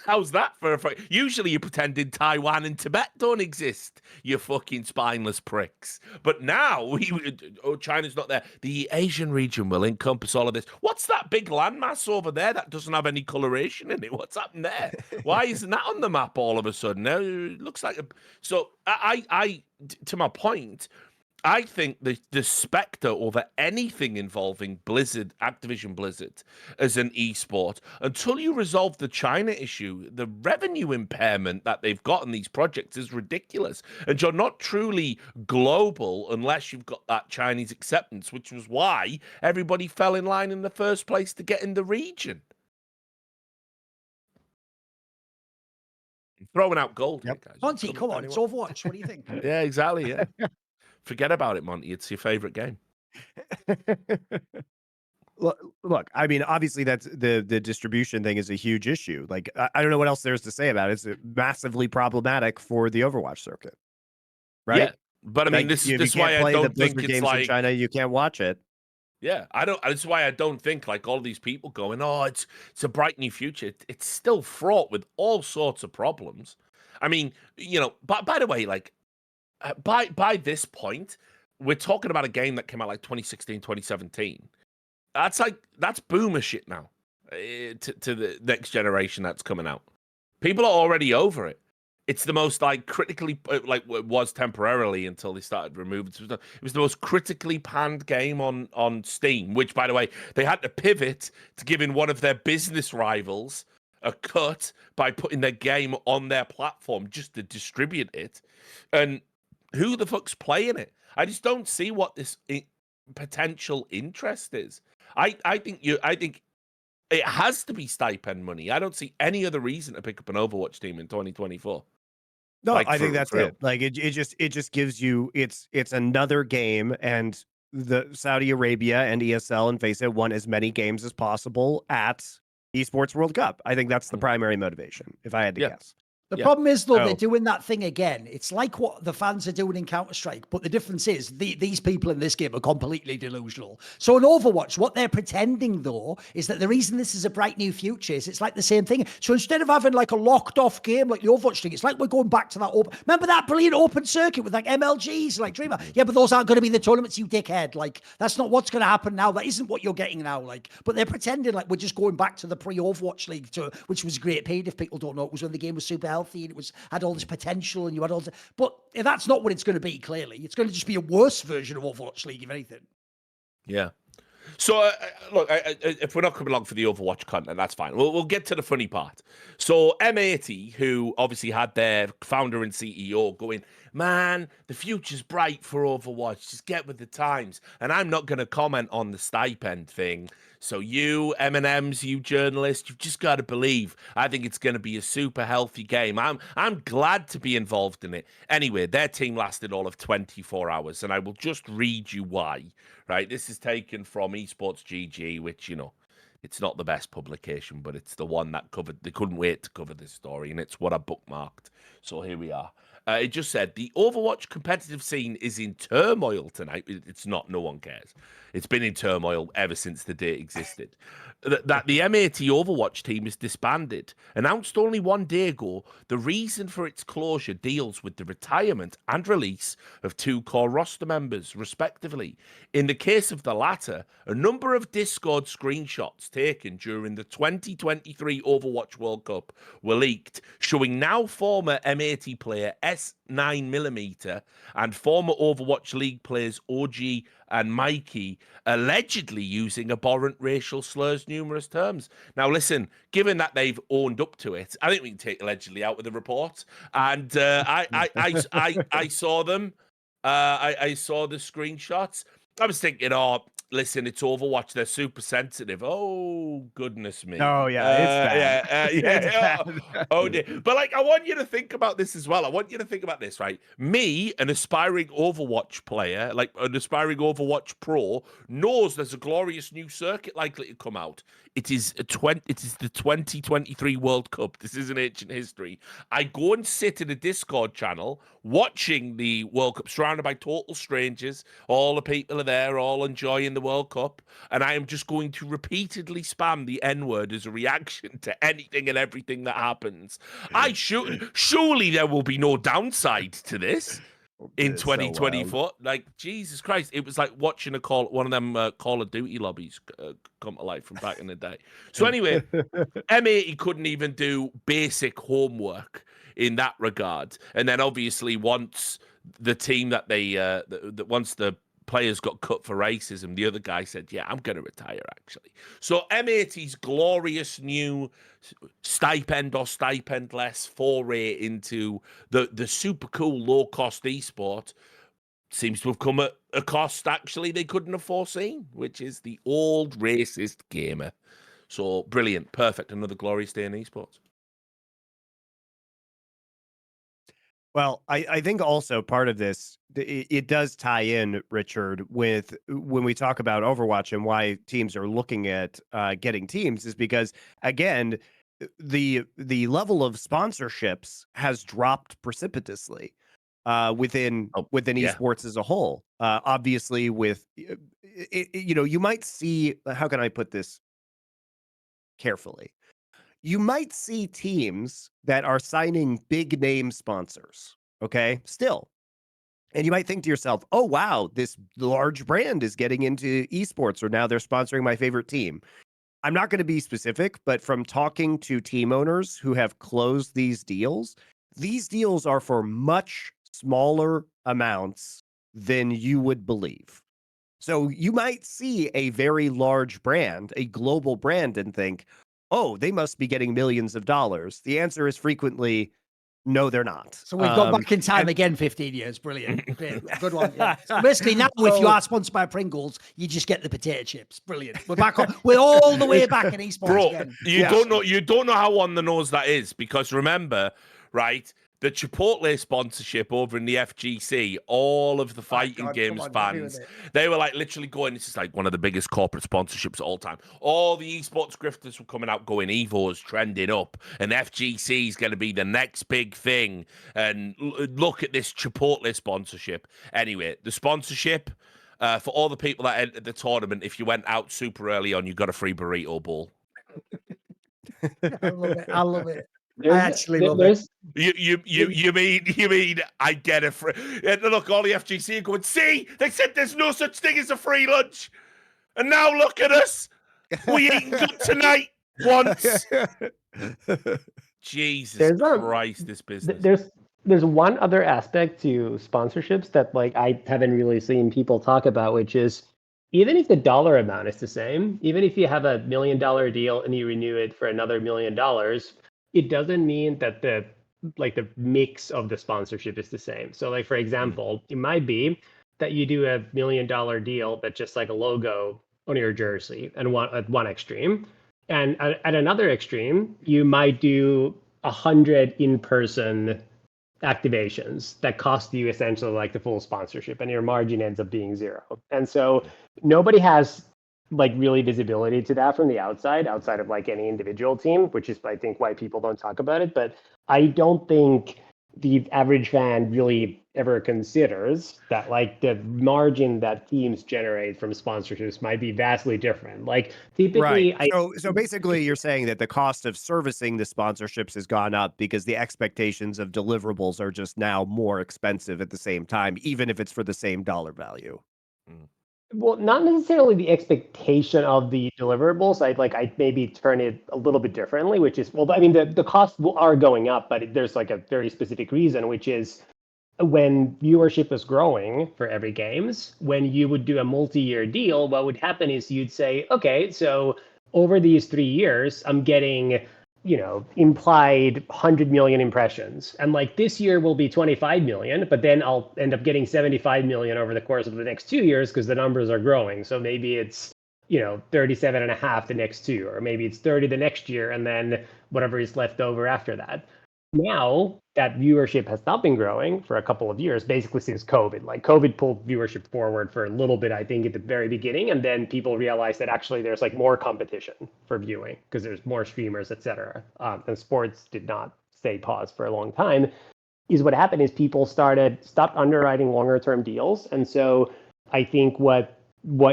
how's that for usually you pretend in Taiwan and Tibet don't exist, you fucking spineless pricks. But now, China's not there. The Asian region will encompass all of this. What's that big landmass over there that doesn't have any coloration in it? What's happened there? Why isn't that on the map all of a sudden? It looks like so I to my point, I think the specter over anything involving Blizzard, Activision Blizzard, as an esport, until you resolve the China issue, the revenue impairment that they've got in these projects is ridiculous. And you're not truly global unless you've got that Chinese acceptance, which was why everybody fell in line in the first place to get in the region. Throwing out gold. Yep. Guys. Monty, come on, it's Overwatch. What do you think? Yeah, exactly. Yeah. Forget about it, Monty. It's your favorite game. Look, I mean, obviously that's the distribution thing is a huge issue. Like, I don't know what else there's to say about it. It's massively problematic for the Overwatch circuit, right? Yeah, but I mean, this is why I don't think it's like in China. You can't watch it. Yeah, I don't. This is why I don't think like all these people going, oh, it's a bright new future. It's still fraught with all sorts of problems. I mean, you know, by the way, like by this point, we're talking about a game that came out like 2016, 2017. That's boomer shit now to the next generation that's coming out. People are already over it. It's the most like critically, like it was temporarily until they started removing. It was the most critically panned game on Steam, which, by the way, they had to pivot to giving one of their business rivals a cut by putting their game on their platform just to distribute it. And who the fuck's playing it? I just don't see what this potential interest is. I think it has to be stipend money. I don't see any other reason to pick up an Overwatch team in 2024. No, like, I think that's it. Like it just gives you it's another game, and the Saudi Arabia and ESL and FACEIT want as many games as possible at Esports World Cup. I think that's the primary motivation, if I had to guess. The problem is, though, they're doing that thing again. It's like what the fans are doing in Counter-Strike, but the difference is these people in this game are completely delusional. So in Overwatch, what they're pretending, though, is that the reason this is a bright new future is it's like the same thing. So instead of having like a locked-off game like the Overwatch thing, it's like we're going back to that open... Remember that brilliant open circuit with like MLGs, like Dreamer? Yeah, but those aren't going to be the tournaments, you dickhead. Like, that's not what's going to happen now. That isn't what you're getting now. Like, but they're pretending like we're just going back to the pre-Overwatch League, which was a great period. If people don't know, it was when the game was super healthy and it had all this potential and you had all this, but that's not what it's going to be. Clearly, it's going to just be a worse version of Overwatch League, if anything. Yeah. So look, if we're not coming along for the Overwatch content, that's fine. We'll get to the funny part. So M80, who obviously had their founder and CEO going, man, the future's bright for Overwatch. Just get with the times. And I'm not going to comment on the stipend thing. So you M&Ms, you journalists, you've just got to believe. I think it's going to be a super healthy game. I'm glad to be involved in it. Anyway, their team lasted all of 24 hours, and I will just read you why. Right, this is taken from Esports GG, which, you know, it's not the best publication, but it's the one that covered. They couldn't wait to cover this story, and it's what I bookmarked. So here we are. It just said, the Overwatch competitive scene is in turmoil tonight. It's not, no one cares. It's been in turmoil ever since the day it existed. That the M80 Overwatch team is disbanded. Announced only 1 day ago, the reason for its closure deals with the retirement and release of 2 core roster members, respectively. In the case of the latter, a number of Discord screenshots taken during the 2023 Overwatch World Cup were leaked, showing now former M80 player S9mm and former Overwatch League players OG and Mikey allegedly using abhorrent racial slurs numerous terms. Now, listen, given that they've owned up to it, I think we can take allegedly out of the report. And I saw them. I saw the screenshots. I was thinking, oh, listen, it's Overwatch. They're super sensitive. Oh, goodness me. Oh, yeah, it's bad. Yeah. Oh, dear. But, like, I want you to think about this as well. I want you to think about this, right? Me, an aspiring Overwatch player, like an aspiring Overwatch pro, knows there's a glorious new circuit likely to come out. It is the 2023 World Cup. This is an ancient history. I go and sit in a Discord channel watching the World Cup, surrounded by total strangers. All the people are there, all enjoying the World Cup, and I am just going to repeatedly spam the N-word as a reaction to anything and everything that happens. Surely there will be no downside to this. In 2024, like, Jesus Christ, it was like watching one of them Call of Duty lobbies come to life from back in the day. So anyway, M80 couldn't even do basic homework in that regard, and then obviously once the team that they once the players got cut for racism, the other guy said, yeah, I'm going to retire, actually. So M80's glorious new stipend or stipend-less foray into the super cool low-cost esport seems to have come at a cost, actually, they couldn't have foreseen, which is the old racist gamer. So brilliant, perfect, another glorious day in esports. Well, I think also part of this, it does tie in, Richard, with when we talk about Overwatch and why teams are looking at getting teams, is because, again, the level of sponsorships has dropped precipitously within esports as a whole. Obviously, with you might see, how can I put this carefully? You might see teams that are signing big name sponsors, okay, still. And you might think to yourself, oh, wow, this large brand is getting into esports, or now they're sponsoring my favorite team. I'm not going to be specific, but from talking to team owners who have closed these deals are for much smaller amounts than you would believe. So you might see a very large brand, a global brand, and think, oh, they must be getting millions of dollars. The answer is frequently, no, they're not. So we've gone back in time again 15 years. Brilliant. Good one. Yeah. So basically now, if you are sponsored by Pringles, you just get the potato chips. Brilliant. We're back on. We're all the way back in esports again. You don't know how on the nose that is, because remember, right, the Chipotle sponsorship over in the FGC, all of the fighting games fans, they were like literally going, this is like one of the biggest corporate sponsorships of all time. All the esports grifters were coming out going, Evo's trending up and FGC is going to be the next big thing. And look at this Chipotle sponsorship. Anyway, the sponsorship for all the people that entered the tournament, if you went out super early on, you got a free burrito bowl. I love it. I actually love it. You mean I get a free? Look, all the FGC are going, see, they said there's no such thing as a free lunch, and now look at us. We eating good tonight once. Jesus Christ, this business. There's one other aspect to sponsorships that like I haven't really seen people talk about, which is even if the dollar amount is the same, even if you have $1 million deal and you renew it for another $1 million, it doesn't mean that the mix of the sponsorship is the same. So like, for example, it might be that you do $1 million deal that's just like a logo on your jersey and at one extreme. And at another extreme, you might do 100 in-person activations that cost you essentially like the full sponsorship and your margin ends up being zero. And so nobody has like really visibility to that from the outside of like any individual team, which is I think why people don't talk about it. But I don't think the average fan really ever considers that like the margin that teams generate from sponsorships might be vastly different. Like typically, right. So basically you're saying that the cost of servicing the sponsorships has gone up because the expectations of deliverables are just now more expensive at the same time, even if it's for the same dollar value. Well, not necessarily the expectation of the deliverables. I'd maybe turn it a little bit differently, which is, well, I mean, the costs are going up, but there's like a very specific reason, which is when viewership was growing for every games, when you would do a multi-year deal, what would happen is you'd say, okay, so over these 3 years, I'm getting, implied 100 million impressions. And like this year will be 25 million, but then I'll end up getting 75 million over the course of the next 2 years because the numbers are growing. So maybe it's, 37 and a half the next 2, or maybe it's 30 the next year, and then whatever is left over after that. Now that viewership has not been growing for a couple of years, basically since COVID. Like COVID pulled viewership forward for a little bit, I think, at the very beginning, and then people realized that actually there's like more competition for viewing because there's more streamers, etc. And sports did not stay paused for a long time. Is what happened is people stopped underwriting longer term deals, and so I think what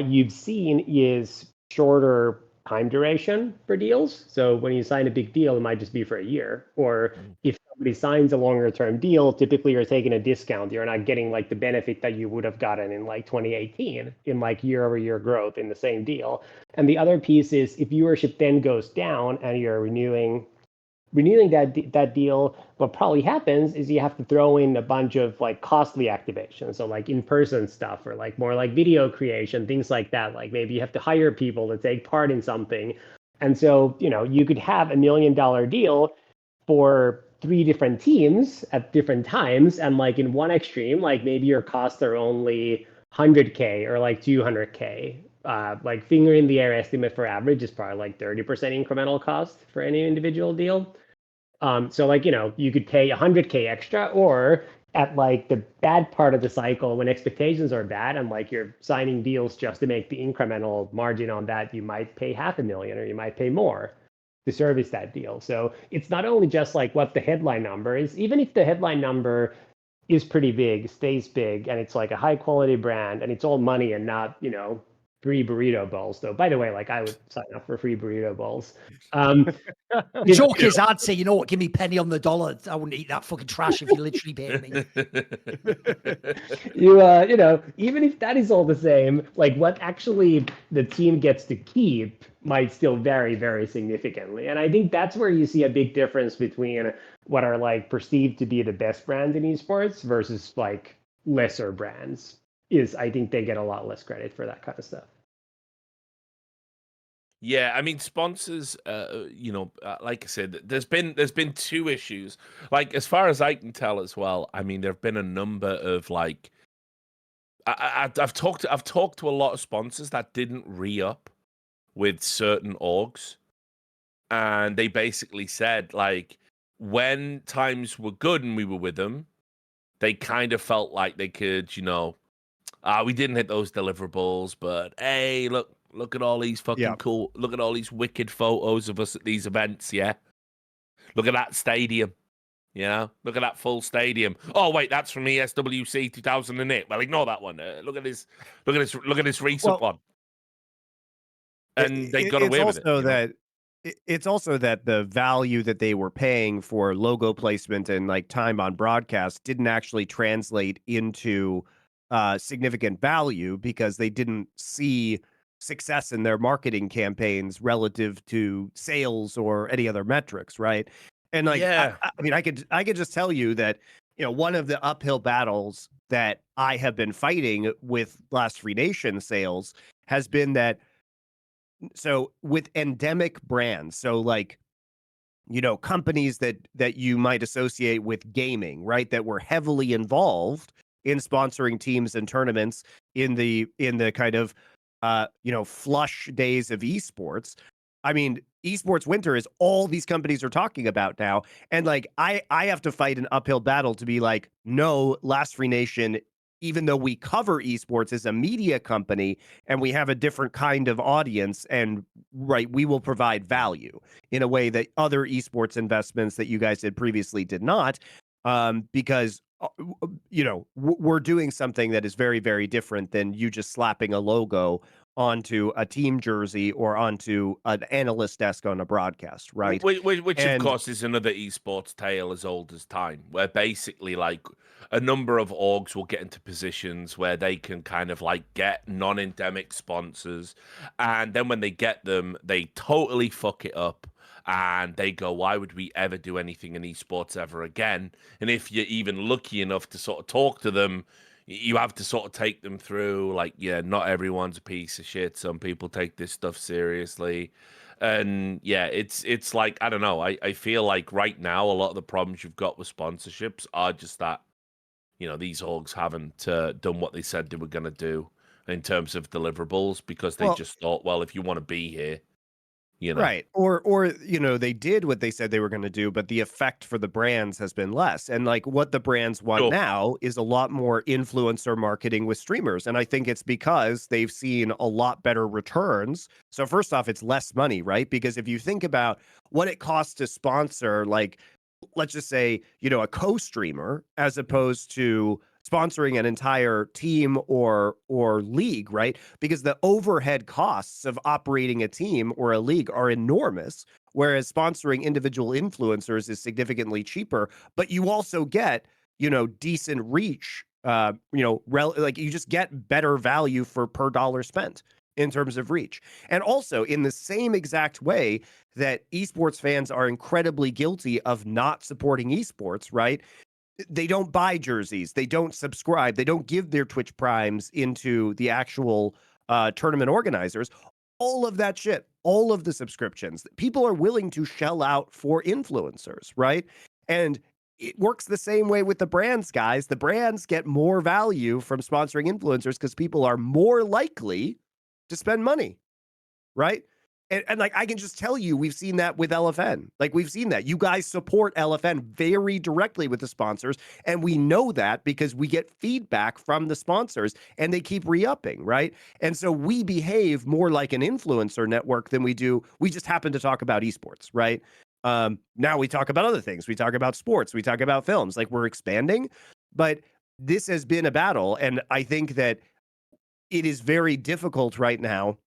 you've seen is shorter time duration for deals. So when you sign a big deal, it might just be for a year. Or if somebody signs a longer term deal, typically you're taking a discount. You're not getting like the benefit that you would have gotten in like 2018 in like year over year growth in the same deal. And the other piece is if viewership then goes down and you're renewing that deal, what probably happens is you have to throw in a bunch of like costly activations. So like in-person stuff or like more like video creation, things like that. Like maybe you have to hire people to take part in something. And so, you could have $1 million deal for 3 different teams at different times. And like in one extreme, like maybe your costs are only 100K or like 200K. Like finger in the air estimate for average is probably like 30% incremental cost for any individual deal. So like, you could pay 100K extra, or at like the bad part of the cycle when expectations are bad and like you're signing deals just to make the incremental margin on that, you might pay $500,000 or you might pay more to service that deal. So it's not only just like what the headline number is, even if the headline number is pretty big, stays big, and it's like a high quality brand and it's all money and not, free burrito bowls. Though, by the way, like I would sign up for free burrito bowls. The joke is, I'd say, what, give me penny on the dollar. I wouldn't eat that fucking trash if you literally paid me. Even if that is all the same, like what actually the team gets to keep might still vary very significantly. And I think that's where you see a big difference between what are like perceived to be the best brands in esports versus like lesser brands. Is I think they get a lot less credit for that kind of stuff. Yeah, I mean sponsors. Like I said, there's been 2 issues. Like as far as I can tell, as well. I mean, there've been a number of like. I've talked to a lot of sponsors that didn't re-up with certain orgs, and they basically said like, when times were good and we were with them, they kind of felt like they could, you know, we didn't hit those deliverables, but hey, look at all these fucking cool, look at all these wicked photos of us at these events, yeah? Look at that stadium, you know? Look at that full stadium. Oh, wait, that's from ESWC 2008. Well, ignore that one. Look at this recent one. And they got away with it. It's also that the value that they were paying for logo placement and like time on broadcast didn't actually translate into significant value because they didn't see success in their marketing campaigns relative to sales or any other metrics, right? And like, I mean, I could just tell you that, you know, one of the uphill battles that I have been fighting with Last Free Nation sales has been that. So with endemic brands, so like, you know, companies that you might associate with gaming, right? That were heavily involved in sponsoring teams and tournaments in the kind of you know, flush days of esports. I mean, esports winter is all these companies are talking about now. And like I have to fight an uphill battle to be like, no, Last Free Nation, even though we cover esports as a media company and we have a different kind of audience, and right, we will provide value in a way that other esports investments that you guys did previously did not, because you know, we're doing something that is very, very different than you just slapping a logo onto a team jersey or onto an analyst desk on a broadcast, right? Which of course is another esports tale as old as time, where basically like a number of orgs will get into positions where they can kind of like get non-endemic sponsors, and then when they get them, they totally fuck it up. And they go, why would we ever do anything in esports ever again? And if you're even lucky enough to sort of talk to them, you have to sort of take them through, like, yeah, not everyone's a piece of shit. Some people take this stuff seriously. And yeah, it's like, I don't know. I feel like right now, a lot of the problems you've got with sponsorships are just that, you know, these orgs haven't done what they said they were going to do in terms of deliverables, because they just thought, well, if you want to be here, you know. Right. Or you know, they did what they said they were going to do, but the effect for the brands has been less. And like what the brands want now is a lot more influencer marketing with streamers. And I think it's because they've seen a lot better returns. So first off, it's less money, right? Because if you think about what it costs to sponsor, like, let's just say, you know, a co-streamer as opposed to sponsoring an entire team or league, right? Because the overhead costs of operating a team or a league are enormous, whereas sponsoring individual influencers is significantly cheaper. But you also get, you know, decent reach. You know, like you just get better value for per dollar spent in terms of reach. And also in the same exact way that esports fans are incredibly guilty of not supporting esports, right? They don't buy jerseys. They don't subscribe. They don't give their Twitch primes into the actual tournament organizers. All of that shit, all of the subscriptions, people are willing to shell out for influencers, right? And it works the same way with the brands, guys. The brands get more value from sponsoring influencers because people are more likely to spend money, right? And like, I can just tell you, we've seen that with LFN. Like, we've seen that. You guys support LFN very directly with the sponsors. And we know that because we get feedback from the sponsors and they keep re-upping, right? And so we behave more like an influencer network than we do. We just happen to talk about esports, right? Now we talk about other things. We talk about sports. We talk about films. Like, we're expanding. But this has been a battle. And I think that it is very difficult right now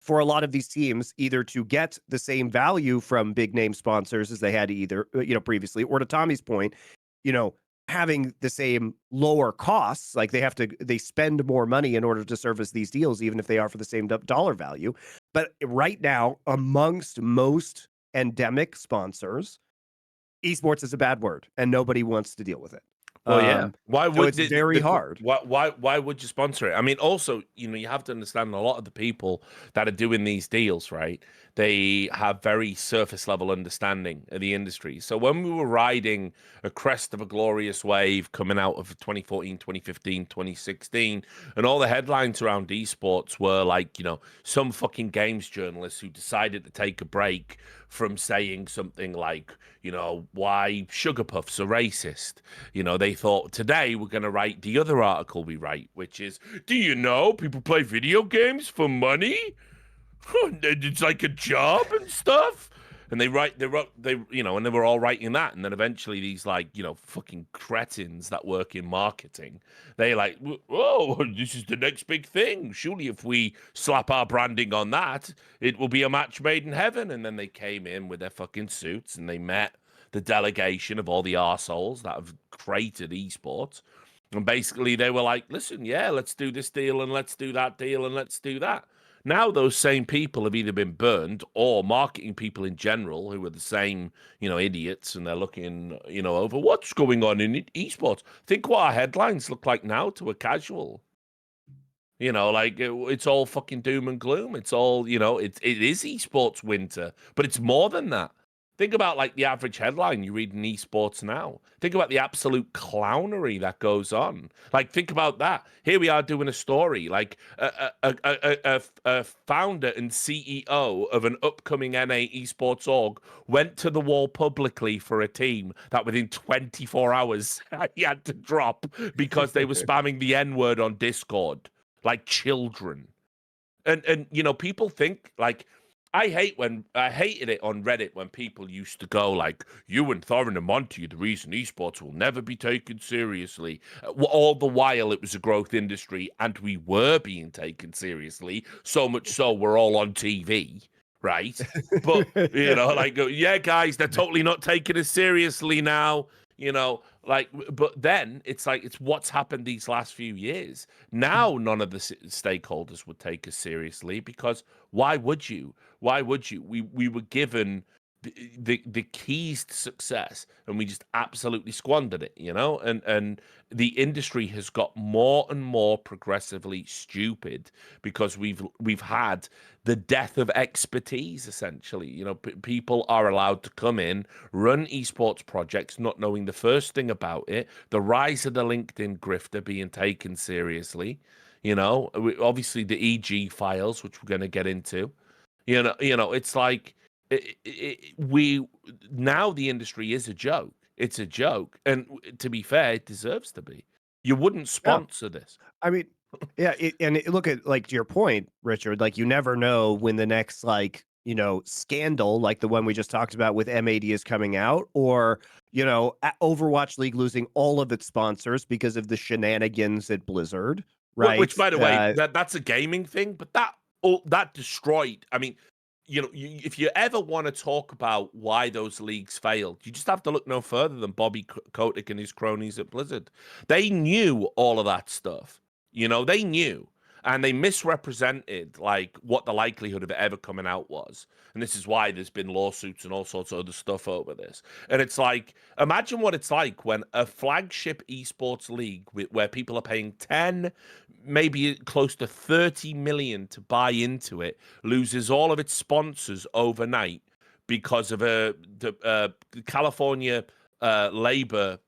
for a lot of these teams either to get the same value from big name sponsors as they had either, you know, previously, or to Tommy's point, you know, having the same lower costs. Like they spend more money in order to service these deals, even if they are for the same dollar value. But right now, amongst most endemic sponsors, esports is a bad word and nobody wants to deal with it. Well, yeah. Why would it's very hard? Why would you sponsor it? I mean, also, you know, you have to understand a lot of the people that are doing these deals, right? They have very surface level understanding of the industry. So when we were riding a crest of a glorious wave coming out of 2014, 2015, 2016, and all the headlines around esports were like, you know, some fucking games journalists who decided to take a break from saying something like, you know, why sugar puffs are racist. You know, they thought today we're going to write the other article we write, which is, do you know people play video games for money? It's like a job and stuff. And they you know, and they were all writing that. And then eventually these, like, you know, fucking cretins that work in marketing, they like, whoa, this is the next big thing. Surely if we slap our branding on that, it will be a match made in heaven. And then they came in with their fucking suits and they met the delegation of all the arseholes that have created esports. And basically they were like, listen, yeah, let's do this deal and let's do that deal and let's do that. Now those same people have either been burned, or marketing people in general who are the same, you know, idiots, and they're looking, you know, over what's going on in esports. Think what our headlines look like now to a casual. You know, like it's all fucking doom and gloom. It's all, you know, it is esports winter, but it's more than that. Think about like the average headline you read in esports now. Think about the absolute clownery that goes on. Like, think about that. Here we are doing a story. Like a founder and CEO of an upcoming NA esports org went to the wall publicly for a team that within 24 hours he had to drop because they were spamming the N-word on Discord like children. And you know, people think like, I hated it on Reddit when people used to go like, you and Thorin and Monty are the reason esports will never be taken seriously. All the while it was a growth industry and we were being taken seriously, so much so we're all on TV, right? But, you know, like, yeah, guys, they're totally not taking us seriously now. You know, like, but then it's like, it's what's happened these last few years. Now, none of the stakeholders would take us seriously because why would you? Why would you? We were given the keys to success and we just absolutely squandered it, you know? And the industry has got more and more progressively stupid because we've had the death of expertise, essentially. You know, people are allowed to come in, run esports projects, not knowing the first thing about it, the rise of the LinkedIn grifter being taken seriously, you know, obviously the EG files, which we're going to get into, you know, it's like, now the industry is a joke. It's a joke. And to be fair, it deserves to be. You wouldn't sponsor this. I mean, yeah, look at, like, to your point, Richard, like, you never know when the next, like, you know, scandal like the one we just talked about with M80 is coming out, or, you know, Overwatch League losing all of its sponsors because of the shenanigans at Blizzard, right? Which, by the way, that's a gaming thing, but that destroyed. I mean, you know, if you ever want to talk about why those leagues failed, you just have to look no further than Bobby Kotick and his cronies at Blizzard. They knew all of that stuff. You know, they knew. And they misrepresented, like, what the likelihood of it ever coming out was. And this is why there's been lawsuits and all sorts of other stuff over this. And it's like, imagine what it's like when a flagship esports league where people are paying 10, maybe close to 30 million to buy into it, loses all of its sponsors overnight because of the California labor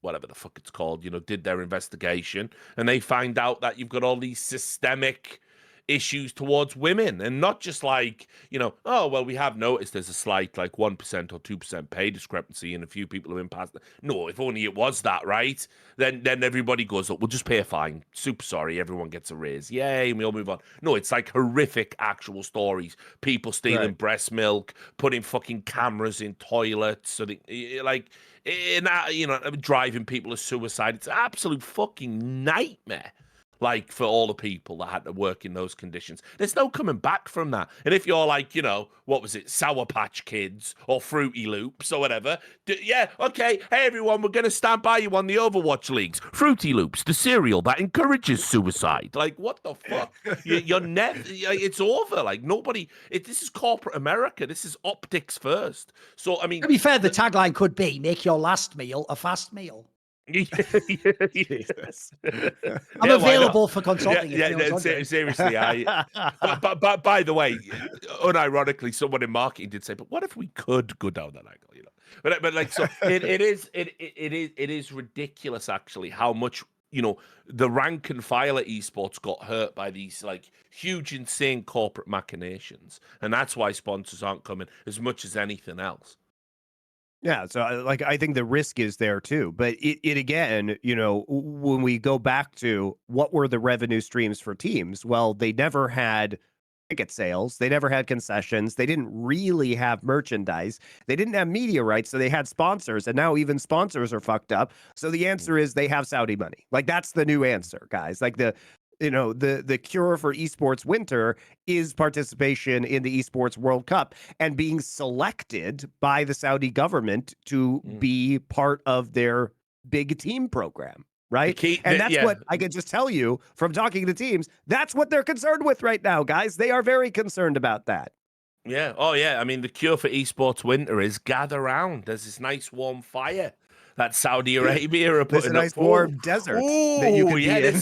whatever the fuck it's called, you know, did their investigation, and they find out that you've got all these systemic issues towards women, and not just like, you know, oh, well, we have noticed there's a slight like 1% or 2% pay discrepancy in a few people who have been passed. No, if only it was that, right? Then everybody goes, oh, we'll just pay a fine. Super sorry, everyone gets a raise. Yay, and we all move on. No, it's like horrific actual stories. People stealing breast milk, putting fucking cameras in toilets, so they, like, in that, you know, driving people to suicide. It's an absolute fucking nightmare, like, for all the people that had to work in those conditions. There's no coming back from that. And if you're like, you know, what was it, Sour Patch Kids or Fruity Loops or whatever, yeah, okay, hey everyone, we're going to stand by you on the Overwatch leagues. Fruity Loops, the cereal that encourages suicide. Like, what the fuck? You're never, it's over. Like, nobody, this is corporate America. This is optics first. So, I mean, to be fair, the tagline could be, make your last meal a fast meal. Jesus. I'm available for consulting. Seriously, but by the way, unironically, someone in marketing did say, "But what if we could go down that angle?" You know, but like, so it is ridiculous actually how much, you know, the rank and file at esports got hurt by these like huge, insane corporate machinations, and that's why sponsors aren't coming as much as anything else. Yeah, so like I think the risk is there too, but it again, you know, when we go back to what were the revenue streams for teams, well, they never had ticket sales, they never had concessions, they didn't really have merchandise, they didn't have media rights, so they had sponsors, and now even sponsors are fucked up. So the answer is they have Saudi money. Like that's the new answer, guys. Like the cure for esports winter is participation in the esports World Cup and being selected by the Saudi government to be part of their big team program, right? That's what I can just tell you from talking to teams. That's what they're concerned with right now, guys. They are very concerned about that. Yeah. Oh, yeah. I mean, the cure for esports winter is gather round. There's this nice warm fire that Saudi Arabia are putting There's a nice warm desert that you can be in.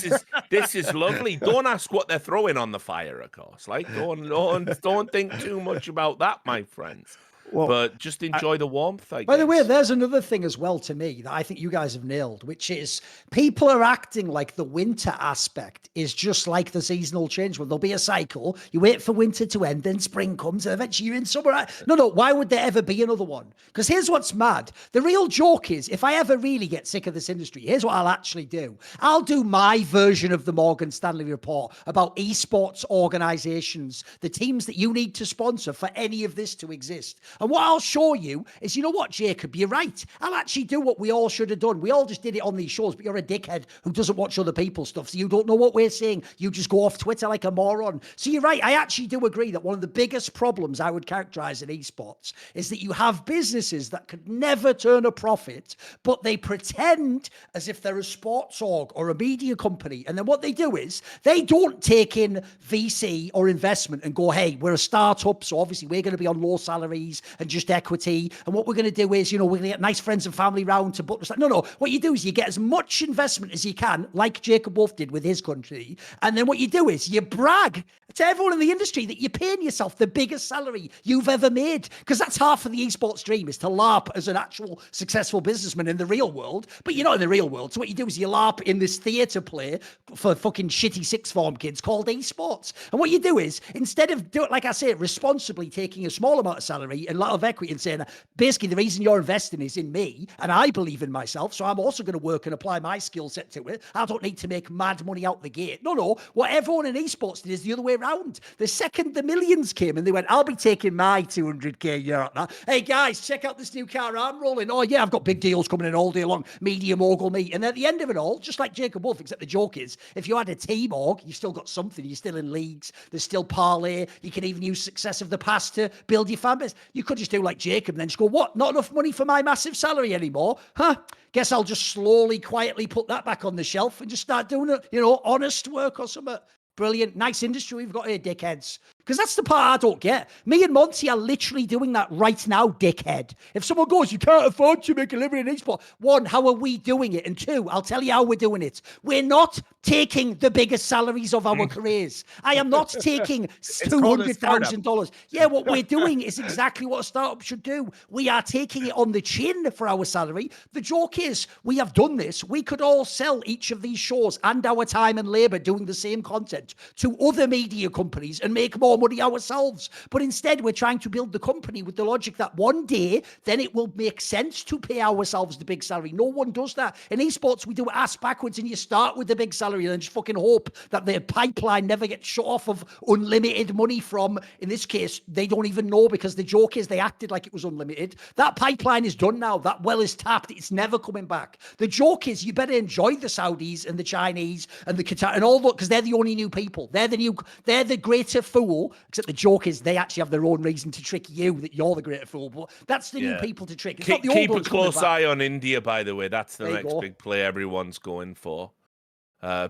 This is lovely. Don't ask what they're throwing on the fire, of course. Like, don't think too much about that, my friends. Well, but just enjoy the warmth, I guess. By the way, there's another thing as well to me that I think you guys have nailed, which is people are acting like the winter aspect is just like the seasonal change. Well, there'll be a cycle. You wait for winter to end, then spring comes, and eventually you're in summer. No, why would there ever be another one? Because here's what's mad. The real joke is, if I ever really get sick of this industry, here's what I'll actually do. I'll do my version of the Morgan Stanley report about esports organizations, the teams that you need to sponsor for any of this to exist. And what I'll show you is, you know what, Jacob, you're right. I'll actually do what we all should have done. We all just did it on these shows, but you're a dickhead who doesn't watch other people's stuff, so you don't know what we're saying. You just go off Twitter like a moron. So you're right. I actually do agree that one of the biggest problems I would characterize in esports is that you have businesses that could never turn a profit, but they pretend as if they're a sports org or a media company. And then what they do is they don't take in VC or investment and go, hey, we're a startup, so obviously we're going to be on low salaries and just equity. And what we're going to do is, we're going to get nice friends and family round to book. No. What you do is you get as much investment as you can, like Jacob Wolf did with his country. And then what you do is you brag to everyone in the industry that you're paying yourself the biggest salary you've ever made. Because that's half of the esports dream, is to LARP as an actual successful businessman in the real world. But you're not in the real world. So what you do is you LARP in this theatre play for fucking shitty sixth form kids called esports. And what you do is, instead of doing, like I say, responsibly taking a small amount of salary and a lot of equity and saying, basically, the reason you're investing is in me and I believe in myself. So I'm also going to work and apply my skill set to it. I don't need to make mad money out the gate. No. What everyone in esports did is the other way around. The second the millions came and they went, I'll be taking my 200k a year at that. Hey guys, check out this new car I'm rolling. Oh yeah, I've got big deals coming in all day long. Media mogul me. And at the end of it all, just like Jacob Wolf, except the joke is, if you had a team org, you've still got something. You're still in leagues. There's still parlay. You can even use success of the past to build your fan base. You could just do like Jacob and then just go, what? Not enough money for my massive salary anymore? Huh? Guess I'll just slowly, quietly put that back on the shelf and just start doing it, honest work or something. Brilliant. Nice industry we've got here, dickheads. Because that's the part I don't get. Me and Monty are literally doing that right now, dickhead. If someone goes, you can't afford to make a living in esports. One, how are we doing it? And two, I'll tell you how we're doing it. We're not taking the biggest salaries of our careers. I am not taking $200,000. Yeah, what we're doing is exactly what a startup should do. We are taking it on the chin for our salary. The joke is, we have done this. We could all sell each of these shows and our time and labor doing the same content to other media companies and make more money ourselves. But instead, we're trying to build the company with the logic that one day, then it will make sense to pay ourselves the big salary. No one does that. In esports, we do it ass backwards and you start with the big salary and then just fucking hope that the pipeline never gets shut off of unlimited money from, in this case, they don't even know, because the joke is they acted like it was unlimited. That pipeline is done now. That well is tapped. It's never coming back. The joke is you better enjoy the Saudis and the Chinese and the Qatar and all that, because they're the only new people. They're the greater fool, except the joke is they actually have their own reason to trick you that you're the greater fool. But that's the new people to trick. Keep a close eye on India, by the way. That's the next big play everyone's going for.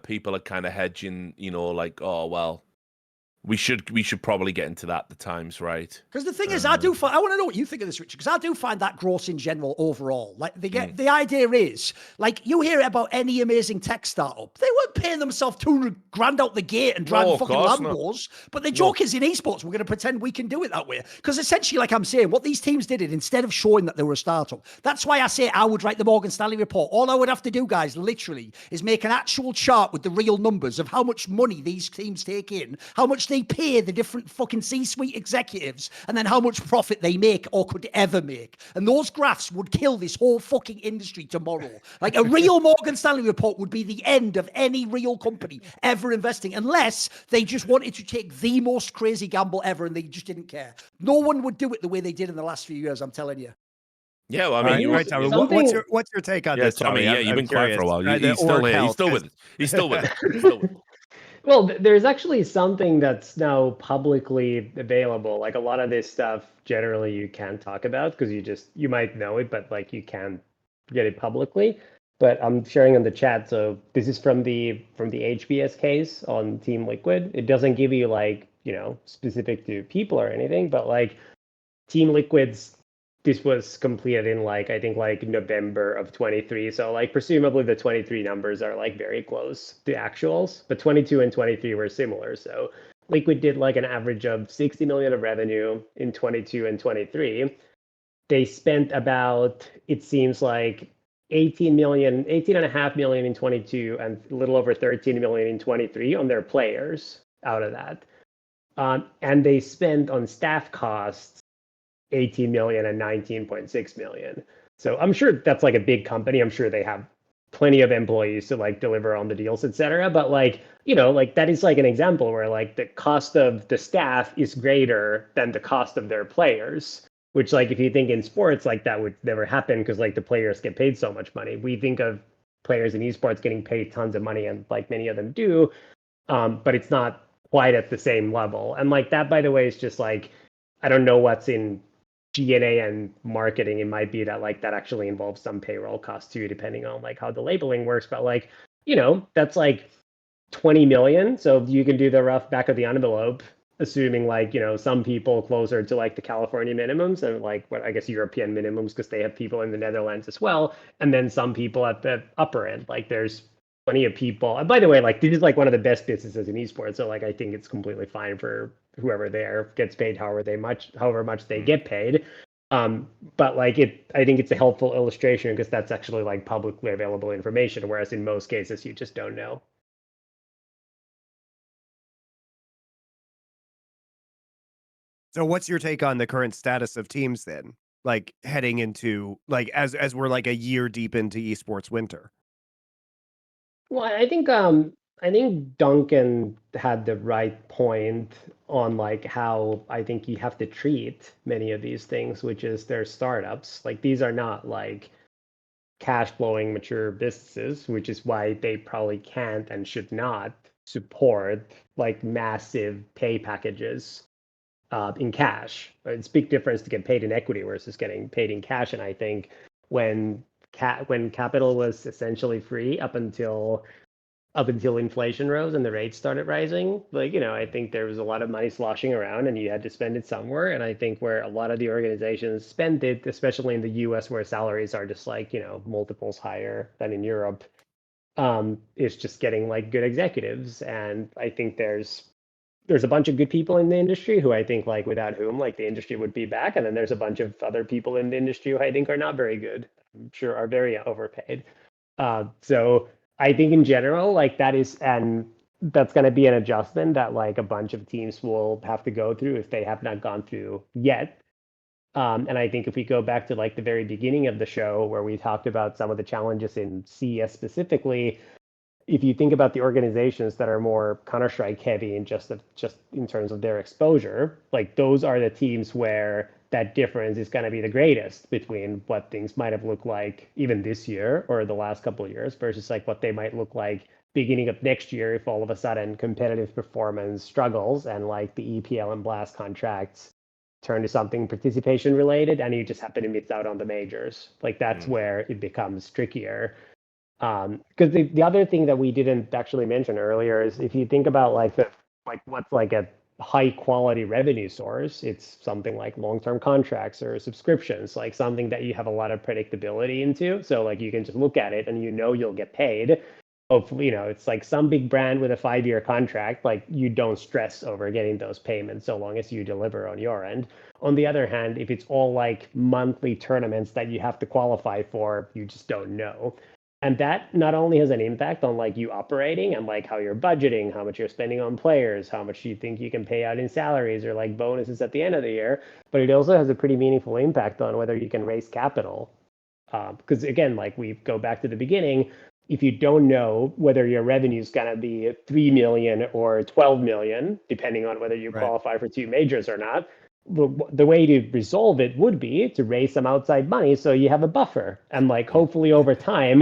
People are kind of hedging, like, oh, well, we should probably get into that. The time's right. Because the thing is, I want to know what you think of this, Richard, because I do find that gross in general overall. Like, the idea is, like, you hear about any amazing tech startup, they weren't paying themselves $200,000 out the gate and driving fucking Lambos. But the joke is, in esports, we're going to pretend we can do it that way. Because essentially, like I'm saying, what these teams did, instead of showing that they were a startup, that's why I say I would write the Morgan Stanley report. All I would have to do, guys, literally, is make an actual chart with the real numbers of how much money these teams take in, how much they pay the different fucking C-suite executives and then how much profit they make or could ever make. And those graphs would kill this whole fucking industry tomorrow. Like a real Morgan Stanley report would be the end of any real company ever investing, unless they just wanted to take the most crazy gamble ever and they just didn't care. No one would do it the way they did in the last few years, I'm telling you. Yeah, well, I mean, right, Tommy, what's your take on this, Tommy? Yeah, you've been quiet for a while. He's still here. He's still with us. He's still with us. Well, there's actually something that's now publicly available. Like a lot of this stuff, generally you can't talk about because you might know it, but like you can't get it publicly. But I'm sharing on the chat. So this is from the HBS case on Team Liquid. It doesn't give you like, specific to people or anything, but like Team Liquid's, this was completed in like, I think like November of 23. So like presumably the 23 numbers are like very close to actuals, but 22 and 23 were similar. So Liquid did like an average of 60 million of revenue in 22 and 23. They spent about, it seems like 18.5 million in 22 and a little over 13 million in 23 on their players out of that. And they spent on staff costs 18 million and 19.6 million. So I'm sure that's like a big company. I'm sure they have plenty of employees to like deliver on the deals, etc. But like, like that is like an example where like the cost of the staff is greater than the cost of their players, which like, if you think in sports, like that would never happen because like the players get paid so much money. We think of players in esports getting paid tons of money, and like many of them do, but it's not quite at the same level. And like that, by the way, is just like, I don't know what's in G&A and marketing. It might be that like that actually involves some payroll costs too, depending on like how the labeling works. But like, that's like 20 million. So you can do the rough back of the envelope, assuming like, some people closer to like the California minimums and like what I guess European minimums, because they have people in the Netherlands as well. And then some people at the upper end, like there's plenty of people. And by the way, like this is like one of the best businesses in esports. So like, I think it's completely fine for whoever there gets paid however much they get paid. But like I think it's a helpful illustration because that's actually like publicly available information, whereas in most cases you just don't know. So what's your take on the current status of teams then? Like heading into like as we're like a year deep into esports winter. Well, I think Duncan had the right point on like how I think you have to treat many of these things, which is they're startups. Like these are not like cash flowing mature businesses, which is why they probably can't and should not support like massive pay packages in cash. It's a big difference to get paid in equity versus getting paid in cash. And I think when capital was essentially free up until inflation rose and the rates started rising, like, I think there was a lot of money sloshing around and you had to spend it somewhere. And I think where a lot of the organizations spend it, especially in the US where salaries are just like, multiples higher than in Europe, is just getting like good executives. And I think there's a bunch of good people in the industry who I think like without whom like the industry would be back. And then there's a bunch of other people in the industry who I think are not very good, I'm sure are very overpaid. So I think in general, like that's going to be an adjustment that like a bunch of teams will have to go through if they have not gone through yet. And I think if we go back to like the very beginning of the show where we talked about some of the challenges in CS specifically, if you think about the organizations that are more Counter-Strike heavy in just in terms of their exposure, like those are the teams where that difference is going to be the greatest between what things might have looked like even this year or the last couple of years versus like what they might look like beginning of next year if all of a sudden competitive performance struggles and like the EPL and Blast contracts turn to something participation related and you just happen to miss out on the majors. Like that's where it becomes trickier. Because the other thing that we didn't actually mention earlier is if you think about like what's like a high quality revenue source, it's something like long-term contracts or subscriptions, like something that you have a lot of predictability into. So like you can just look at it and you'll get paid. Hopefully, it's like some big brand with a 5-year contract, like you don't stress over getting those payments so long as you deliver on your end. On the other hand, if it's all like monthly tournaments that you have to qualify for, you just don't know. And that not only has an impact on like you operating and like how you're budgeting, how much you're spending on players, how much you think you can pay out in salaries or like bonuses at the end of the year, but it also has a pretty meaningful impact on whether you can raise capital. Because again, like we go back to the beginning, if you don't know whether your revenue is going to be 3 million or 12 million, depending on whether you qualify for 2 majors or not, the way to resolve it would be to raise some outside money so you have a buffer. And like hopefully over time,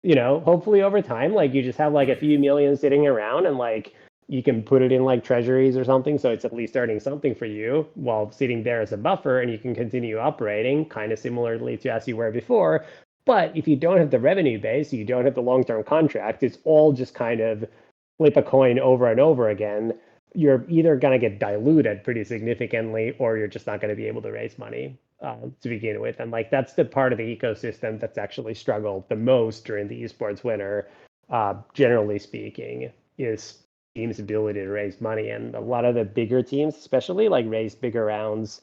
like you just have like a few million sitting around and like you can put it in like treasuries or something. So it's at least earning something for you while sitting there as a buffer, and you can continue operating kind of similarly to as you were before. But if you don't have the revenue base, you don't have the long-term contract, it's all just kind of flip a coin over and over again. You're either going to get diluted pretty significantly, or you're just not going to be able to raise money to begin with. And like that's the part of the ecosystem that's actually struggled the most during the esports winter, generally speaking, is teams' ability to raise money. And a lot of the bigger teams, especially, like raised bigger rounds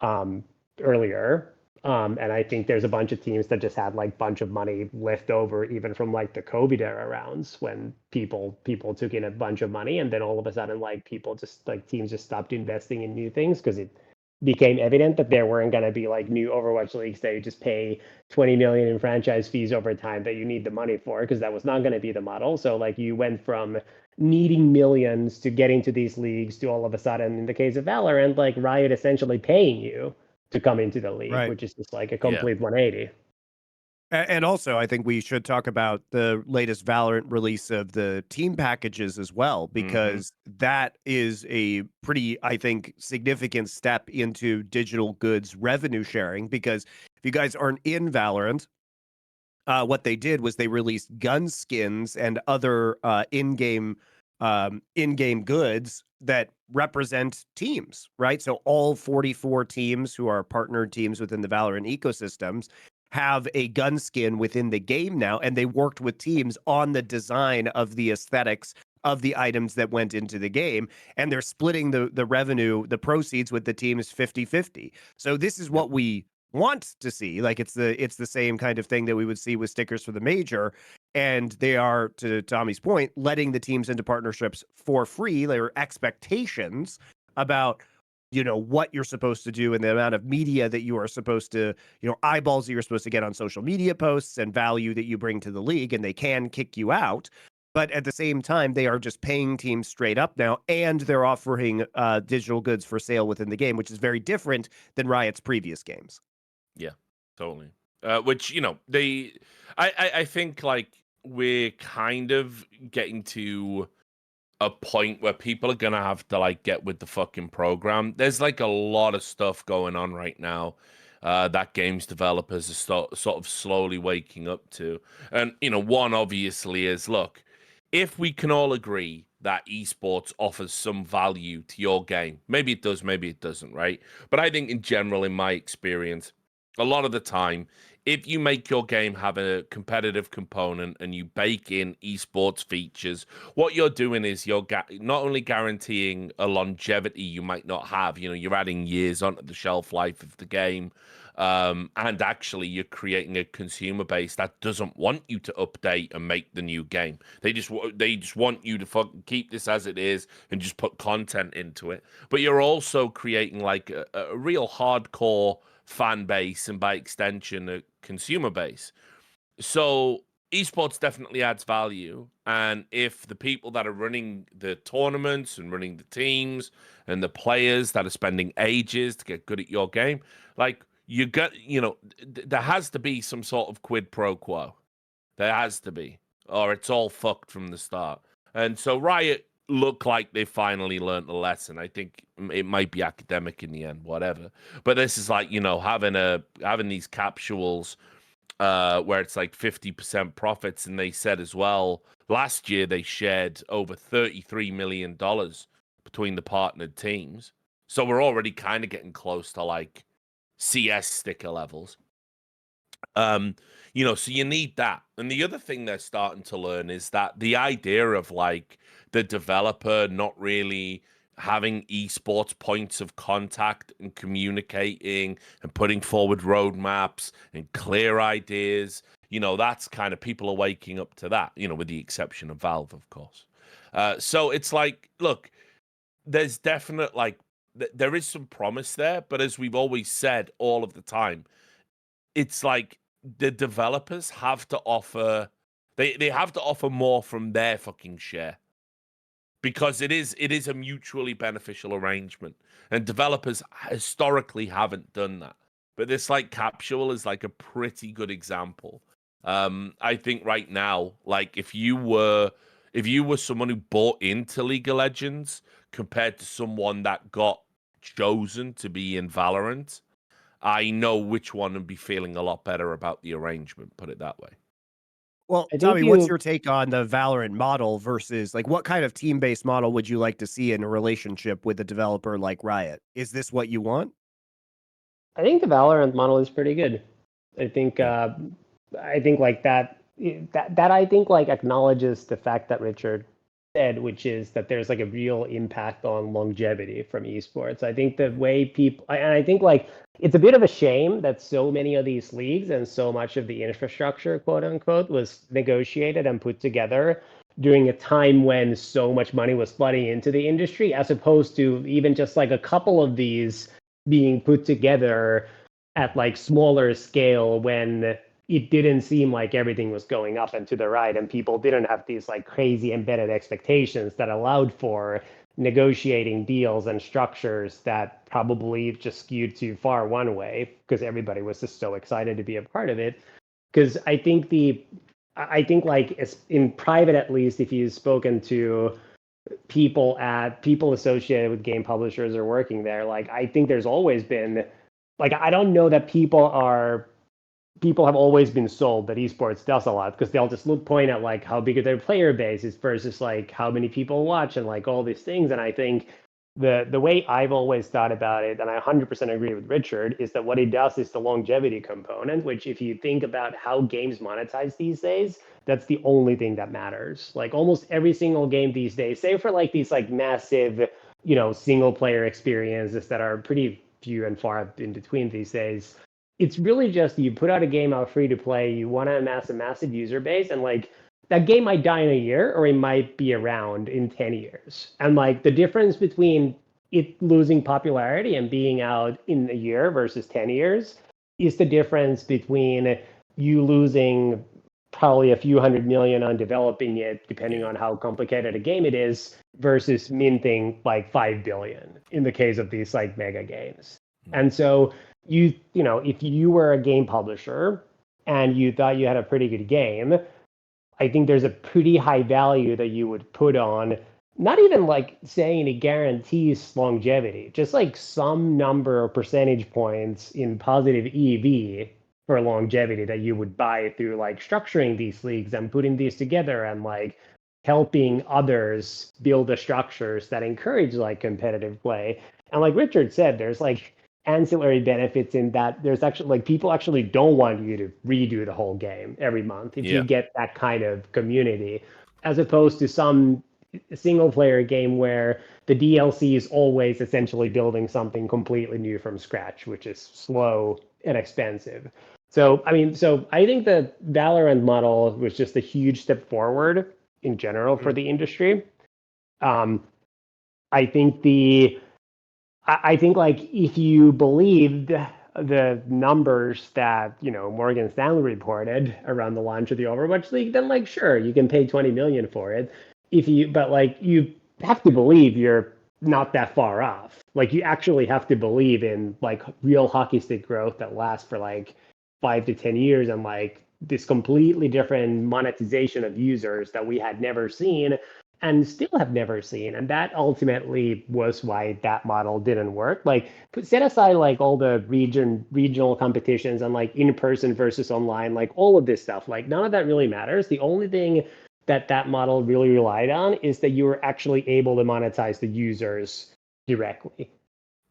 earlier. And I think there's a bunch of teams that just had like bunch of money left over, even from like the COVID era rounds when people took in a bunch of money, and then all of a sudden like teams just stopped investing in new things because it became evident that there weren't going to be like new Overwatch leagues that you just pay 20 million in franchise fees over time that you need the money for, because that was not going to be the model. So like you went from needing millions to getting to these leagues to all of a sudden, in the case of Valorant, like Riot essentially paying you to come into the league, which is just like a complete 180. And also, I think we should talk about the latest Valorant release of the team packages as well, because that is a pretty, I think, significant step into digital goods revenue sharing. Because if you guys aren't in Valorant, what they did was they released gun skins and other in-game goods that represent teams, right? So all 44 teams who are partnered teams within the Valorant ecosystems have a gun skin within the game now, and they worked with teams on the design of the aesthetics of the items that went into the game, and they're splitting the revenue, the proceeds with the teams 50-50. So this is what we want to see. Like it's the same kind of thing that we would see with stickers for the major, and they are, to Tommy's point, letting the teams into partnerships for free. There are expectations about what you're supposed to do and the amount of media that you are supposed to, eyeballs that you're supposed to get on social media posts and value that you bring to the league, and they can kick you out. But at the same time, they are just paying teams straight up now, and they're offering digital goods for sale within the game, which is very different than Riot's previous games. Yeah, totally. Which, I think like we're kind of getting to a point where people are gonna have to like get with the fucking program. There's like a lot of stuff going on right now that games developers are sort of slowly waking up to. And one obviously is, look, if we can all agree that esports offers some value to your game, maybe it does, maybe it doesn't, right? But I think in general, in my experience, a lot of the time, if you make your game have a competitive component and you bake in esports features, what you're doing is you're not only guaranteeing a longevity you might not have, you're adding years onto the shelf life of the game, and actually you're creating a consumer base that doesn't want you to update and make the new game. They just want you to fucking keep this as it is and just put content into it. But you're also creating like a real hardcore fan base, and by extension a consumer base. So esports definitely adds value, and if the people that are running the tournaments and running the teams and the players that are spending ages to get good at your game, like there has to be some sort of quid pro quo. There has to be, or it's all fucked from the start. And so Riot look like they finally learned a lesson. I think it might be academic in the end, whatever. But this is like, having these capsules where it's like 50% profits. And they said as well, last year they shared over $33 million between the partnered teams. So we're already kind of getting close to like CS sticker levels. So you need that. And the other thing they're starting to learn is that the idea of like the developer not really having esports points of contact and communicating and putting forward roadmaps and clear ideas, that's kind of people are waking up to that, with the exception of Valve, of course. So it's like, look, there's definite, there is some promise there, but as we've always said all of the time, it's like the developers have to offer, they have to offer more from their fucking share. Because it is a mutually beneficial arrangement, and developers historically haven't done that. But this Capsule is a pretty good example. I think right now, if you were someone who bought into League of Legends compared to someone that got chosen to be in Valorant, I know which one would be feeling a lot better about the arrangement. Put it that way. Well, Tomi, what's your take on the Valorant model versus what kind of team-based model would you like to see in a relationship with a developer like Riot? Is this what you want? I think the Valorant model is pretty good. I think that I think acknowledges the fact that Richard said, which is that there's a real impact on longevity from esports. I think the way people, and I think it's a bit of a shame that so many of these leagues and so much of the infrastructure, quote unquote, was negotiated and put together during a time when so much money was flooding into the industry, as opposed to even just a couple of these being put together at smaller scale when it didn't seem like everything was going up and to the right, and people didn't have these crazy embedded expectations that allowed for negotiating deals and structures that probably just skewed too far one way because everybody was just so excited to be a part of it. Because I think in private, at least, if you've spoken to people associated with game publishers or working there, I think there's always been I don't know that people have always been sold that esports does a lot, because they'll just point at how big their player base is versus how many people watch and all these things. And I think the way I've always thought about it, and I 100% agree with Richard, is that what it does is the longevity component, which if you think about how games monetize these days, that's the only thing that matters. Almost every single game these days, save for these massive, single player experiences that are pretty few and far in between these days, it's really just you put out a game out free to play, you want to amass a massive user base, and that game might die in a year or it might be around in 10 years. And the difference between it losing popularity and being out in a year versus 10 years is the difference between you losing probably a few $100 million on developing it, depending on how complicated a game it is, versus minting $5 billion in the case of these mega games. And so if you were a game publisher and you thought you had a pretty good game, I think there's a pretty high value that you would put on, not even saying it guarantees longevity, just some number of percentage points in positive EV for longevity that you would buy through structuring these leagues and putting these together and helping others build the structures that encourage competitive play. And Richard said, there's ancillary benefits in that there's actually people actually don't want you to redo the whole game every month if you get that kind of community, as opposed to some single player game where the DLC is always essentially building something completely new from scratch, which is slow and expensive. So I think the Valorant model was just a huge step forward in general for the industry. I think if you believed the numbers that Morgan Stanley reported around the launch of the Overwatch League, then sure, you can pay $20 million for it. But you have to believe you're not that far off. You actually have to believe in real hockey stick growth that lasts for 5 to 10 years and this completely different monetization of users that we had never seen and still have never seen. And that ultimately was why that model didn't work. Set aside all the regional competitions and in-person versus online, all of this stuff, none of that really matters. The only thing that model really relied on is that you were actually able to monetize the users directly.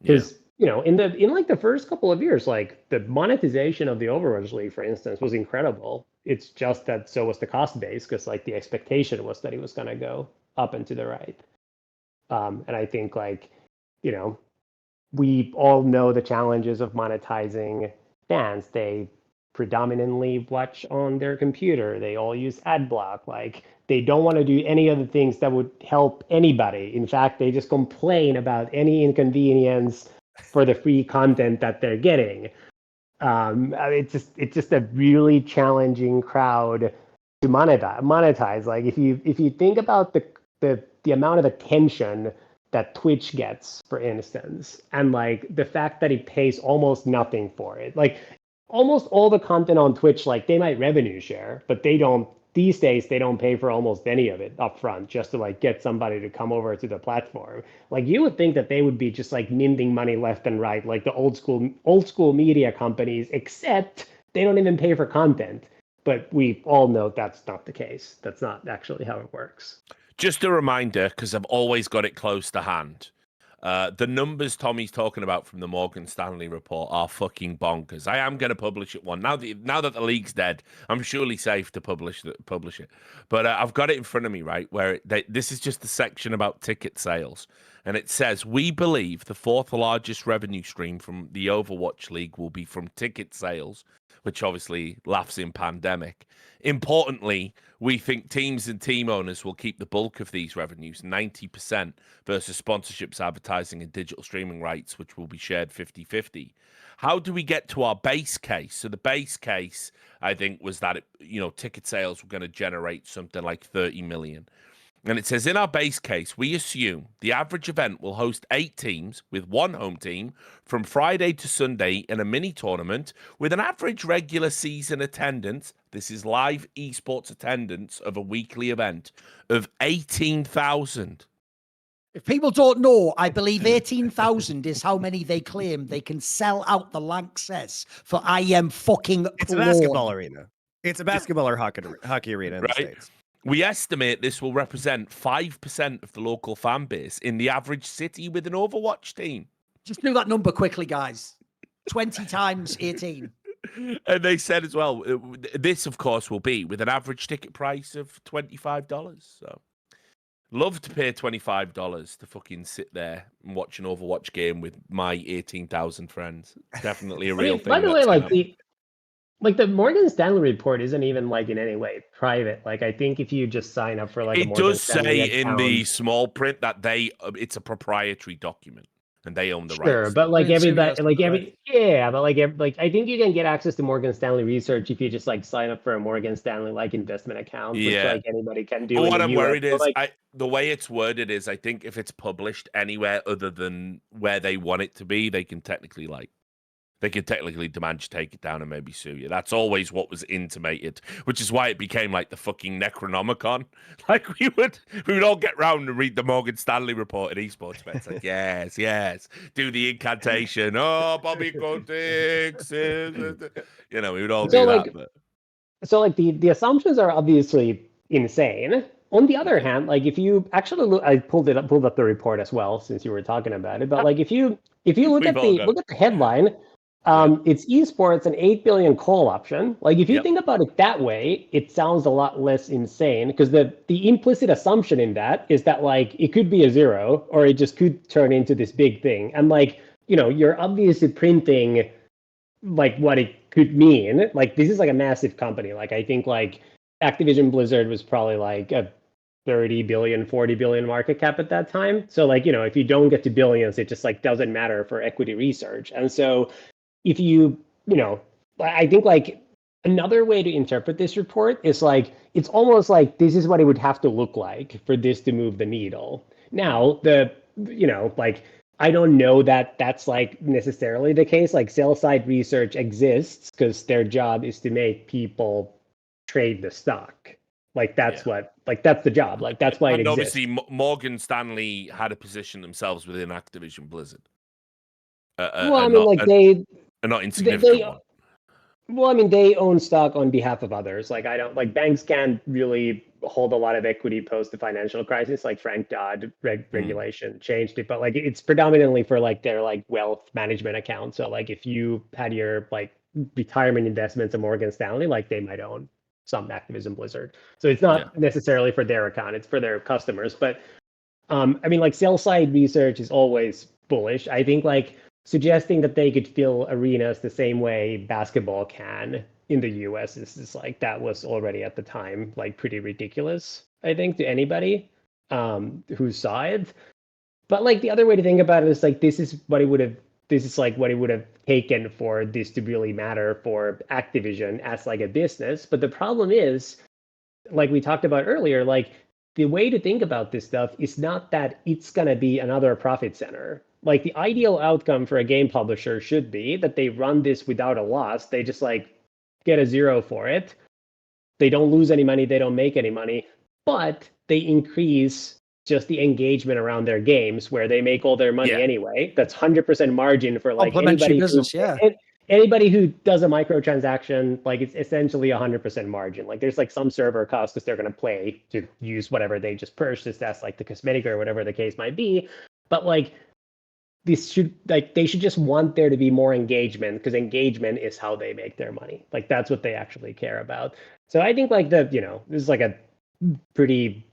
Because in the first couple of years, the monetization of the Overwatch League, for instance, was incredible. It's just that so was the cost base, because the expectation was that it was going to go up and to the right. And I think like, you know, we all know the challenges of monetizing fans. They predominantly watch on their computer. They all use ad block. Like they don't want to do any of the things that would help anybody. In fact, they just complain about any inconvenience for the free content that they're getting. It's just a really challenging crowd to monetize. Like if you think about the amount of attention that Twitch gets, for instance, and like the fact that it pays almost nothing for it. Like almost all the content on Twitch, like they might revenue share, but they don't these days they don't pay for almost any of it upfront just to like get somebody to come over to the platform. Like you would think that they would be just like minting money left and right, like the old school media companies, except they don't even pay for content. But we all know that's not the case. That's not actually how it works. Just a reminder, because I've always got it close to hand. The numbers Tommy's talking about from the Morgan Stanley report are fucking bonkers. I am going to publish it one. Now that the league's dead, I'm surely safe to publish it. But I've got it in front of me, right, where this is just the section about ticket sales. And it says, we believe the fourth largest revenue stream from the Overwatch League will be from ticket sales, which obviously laughs in pandemic. Importantly, we think teams and team owners will keep the bulk of these revenues, 90%, versus sponsorships, advertising, and digital streaming rights, which will be shared 50-50. How do we get to our base case? So the base case, I think, was that ticket sales were going to generate something like 30 million. And it says, in our base case, we assume the average event will host 8 teams with 1 home team from Friday to Sunday in a mini tournament with an average regular season attendance, this is live esports attendance of a weekly event, of 18,000. If people don't know, I believe 18,000 is how many they claim they can sell out the Lanxess for fucking It's a basketball arena. It's a basketball or hockey arena in the States. We estimate this will represent 5% of the local fan base in the average city with an Overwatch team. Just do that number quickly, guys. 20 times 18. And they said as well, this, of course, will be with an average ticket price of $25. So, love to pay $25 to fucking sit there and watch an Overwatch game with my 18,000 friends. Definitely a real thing. By the way, the Morgan Stanley report isn't even like in any way private. Like I think if you just sign up for like it does say in the small print that it's a proprietary document and they own the rights. Sure, but like I think you can get access to Morgan Stanley research if you just like sign up for a Morgan Stanley like investment account, which like anybody can do. But what I'm worried is the way it's worded is I think if it's published anywhere other than where they want it to be, they can technically demand you take it down and maybe sue you. That's always what was intimated, which is why it became like the fucking Necronomicon. Like we would all get round and read the Morgan Stanley report at Esports Bets. Like, yes, do the incantation. Oh, Bobby Kotick. We would all do that. But... So like the assumptions are obviously insane. On the other hand, like if you actually look, I pulled up the report as well since you were talking about it. But like if you look at the headline. It's esports, an 8 billion call option. Like if you think about it that way, it sounds a lot less insane because the implicit assumption in that is that like it could be a 0 or it just could turn into this big thing. And like, you're obviously printing like what it could mean. Like this is like a massive company. Like I think like Activision Blizzard was probably like a 30 billion, 40 billion market cap at that time. So like, if you don't get to billions, it just like doesn't matter for equity research. And so if I think like another way to interpret this report is like, it's almost like this is what it would have to look like for this to move the needle. Now, I don't know that that's like necessarily the case. Like sell side research exists because their job is to make people trade the stock. Like that's that's the job. Like that's why it exists. Obviously, Morgan Stanley had a position themselves within Activision Blizzard. Not insignificant one. They own stock on behalf of others. Like banks can't really hold a lot of equity post the financial crisis. Like Frank Dodd regulation changed it, but like it's predominantly for like their like wealth management account. So like if you had your like retirement investments at Morgan Stanley, like they might own some Activision Blizzard. So it's not necessarily for their account; it's for their customers. But I mean, like sell side research is always bullish. I think like suggesting that they could fill arenas the same way basketball can in the US is like that was already at the time like pretty ridiculous, I think, to anybody who saw it. But like the other way to think about it is like this is what it would have taken for this to really matter for Activision as like a business. But the problem is, like we talked about earlier, like the way to think about this stuff is not that it's going to be another profit center. Like the ideal outcome for a game publisher should be that they run this without a loss. They just like get a zero for it. They don't lose any money. They don't make any money, but they increase just the engagement around their games where they make all their money anyway. That's 100% margin for like anybody business, anybody who does a microtransaction, like it's essentially 100% margin. Like there's like some server costs because they're going to play to use whatever they just purchased as like the cosmetic or whatever the case might be. But like this should like they should just want there to be more engagement because engagement is how they make their money. Like that's what they actually care about. So I think like this is like a pretty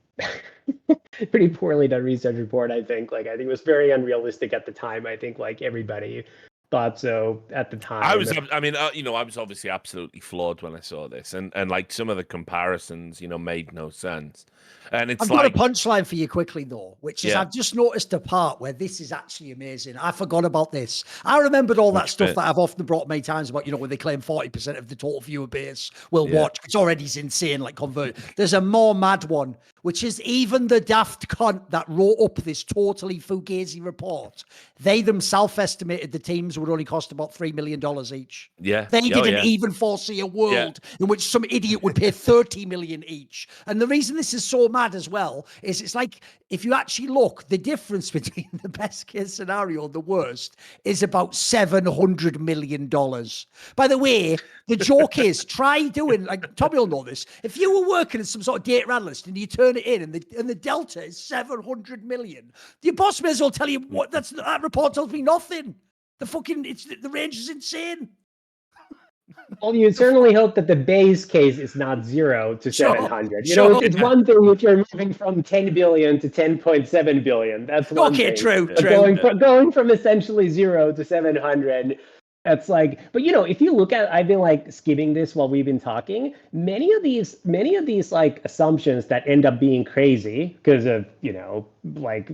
pretty poorly done research report. I think it was very unrealistic at the time. I think like everybody thought so at the time. I was obviously absolutely flawed when I saw this, and like some of the comparisons, made no sense. And it's I've got a punchline for you quickly though, which is I've just noticed a part where this is actually amazing. I forgot about this. I remembered all that stuff that I've often brought many times about, when they claim 40% of the total viewer base will watch. It's already insane, like convert. There's a more mad one, which is even the daft cunt that wrote up this totally fugazi report. They themselves estimated the teams would only cost about $3 million each. Yeah. They didn't even foresee a world in which some idiot would pay 30 million each. And the reason this is so mad as well is it's like, if you actually look, the difference between the best case scenario and the worst is about $700 million. By the way, the joke is try doing, like Tomi will know this, if you were working as some sort of data analyst and you turn it in and the delta is 700 million, your boss may as well tell you that report tells me nothing. The range is insane. Well, you certainly hope that the base case is not 0 to 700. It's one thing if you're moving from 10 billion to 10.7 billion. That's one thing. True. Going from essentially 0 to 700, that's like. But if you look at, I've been like skimming this while we've been talking. Many of these like assumptions that end up being crazy because of like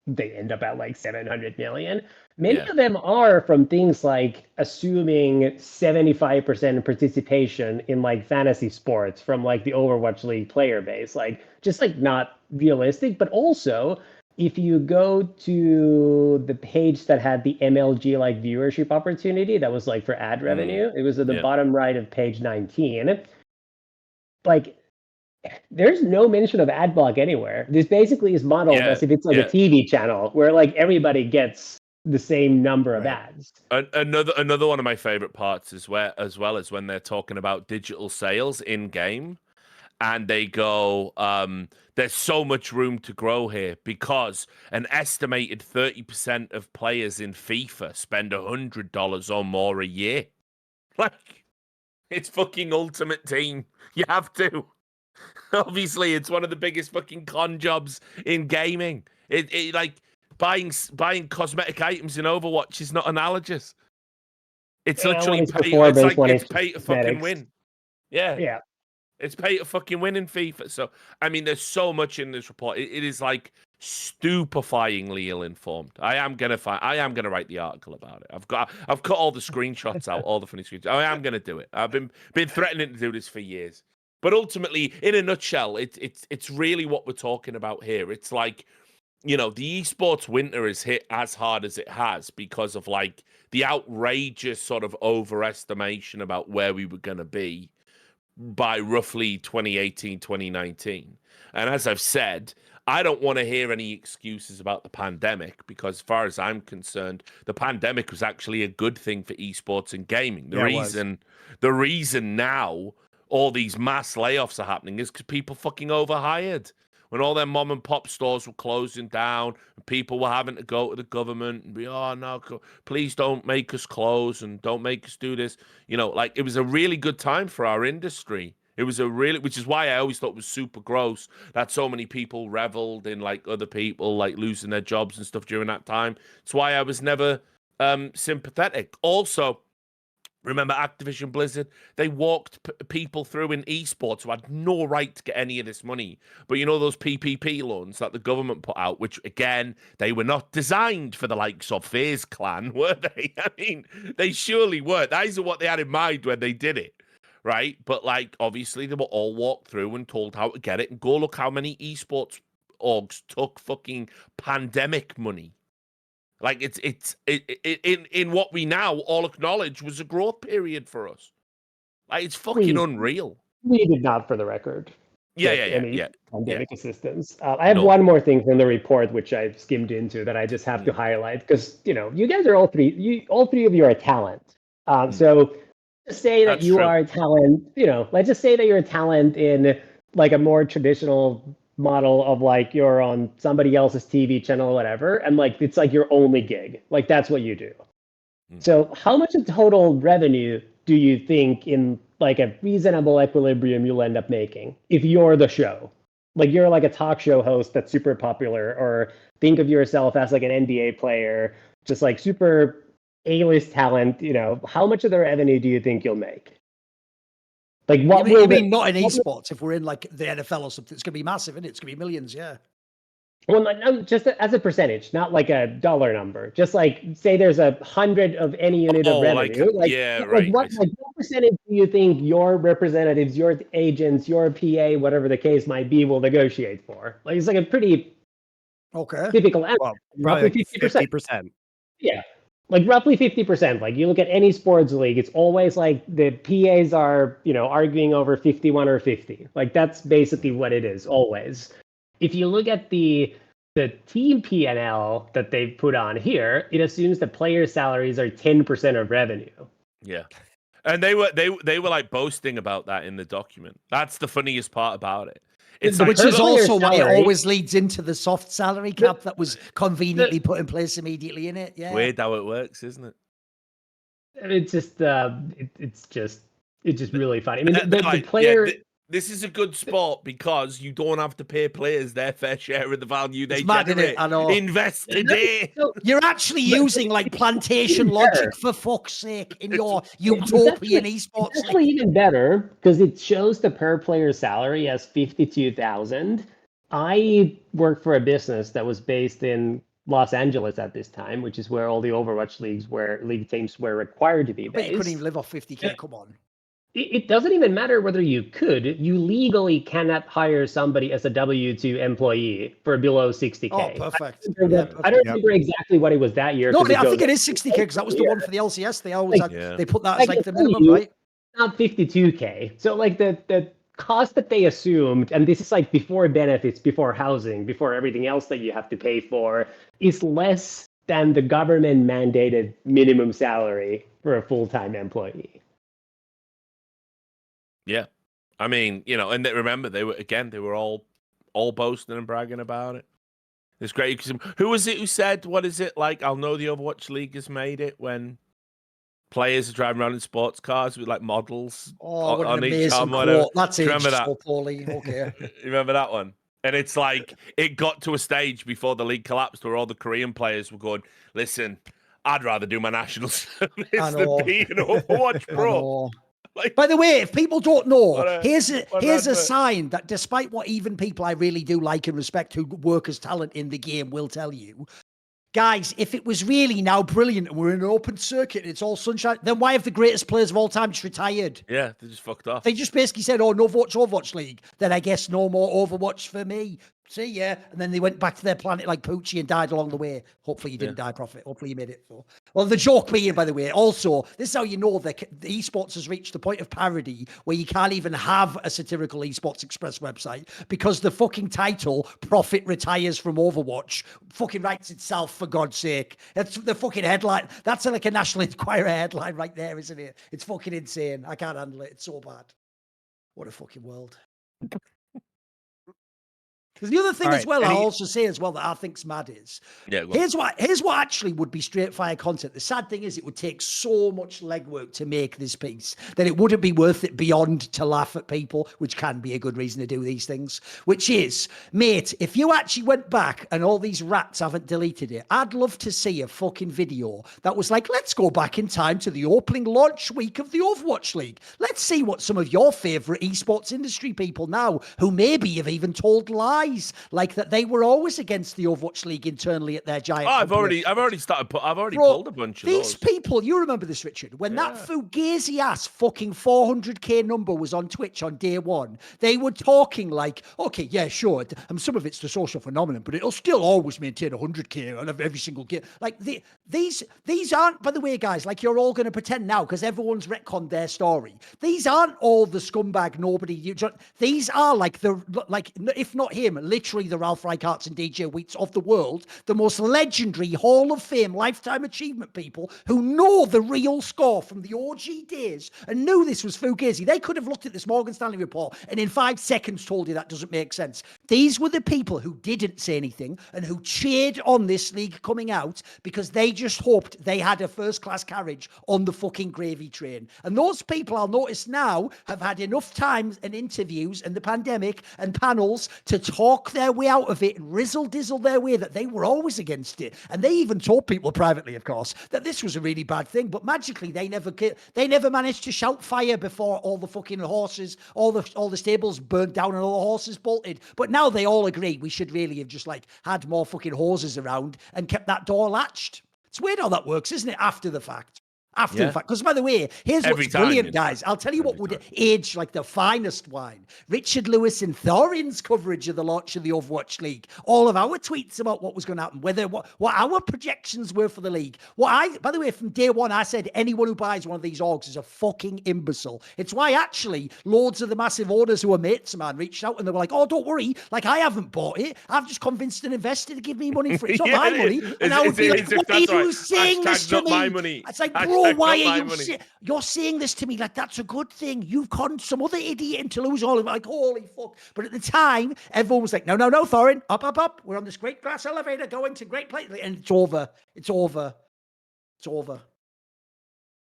they end up at like 700 million. Many of them are from things like assuming 75% participation in like fantasy sports from like the Overwatch League player base, like just like not realistic. But also, if you go to the page that had the MLG like viewership opportunity, that was like for ad revenue. It was at the bottom right of page 19. Like, there's no mention of ad block anywhere. This basically is modeled as if it's like a TV channel where like everybody gets the same number of ads. Another one of my favorite parts as well is when they're talking about digital sales in game, and they go, "There's so much room to grow here because an estimated 30% of players in FIFA spend $100 or more a year." Like, it's fucking Ultimate Team. You have to. Obviously, it's one of the biggest fucking con jobs in gaming. It like. Buying cosmetic items in Overwatch is not analogous. It's literally pay to fucking win. Yeah. It's pay to fucking win in FIFA. So I mean, there's so much in this report. It is like stupefyingly ill-informed. I am gonna write the article about it. I've cut all the screenshots out, all the funny screenshots. I am gonna do it. I've been threatening to do this for years. But ultimately, in a nutshell, it's really what we're talking about here. It's like, the esports winter is hit as hard as it has because of like the outrageous sort of overestimation about where we were going to be by roughly 2018, 2019. And as I've said, I don't want to hear any excuses about the pandemic because as far as I'm concerned, the pandemic was actually a good thing for esports and gaming. The reason now all these mass layoffs are happening is because people fucking overhired. When all their mom and pop stores were closing down and people were having to go to the government and be, "Oh, no, please don't make us close and don't make us do this." Like it was a really good time for our industry It was a really, which is why I always thought it was super gross that so many people reveled in like other people like losing their jobs and stuff during that time. It's why I was never sympathetic. Also, remember Activision Blizzard? They walked people through in esports who had no right to get any of this money. But you know those PPP loans that the government put out, which again, they were not designed for the likes of FaZe Clan, were they? I mean, they surely weren't. These are what they had in mind when they did it. Right, but like obviously they were all walked through and told how to get it. And go look how many esports orgs took fucking pandemic money. Like it's in what we now all acknowledge was a growth period for us. Like it's fucking unreal. We did not, for the record. Yeah. Pandemic assistance. I have one more thing from the report which I've skimmed into that I just have to highlight because you guys are all three of you are a talent. So. Just say that you are a talent, let's just say that you're a talent in like a more traditional model of like you're on somebody else's TV channel or whatever, and like it's like your only gig. Like that's what you do. So how much of total revenue do you think in like a reasonable equilibrium you'll end up making if you're the show? Like you're like a talk show host that's super popular, or think of yourself as like an NBA player, just like super A-list talent, how much of the revenue do you think you'll make? Like what you mean not in esports? If we're in like the NFL or something, it's going to be massive, isn't it? It's going to be millions, yeah. Well, no, just as a percentage, not like a dollar number. Just like say there's 100 of any unit of revenue. What percentage do you think your representatives, your agents, your PA, whatever the case might be, will negotiate for? Like it's like a pretty typical answer. Well, roughly 50%. Yeah. Like roughly 50%. Like you look at any sports league, it's always like the PAs are, arguing over 51 or 50. Like that's basically what it is always. If you look at the team P&L that they put on here, it assumes the player salaries are 10% of revenue. Yeah. And they were like boasting about that in the document. That's the funniest part about it. Which is also why it always leads into the soft salary cap that was conveniently put in place immediately in it. Yeah, weird how it works, isn't it? It's just it's just really funny. I mean, the player. This is a good spot because you don't have to pay players their fair share of the value they generate. I know. Invest today. You're actually using like plantation logic, for fuck's sake, in your utopian esports. It's actually even better because it shows the per player salary as 52,000. I worked for a business that was based in Los Angeles at this time, which is where all the Overwatch league teams were required to be based. But you couldn't even live off 50K. Come on. It doesn't even matter whether you could. You legally cannot hire somebody as a W-2 employee for below 60K. Oh, perfect. I don't remember exactly what it was that year. No, I think it is 60K because that was the one for the LCS. They always they put that as like the minimum, right? Not 52K. So like the cost that they assumed, and this is like before benefits, before housing, before everything else that you have to pay for, is less than the government mandated minimum salary for a full-time employee. Yeah, I mean, and remember they were all boasting and bragging about it. It's great because who was it who said, what is it like? I'll know the Overwatch League has made it when players are driving around in sports cars with like models on each arm. That's it. Remember that? So poorly. Okay. Remember that one? And it's like it got to a stage before the league collapsed where all the Korean players were going, "Listen, I'd rather do my national service than be an Overwatch pro." Like, by the way, if people don't know, here's a sign that despite what even people I really do like and respect who work as talent in the game will tell you, guys, if it was really now brilliant and we're in an open circuit and it's all sunshine, then why have the greatest players of all time just retired? Yeah, they just fucked off. They just basically said, oh, no Overwatch League. Then I guess no more Overwatch for me. See, yeah. And then they went back to their planet like Poochie and died along the way. Hopefully you didn't die, Prophet. Hopefully you made it. Well, the joke being, by the way, also, this is how you know that the esports has reached the point of parody where you can't even have a satirical Esports Express website because the fucking title, Prophet Retires from Overwatch, fucking writes itself, for God's sake. That's the fucking headline. That's like a National Enquirer headline right there, isn't it? It's fucking insane. I can't handle it. It's so bad. What a fucking world. Because the other thing All as right, well, and I'll also say as well that I think's mad is, Yeah, go on. here's what actually would be straight fire content. The sad thing is it would take so much legwork to make this piece that it wouldn't be worth it beyond to laugh at people, which can be a good reason to do these things, which is, mate, if you actually went back and all these rats haven't deleted it, I'd love to see a fucking video that was like, let's go back in time to the opening launch week of the Overwatch League. Let's see what some of your favorite esports industry people now, who maybe have even told lies, like that they were always against the Overwatch League internally at their giant I've company. already pulled a bunch of These those. people, you remember this, Richard, when that fugazi ass fucking 400k number was on Twitch on day one, they were talking like, okay, yeah, sure, some of it's the social phenomenon, but it'll still always maintain 100k on every single game. Like these aren't, by the way, guys, like you're all going to pretend now because everyone's retconned their story. These aren't all the scumbag nobody. These are like if not him, literally the Ralph Reichardts and DJ Wheats of the world, the most legendary Hall of Fame lifetime achievement people who know the real score from the OG days and knew this was fugazi. They could have looked at this Morgan Stanley report and in 5 seconds told you that doesn't make sense. These were the people who didn't say anything and who cheered on this league coming out because they just hoped they had a first-class carriage on the fucking gravy train. And those people, I'll notice now, have had enough time and interviews and the pandemic and panels to talk their way out of it and rizzle-dizzle their way that they were always against it. And they even told people privately, of course, that this was a really bad thing. But magically, they never managed to shout fire before all the fucking horses, all the stables burnt down and all the horses bolted. But now they all agree we should really have just like had more fucking horses around and kept that door latched. It's weird how that works, isn't it? After the fact. After the fact. Because, by the way, here's what's brilliant, guys. I'll tell you what would age like the finest wine. Richard Lewis and Thorin's coverage of the launch of the Overwatch League. All of our tweets about what was going to happen, what our projections were for the league. By the way, from day one, I said anyone who buys one of these orgs is a fucking imbecile. It's why, actually, loads of the massive owners who are mates of mine reached out and they were like, oh, don't worry. Like, I haven't bought it. I've just convinced an investor to give me money for it. It's not my money. And I would be like, why are you saying this to me? It's like, bro, why are you you're saying this to me like that's a good thing? You've conned some other idiot into losing all of it. Like, holy fuck. But at the time, everyone was like, no, Thorin, up. We're on this great glass elevator going to great place. And it's over.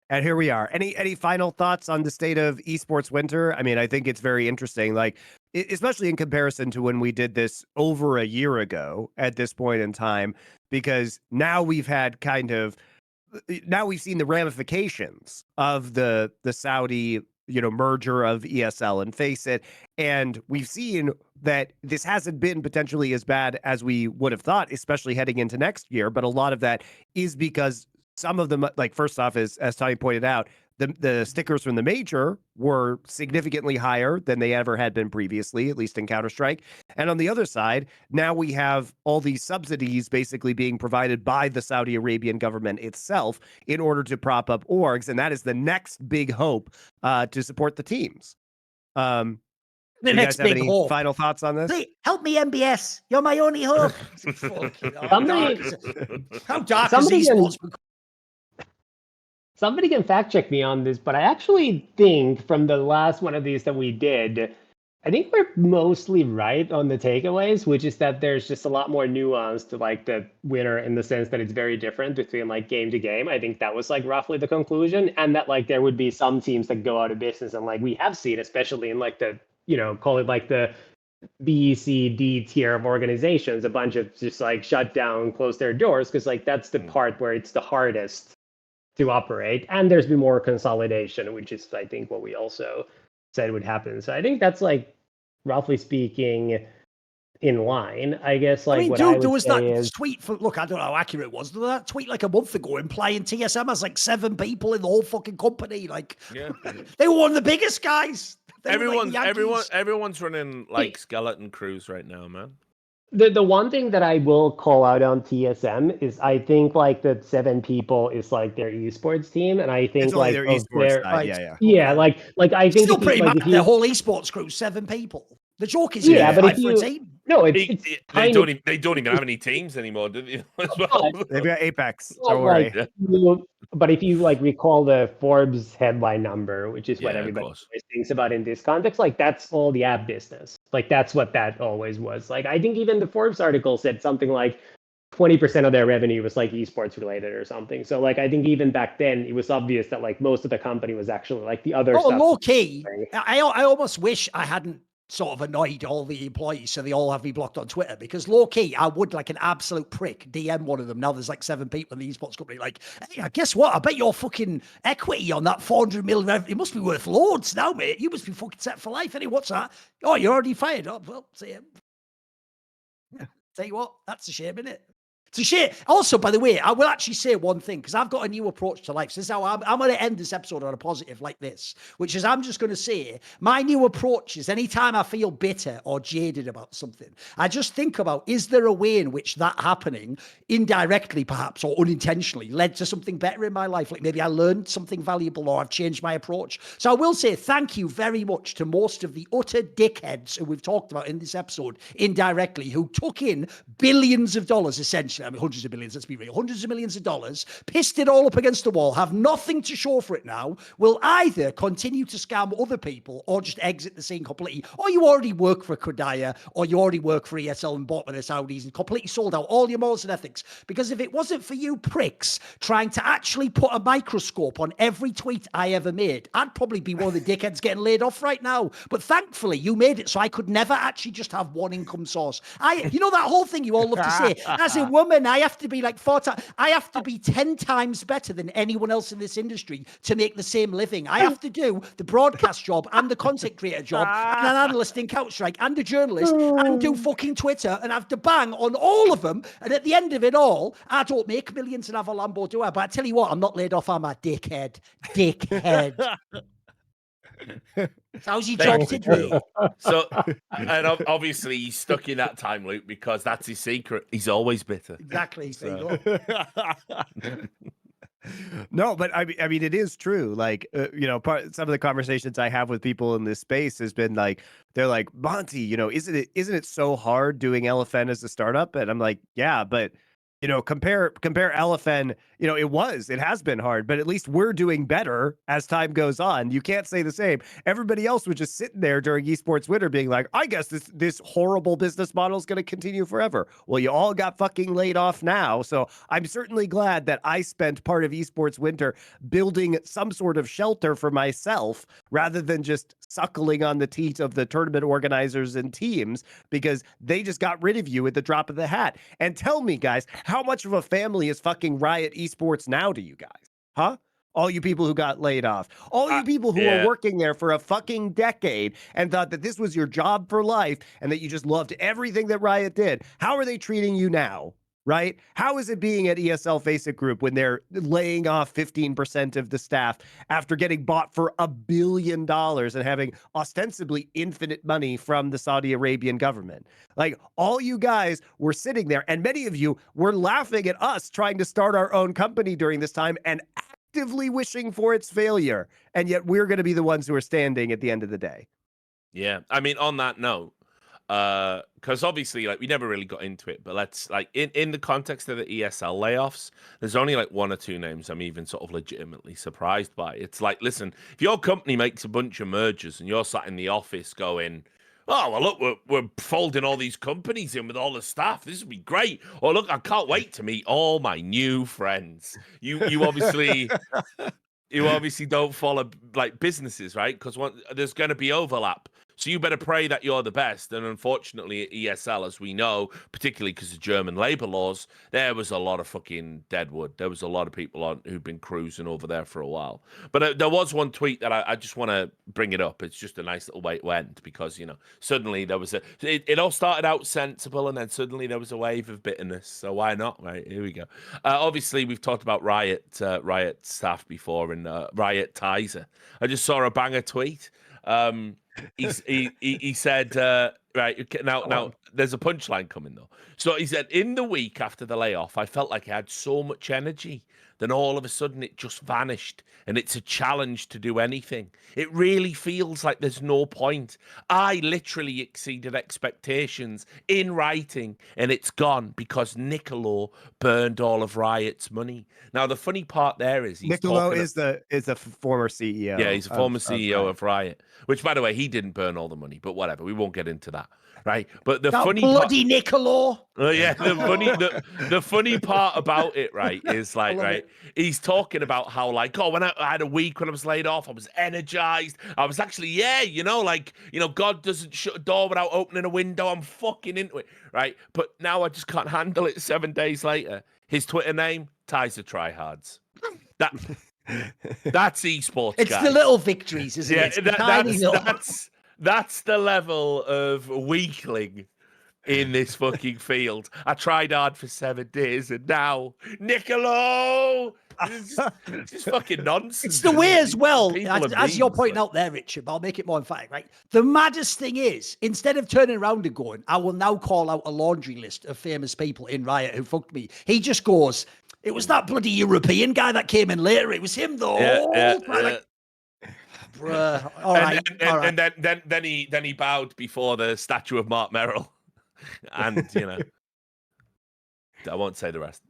And here we are. Any final thoughts on the state of esports winter? I mean, I think it's very interesting, like, especially in comparison to when we did this over a year ago at this point in time, because now we've seen the ramifications of the Saudi, merger of ESL and FACEIT. And we've seen that this hasn't been potentially as bad as we would have thought, especially heading into next year. But a lot of that is because some of them, like, first off, as Tomi pointed out, the stickers from the major were significantly higher than they ever had been previously, at least in Counter-Strike. And on the other side, now we have all these subsidies basically being provided by the Saudi Arabian government itself in order to prop up orgs. And that is the next big hope to support the teams. The next big hope. Final thoughts on this? Please, help me, MBS. You're my only hope. How dark is esports? Somebody can fact check me on this, but I actually think from the last one of these that we did, I think we're mostly right on the takeaways, which is that there's just a lot more nuance to like the winner in the sense that it's very different between like game to game. I think that was like roughly the conclusion, and that like there would be some teams that go out of business, and like we have seen, especially in like the, call it like the B, C, D tier of organizations, a bunch of just like shut down, close their doors, because like that's the part where it's the hardest to operate, and there's been more consolidation, which is I think what we also said would happen. So I think that's like roughly speaking in line. I guess like there was that tweet for, look, I don't know how accurate it was. There was that tweet like a month ago implying TSM has like 7 people in the whole fucking company. Like, they were one of the biggest guys. Everyone's running like skeleton crews right now, man. The one thing that I will call out on TSM is I think like the 7 people is like their esports team, and I think it's like their esports side, like I think still pretty much their whole esports crew 7 people. The joke is, but if you they don't even have any teams anymore, do they? As well? They've got Apex. Don't worry. But if you like recall the Forbes headline number, which is what Yeah, of everybody course. always thinks about in this context, like that's all the app business. Like that's what that always was. Like I think even the Forbes article said something like 20% of their revenue was like esports related or something. So like I think even back then it was obvious that like most of the company was actually like the other stuff. Low key. I almost wish I hadn't sort of annoyed all the employees so they all have me blocked on Twitter, because low key I would, like an absolute prick, DM one of them. Now there's like 7 people in the esports company like, hey, guess what? I bet your fucking equity on that 400 million, it must be worth loads now, mate. You must be fucking set for life. Any what's that? Oh, you're already fired. Oh, well, see ya. Yeah, tell you what, that's a shame, isn't it? It's a shame. Also, by the way, I will actually say one thing, because I've got a new approach to life. So this is how I'm going to end this episode on a positive like this, which is I'm just going to say my new approach is anytime I feel bitter or jaded about something, I just think about, is there a way in which that happening indirectly perhaps or unintentionally led to something better in my life? Like maybe I learned something valuable or I've changed my approach. So I will say thank you very much to most of the utter dickheads who we've talked about in this episode indirectly, who took in billions of dollars essentially. I mean, hundreds of billions, let's be real, hundreds of millions of dollars, pissed it all up against the wall, have nothing to show for it now, will either continue to scam other people or just exit the scene completely. Or you already work for Kodaya, or you already work for ESL and bought by the Saudis and completely sold out all your morals and ethics. Because if it wasn't for you pricks trying to actually put a microscope on every tweet I ever made, I'd probably be one of the dickheads getting laid off right now. But thankfully, you made it so I could never actually just have one income source. You know that whole thing you all love to say, as a woman, I have to be like I have to be 10 times better than anyone else in this industry to make the same living. I have to do the broadcast job and the content creator job and an analyst in Counter-Strike and a journalist and do fucking Twitter and have to bang on all of them. And at the end of it all, I don't make millions and have a Lambo, do I? But I tell you what, I'm not laid off. I'm a dickhead. Dickhead. How's your job today? So, and obviously he's stuck in that time loop because that's his secret. He's always bitter. Exactly. So. No, but I mean, it is true. Like, some of the conversations I have with people in this space has been like, they're like, Monty, isn't it so hard doing LFN as a startup? And I'm like, yeah, but compare LFN, it has been hard, but at least we're doing better as time goes on. You can't say the same. Everybody else was just sitting there during esports winter being like, I guess this horrible business model is going to continue forever. Well, you all got fucking laid off now. So I'm certainly glad that I spent part of esports winter building some sort of shelter for myself rather than just suckling on the teat of the tournament organizers and teams, because they just got rid of you at the drop of the hat. And tell me, guys, how much of a family is fucking Riot Esports now to you guys? Huh? All you people who got laid off. All you people who were working there for a fucking decade and thought that this was your job for life and that you just loved everything that Riot did. How are they treating you now? Right? How is it being at ESLFACEIT Group when they're laying off 15% of the staff after getting bought for $1 billion and having ostensibly infinite money from the Saudi Arabian government? Like, all you guys were sitting there, and many of you were laughing at us trying to start our own company during this time and actively wishing for its failure. And yet we're going to be the ones who are standing at the end of the day. Yeah. I mean, on that note, because obviously, like, we never really got into it, but let's, like, in the context of the ESL layoffs, there's only like 1 or 2 names I'm even sort of legitimately surprised by. It's like, listen, if your company makes a bunch of mergers and you're sat in the office going, oh, well, look, we're folding all these companies in with all the staff. This would be great. Or look, I can't wait to meet all my new friends. You obviously you obviously don't follow like businesses, right? Because there's going to be overlap. So you better pray that you're the best. And unfortunately, at ESL, as we know, particularly because of German labor laws, there was a lot of fucking deadwood. There was a lot of people who've been cruising over there for a while. But there was one tweet that I just want to bring it up. It's just a nice little way it went because, suddenly there was it all started out sensible and then suddenly there was a wave of bitterness. So why not? Right, here we go. Obviously, we've talked about Riot staff before and Riot Tizer. I just saw a banger tweet. He said, right now there's a punchline coming though. So he said, in the week after the layoff, I felt like I had so much energy. Then all of a sudden it just vanished, and it's a challenge to do anything. It really feels like there's no point. I literally exceeded expectations in writing, and it's gone because Nicolo burned all of Riot's money. Now the funny part there is Nicolo is the former CEO. Yeah, he's a former CEO of Riot, which, by the way, he didn't burn all the money, but whatever. We won't get into that, right? But the funny bloody Nicolo. Oh yeah, the funny part about it, right, is like, right, he's talking about how, like, oh, when I had a week when I was laid off, I was energized. I was actually, God doesn't shut a door without opening a window. I'm fucking into it, right? But now I just can't handle it 7 days later. His Twitter name, Ties to Tryhards. That's esports. It's guys. the little victories, isn't it? That's the level of weakling in this fucking field. I tried hard for 7 days, and now Nicolo. It's just fucking nonsense. It's the way as well, as you're pointing out there, Richard, but I'll make it more emphatic, right? The maddest thing is, instead of turning around and going, I will now call out a laundry list of famous people in Riot who fucked me, he just goes, it was that bloody European guy that came in later. It was him, though. Bruh. All right. Then he bowed before the statue of Mark Merrill. And, I won't say the rest.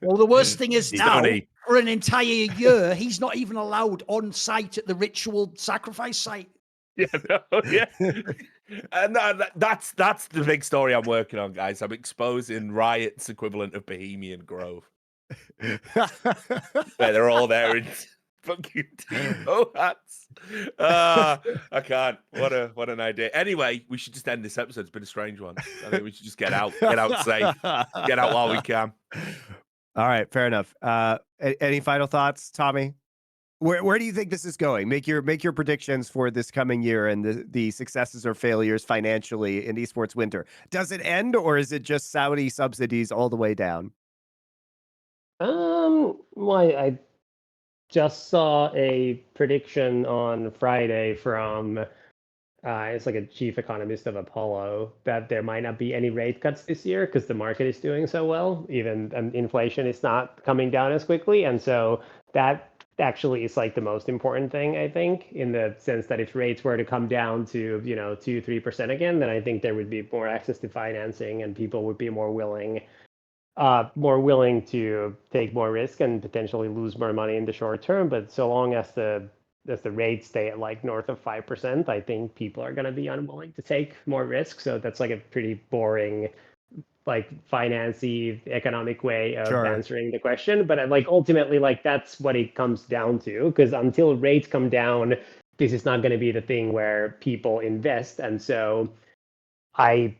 Well, the worst thing is now, for an entire year, he's not even allowed on site at the ritual sacrifice site. And that's the big story I'm working on, guys. I'm exposing Riot's equivalent of Bohemian Grove. They're all there in fucking hats. I can't. What an idea. Anyway, we should just end this episode. It's been a strange one. I think we should just get out safe, get out while we can. All right, fair enough. Any final thoughts, Tomi? Where do you think this is going? Make your predictions for this coming year and the successes or failures financially in esports winter. Does it end, or is it just Saudi subsidies all the way down? I just saw a prediction on Friday from it's like a chief economist of Apollo that there might not be any rate cuts this year because the market is doing so well, and inflation is not coming down as quickly, and so that actually is like the most important thing, I think, in the sense that if rates were to come down to 2-3% again, then I think there would be more access to financing and people would be more willing to take more risk and potentially lose more money in the short term. But so long as the rates stay at like north of 5%, I think people are going to be unwilling to take more risk. So that's like a pretty boring, like financy economic way of answering the question. But like ultimately, like that's what it comes down to, because until rates come down, this is not going to be the thing where people invest. And so I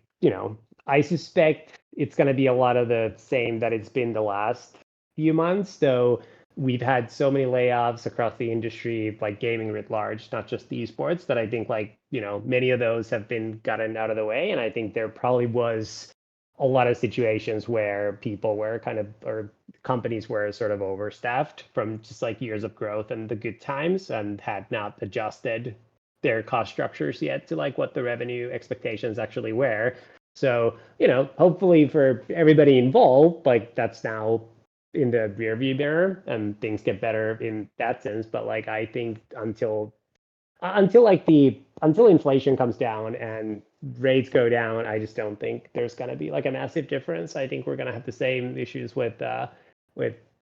suspect it's going to be a lot of the same that it's been the last few months. So we've had so many layoffs across the industry, like gaming writ large, not just the esports, that I think many of those have been gotten out of the way. And I think there probably was a lot of situations where people were or companies were sort of overstaffed from just like years of growth and the good times and had not adjusted their cost structures yet to like what the revenue expectations actually were. So, hopefully for everybody involved, like that's now in the rearview mirror and things get better in that sense. But like, I think until inflation comes down and rates go down, I just don't think there's going to be like a massive difference. I think we're going to have the same issues with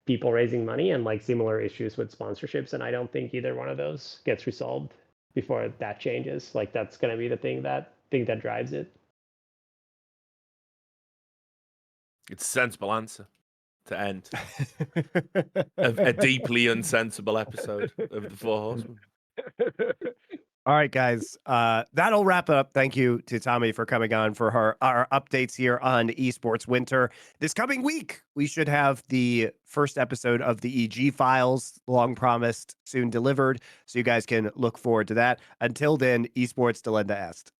people raising money and like similar issues with sponsorships. And I don't think either one of those gets resolved before that changes. Like that's going to be the thing that drives it. It's a sensible answer to end a deeply unsensible episode of the Four Horsemen. All right, guys, that'll wrap it up. Thank you to Tomi for coming on for our updates here on Esports Winter. This coming week, we should have the first episode of the EG Files, long promised, soon delivered. So you guys can look forward to that. Until then, Esports Delenda Est.